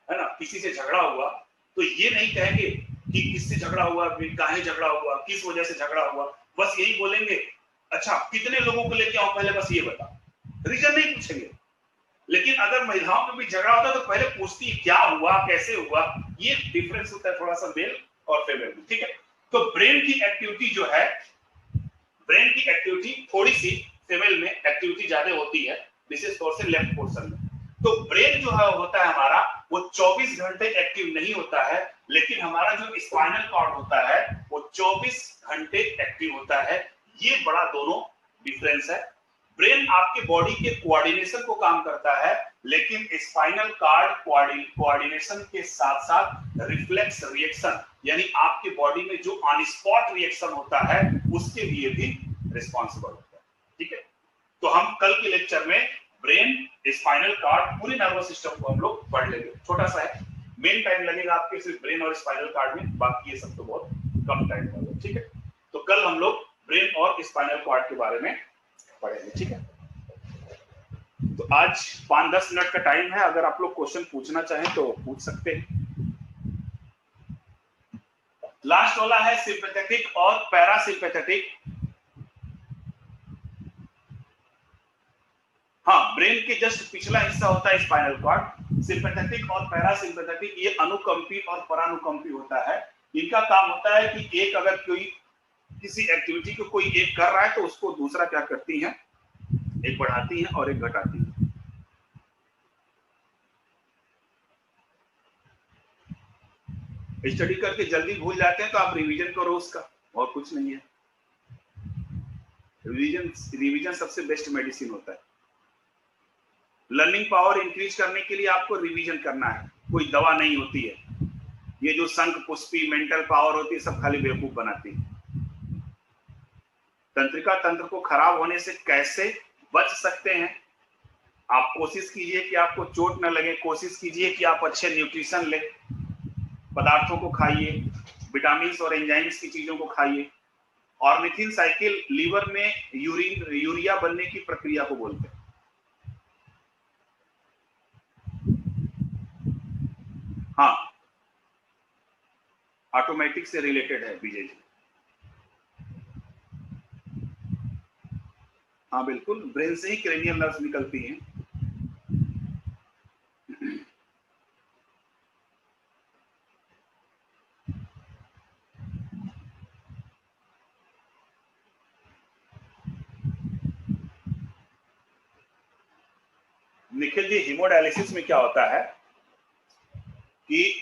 है ना, किसी से झगड़ा हुआ तो ये नहीं कहेंगे कि किससे झगड़ा हुआ, काहे झगड़ा हुआ, किस वजह से झगड़ा हुआ, बस यही बोलेंगे, अच्छा कितने लोगों को लेके आओ पहले बस ये बता, रीजन नहीं पूछेंगे। लेकिन अगर महिलाओं में भी झगड़ा होता है तो पहले पूछती है क्या हुआ, कैसे हुआ। ये डिफरेंस होता है थोड़ा सा मेल और फीमेल में। ठीक है, तो ब्रेन की एक्टिविटी जो है, ब्रेन की एक्टिविटी थोड़ी सी फीमेल में एक्टिविटी ज्यादा होती है, विशेष तौर से लेफ्ट पोर्शन में। तो ब्रेन जो है होता है हमारा, वो 24 घंटे एक्टिव नहीं होता है, लेकिन हमारा जो स्पाइनल कॉर्ड होता है वो 24 घंटे एक्टिव होता है। ये बड़ा दोनों डिफरेंस है। ब्रेन आपके बॉडी के कोऑर्डिनेशन को काम करता है, लेकिन स्पाइनल कॉर्ड कोऑर्डिनेशन के साथ साथ रिफ्लेक्स रिएक्शन, यानी आपके बॉडी में जो ऑन स्पॉट रिएक्शन होता है उसके लिए भी रिस्पॉन्सिबल होता है। ठीक है, तो हम कल के लेक्चर में ब्रेन, स्पाइनल कॉर्ड, पूरे नर्वस सिस्टम को हम लोग पढ़ लेंगे। छोटा सा है, मेन टाइम लगेगा आपके सिर्फ ब्रेन और स्पाइनल कॉर्ड में, बाकी ये सब तो बहुत कम टाइम लगेगा। ठीक है, तो कल हम लोग ब्रेन और स्पाइनल कॉर्ड के बारे में पढ़ेंगे। ठीक है, तो आज 5-10 मिनट का टाइम है, अगर आप लोग क्वेश्चन पूछना चाहें तो पूछ सकते हैं। लास्ट वाला है सिंपैथेटिक और पैरासिम्पैथेटिक। हाँ, ब्रेन के जस्ट पिछला हिस्सा होता है स्पाइनल कॉर्ड। सिंपैथेटिक और पैरासिम्पैथेटिक ये अनुकंपी और परानुकंपी होता है। इनका काम होता है कि एक अगर कोई किसी एक्टिविटी को कोई एक कर रहा है तो उसको दूसरा क्या करती है, एक बढ़ाती है और एक घटाती है। स्टडी करके जल्दी भूल जाते हैं तो आप रिवीजन करो उसका, और कुछ नहीं है। रिवीजन सबसे बेस्ट मेडिसिन होता है। लर्निंग पावर इंक्रीज करने के लिए आपको रिवीजन करना है, कोई दवा नहीं होती है। ये जो शंख पुष्पी मेंटल पावर होती है सब खाली बेवकूफ बनाती है। तंत्रिका तंत्र को खराब होने से कैसे बच सकते हैं, आप कोशिश कीजिए कि आपको चोट न लगे, कोशिश कीजिए कि आप अच्छे न्यूट्रिशन ले, पदार्थों को खाइए, विटामिन और एंजाइम्स की चीजों को खाइए। ऑर्निथिन साइकिल लीवर में यूरिया बनने की प्रक्रिया को बोलते हैं। हाँ, ऑटोमेटिक से रिलेटेड है विजय जी। हाँ बिल्कुल, ब्रेन से ही क्रेनियल नर्व्स निकलती हैं। निखिल जी, हीमोडायलिसिस में क्या होता है कि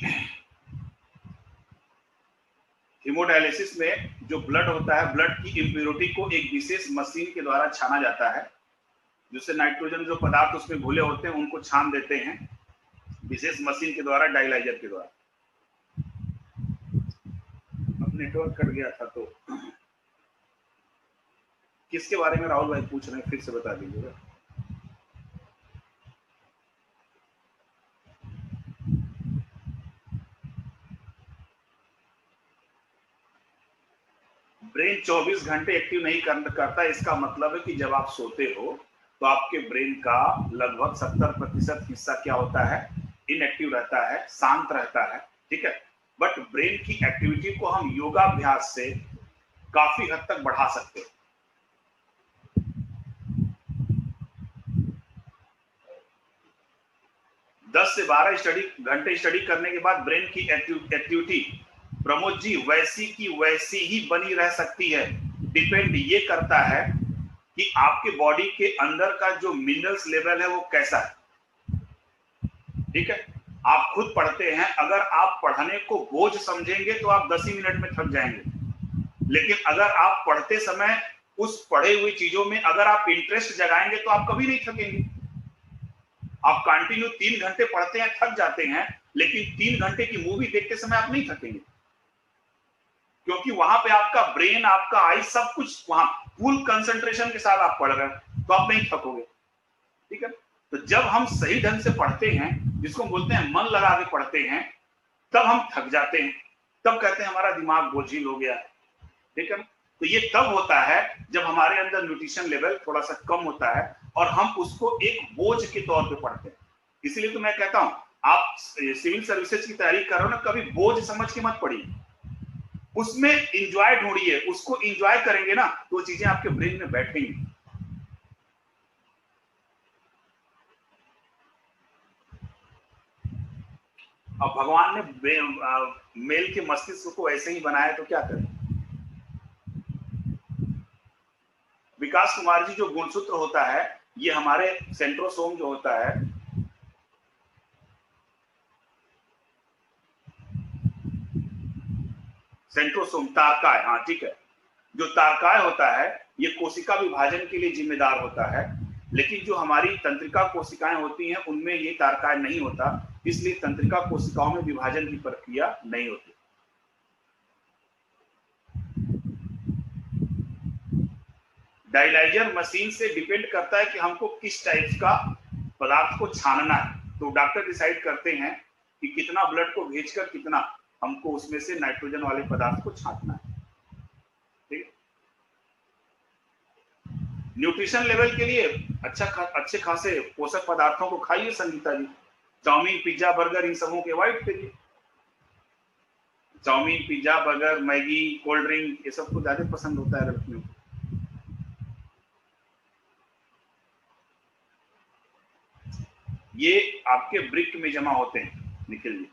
हीमोडायलिसिस में जो ब्लड होता है, ब्लड की इम्प्योरिटी को एक विशेष मशीन के द्वारा छाना जाता है, जिससे नाइट्रोजन जो पदार्थ उसमें घुले होते हैं उनको छान देते हैं विशेष मशीन के द्वारा, डायलाइजर के द्वारा। अब नेटवर्क कट गया था, तो किसके बारे में राहुल भाई पूछ रहे हैं, फिर से बता दीजिएगा। ब्रेन 24 घंटे एक्टिव नहीं करता। इसका मतलब है कि जब आप सोते हो तो आपके ब्रेन का लगभग 70% हिस्सा क्या होता है, इनएक्टिव रहता है, शांत रहता है, ठीक है। बट ब्रेन की एक्टिविटी को हम योगाभ्यास से काफी हद तक बढ़ा सकते हैं। दस से 12 घंटे स्टडी करने के बाद ब्रेन की एक्टिविटी प्रमोद जी वैसी की वैसी ही बनी रह सकती है। डिपेंड ये करता है कि आपके बॉडी के अंदर का जो मिनरल्स लेवल है वो कैसा है, ठीक है। आप खुद पढ़ते हैं, अगर आप पढ़ने को बोझ समझेंगे तो आप 10 ही मिनट में थक जाएंगे, लेकिन अगर आप पढ़ते समय उस पढ़े हुई चीजों में अगर आप इंटरेस्ट जगाएंगे तो आप कभी नहीं थकेंगे। आप कंटिन्यू 3 घंटे पढ़ते हैं, थक जाते हैं, लेकिन 3 घंटे की मूवी देखते समय आप नहीं थकेंगे, क्योंकि वहां पे आपका ब्रेन, आपका आई, सब कुछ वहां फुल कंसंट्रेशन के साथ आप पढ़ रहे हैं, तो आप नहीं थकोगे, ठीक है। तो जब हम सही ढंग से पढ़ते हैं, जिसको बोलते हैं मन लगा के पढ़ते हैं, तब हम थक जाते हैं, तब कहते हैं हमारा दिमाग बोझिल हो गया, ठीक है। तो ये तब होता है जब हमारे अंदर न्यूट्रिशन लेवल थोड़ा सा कम होता है और हम उसको एक बोझ के तौर पे पढ़ते हैं। इसलिए तो मैं कहता हूं, आप सिविल सर्विसेज की तैयारी कर रहे हो ना, कभी बोझ समझ के मत पढ़िए, उसमें इंजॉय ढूंढिए, उसको इंजॉय करेंगे ना तो वो चीजें आपके ब्रेन में बैठेंगी। अब भगवान ने मेल के मस्तिष्क को ऐसे ही बनाया, तो क्या करें। विकास कुमार जी, जो गुणसूत्र होता है, ये हमारे सेंट्रोसोम जो होता है, सेंट्रोसोम तारकाय, हाँ ठीक है, जो तारकाय होता है ये कोशिका विभाजन के लिए जिम्मेदार होता है, लेकिन जो हमारी तंत्रिका कोशिकाएं होती हैं उनमें ये तारकाय नहीं होता, इसलिए तंत्रिका कोशिकाओं में विभाजन की प्रक्रिया नहीं होती। डायलाइजर मशीन से डिपेंड करता है कि हमको किस टाइप का पदार्थ को छानना है, तो डॉक्टर डिसाइड करते हैं कि कितना ब्लड को भेजकर कितना हमको उसमें से नाइट्रोजन वाले पदार्थ को छांटना है, ठीक। न्यूट्रिशन लेवल के लिए अच्छे खासे पोषक पदार्थों को खाइए Sangita ji. Chow mein, pizza, burger, इन सबों के अवॉइड करिए। Chow mein, pizza, burger, Maggi, cold drink, ये सब को ज्यादा पसंद होता है लड़कियों को। ये आपके ब्रिक में जमा होते हैं, निखिल जी।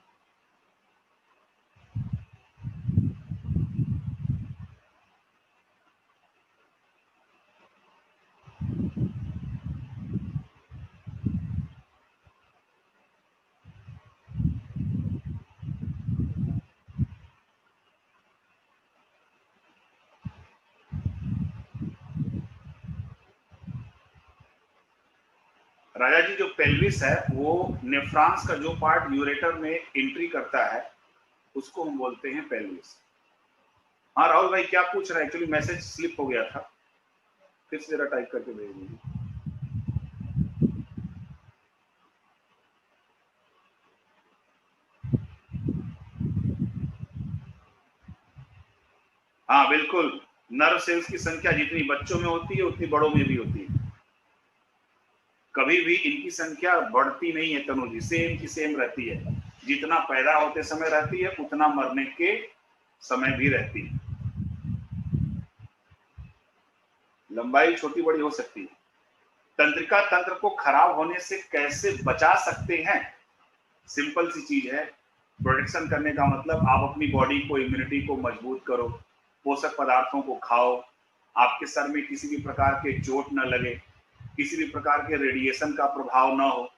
राजा जी, जो पेल्विस है वो नेफ्रॉन्स का जो पार्ट यूरेटर में एंट्री करता है उसको हम बोलते हैं पेल्विस। हाँ राहुल भाई, क्या पूछ रहे हैं? एक्चुअली मैसेज स्लिप हो गया था, फिर से जरा टाइप करके भेज दीजिए। हाँ बिल्कुल, नर्व सेल्स की संख्या जितनी बच्चों में होती है उतनी बड़ों में भी होती है, कभी भी इनकी संख्या बढ़ती नहीं है तनु जी, सेम की सेम रहती है। जितना पैदा होते समय रहती है उतना मरने के समय भी रहती है। लंबाई छोटी बड़ी हो सकती है। तंत्रिका तंत्र को खराब होने से कैसे बचा सकते हैं? सिंपल सी चीज है, प्रोटेक्शन करने का मतलब आप अपनी बॉडी को, इम्यूनिटी को मजबूत करो, पोषक पदार्थों को खाओ, आपके सर में किसी भी प्रकार के चोट न लगे, किसी भी प्रकार के रेडिएशन का प्रभाव न हो।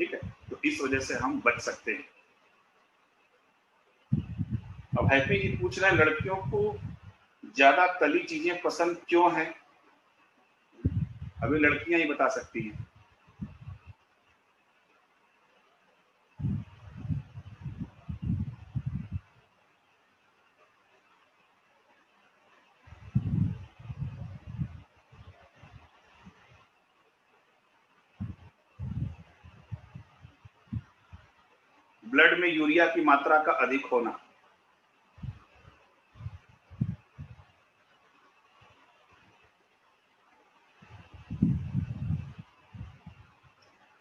ठीक है, तो इस वजह से हम बच सकते हैं। अब हैप्पी जी पूछ रहे हैं लड़कियों को ज्यादा तली चीजें पसंद क्यों है? अभी लड़कियां ही बता सकती हैं। ब्लड में यूरिया की मात्रा का अधिक होना।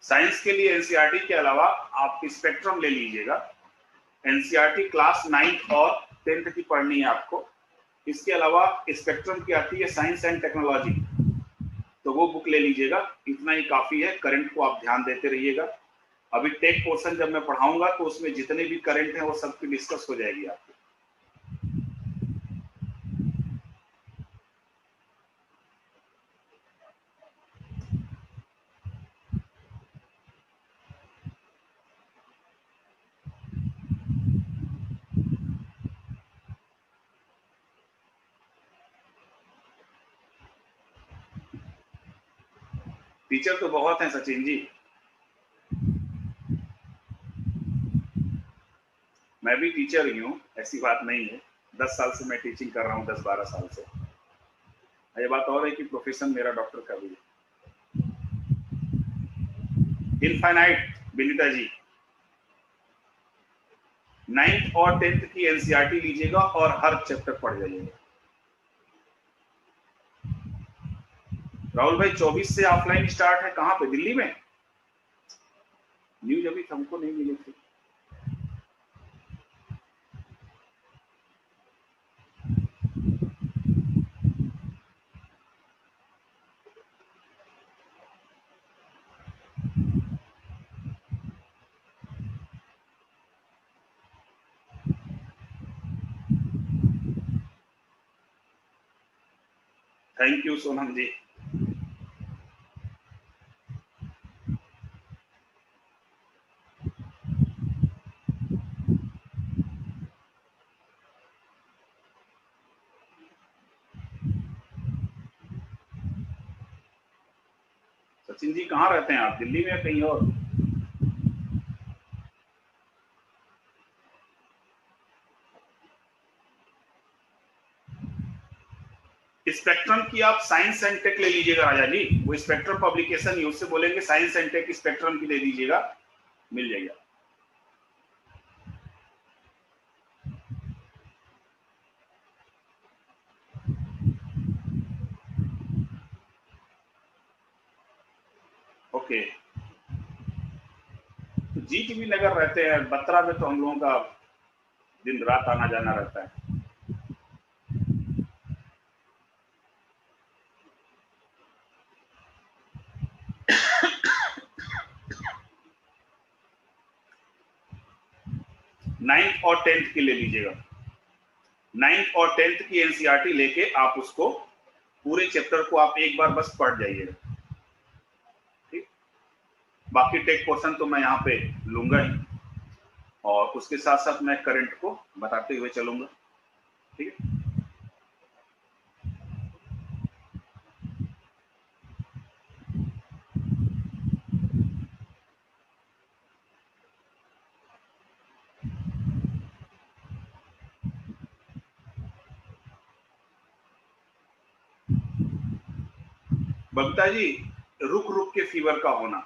साइंस के लिए एनसीईआरटी के अलावा आप स्पेक्ट्रम ले लीजिएगा। एनसीईआरटी क्लास 9th और 10th की पढ़नी है आपको। इसके अलावा स्पेक्ट्रम की आती है साइंस एंड टेक्नोलॉजी, तो वो बुक ले लीजिएगा, इतना ही काफी है। करंट को आप ध्यान देते रहिएगा। अभी टेक पोर्शन जब मैं पढ़ाऊंगा तो उसमें जितने भी करंट हैं वो सबकी डिस्कस हो जाएगी आपकी। टीचर तो बहुत हैं सचिन जी, मैं भी टीचर ही हूँ, ऐसी बात नहीं है। 10 साल से मैं टीचिंग कर रहा हूँ, 10-12 साल से। ये बात और है कि प्रोफेशन मेरा डॉक्टर का भी है। इनफाइनाइट विनीता जी, 9th और 10th की एनसीईआरटी लीजिएगा और हर चैप्टर पढ़ जाइएगा। राहुल भाई 24 से ऑफलाइन स्टार्ट है, कहाँ पे? दिल्ली में? न्यूज अभी हमको नहीं मिली थी। थैंक यू सोनम जी। सचिन जी कहाँ रहते हैं आप, दिल्ली में या कहीं और? स्पेक्ट्रम की आप साइंस एंड टेक ले लीजिएगा राजा जी, वो स्पेक्ट्रम पब्लिकेशन ही, उससे बोलेंगे साइंस एंड टेक स्पेक्ट्रम की ले लीजिएगा, मिल जाएगा। ओके, तो जीटीबी नगर रहते हैं बत्रा में, तो हम लोगों का दिन रात आना जाना रहता है। नाइन्थ और 10th की ले लीजिएगा। 9th और 10th की एनसीईआरटी लेके आप उसको पूरे चैप्टर को आप एक बार बस पढ़ जाइएगा, ठीक। बाकी टेक पोर्शन तो मैं यहाँ पे लूंगा ही, और उसके साथ साथ मैं करंट को बताते हुए चलूंगा, ठीक है। बबीता जी, रुक रुक के फीवर का होना,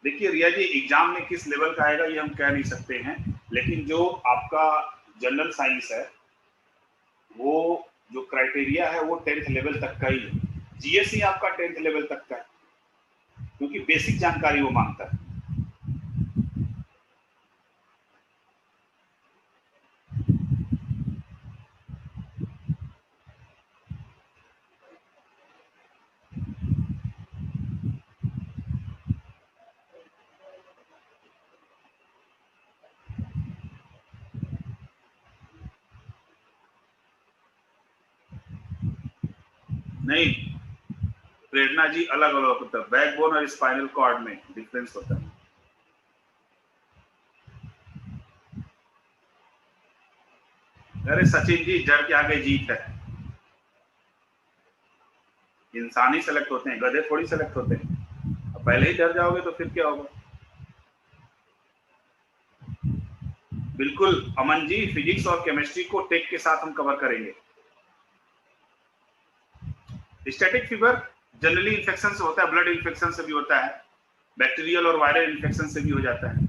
देखिए रिया जी, एग्जाम में किस लेवल का आएगा ये हम कह नहीं सकते हैं, लेकिन जो आपका जनरल साइंस है वो जो क्राइटेरिया है वो 10th लेवल तक का ही है। जीएसई आपका 10th लेवल तक का है, क्योंकि बेसिक जानकारी वो मांगता है। नहीं, प्रेरणा जी अलग अलग होता है, बैकबोन और स्पाइनल कॉर्ड में डिफरेंस होता है। अरे सचिन जी, जड़ के आगे जीत है। इंसान ही सेलेक्ट होते हैं, गधे थोड़ी सेलेक्ट होते हैं। अब पहले ही डर जाओगे तो फिर क्या होगा। बिल्कुल अमन जी, फिजिक्स और केमिस्ट्री को टेक के साथ हम कवर करेंगे। स्टैटिक फीवर जनरली इन्फेक्शन से होता है, ब्लड इन्फेक्शन से भी होता है, बैक्टीरियल और वायरल इन्फेक्शन से भी हो जाता है।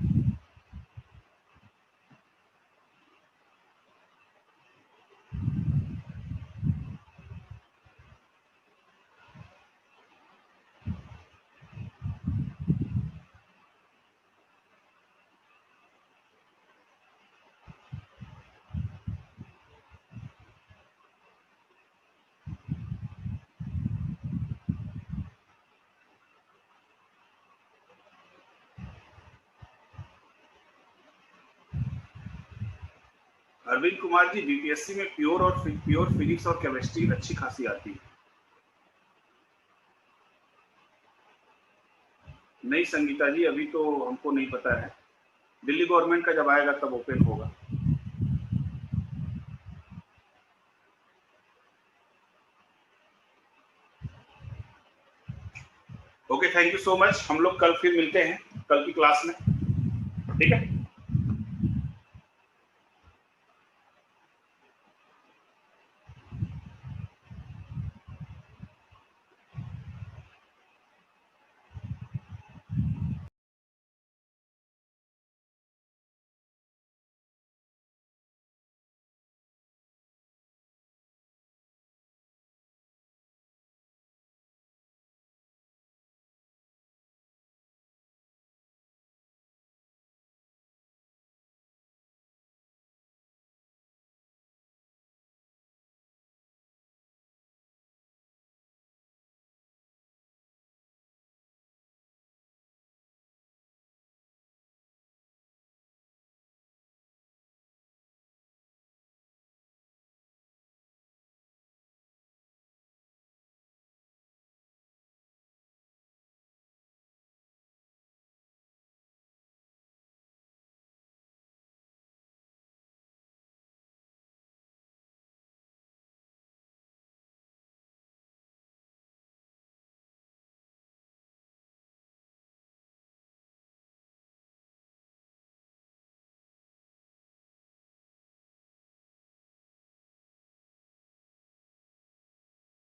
अरविंद कुमार जी, बीपीएससी में प्योर फिजिक्स और केमिस्ट्री अच्छी खासी आती है। नहीं संगीता जी, अभी तो हमको नहीं पता है, दिल्ली गवर्नमेंट का जब आएगा तब ओपन होगा। Okay, thank you so much. हम लोग कल फिर मिलते हैं, कल की क्लास में, ठीक है।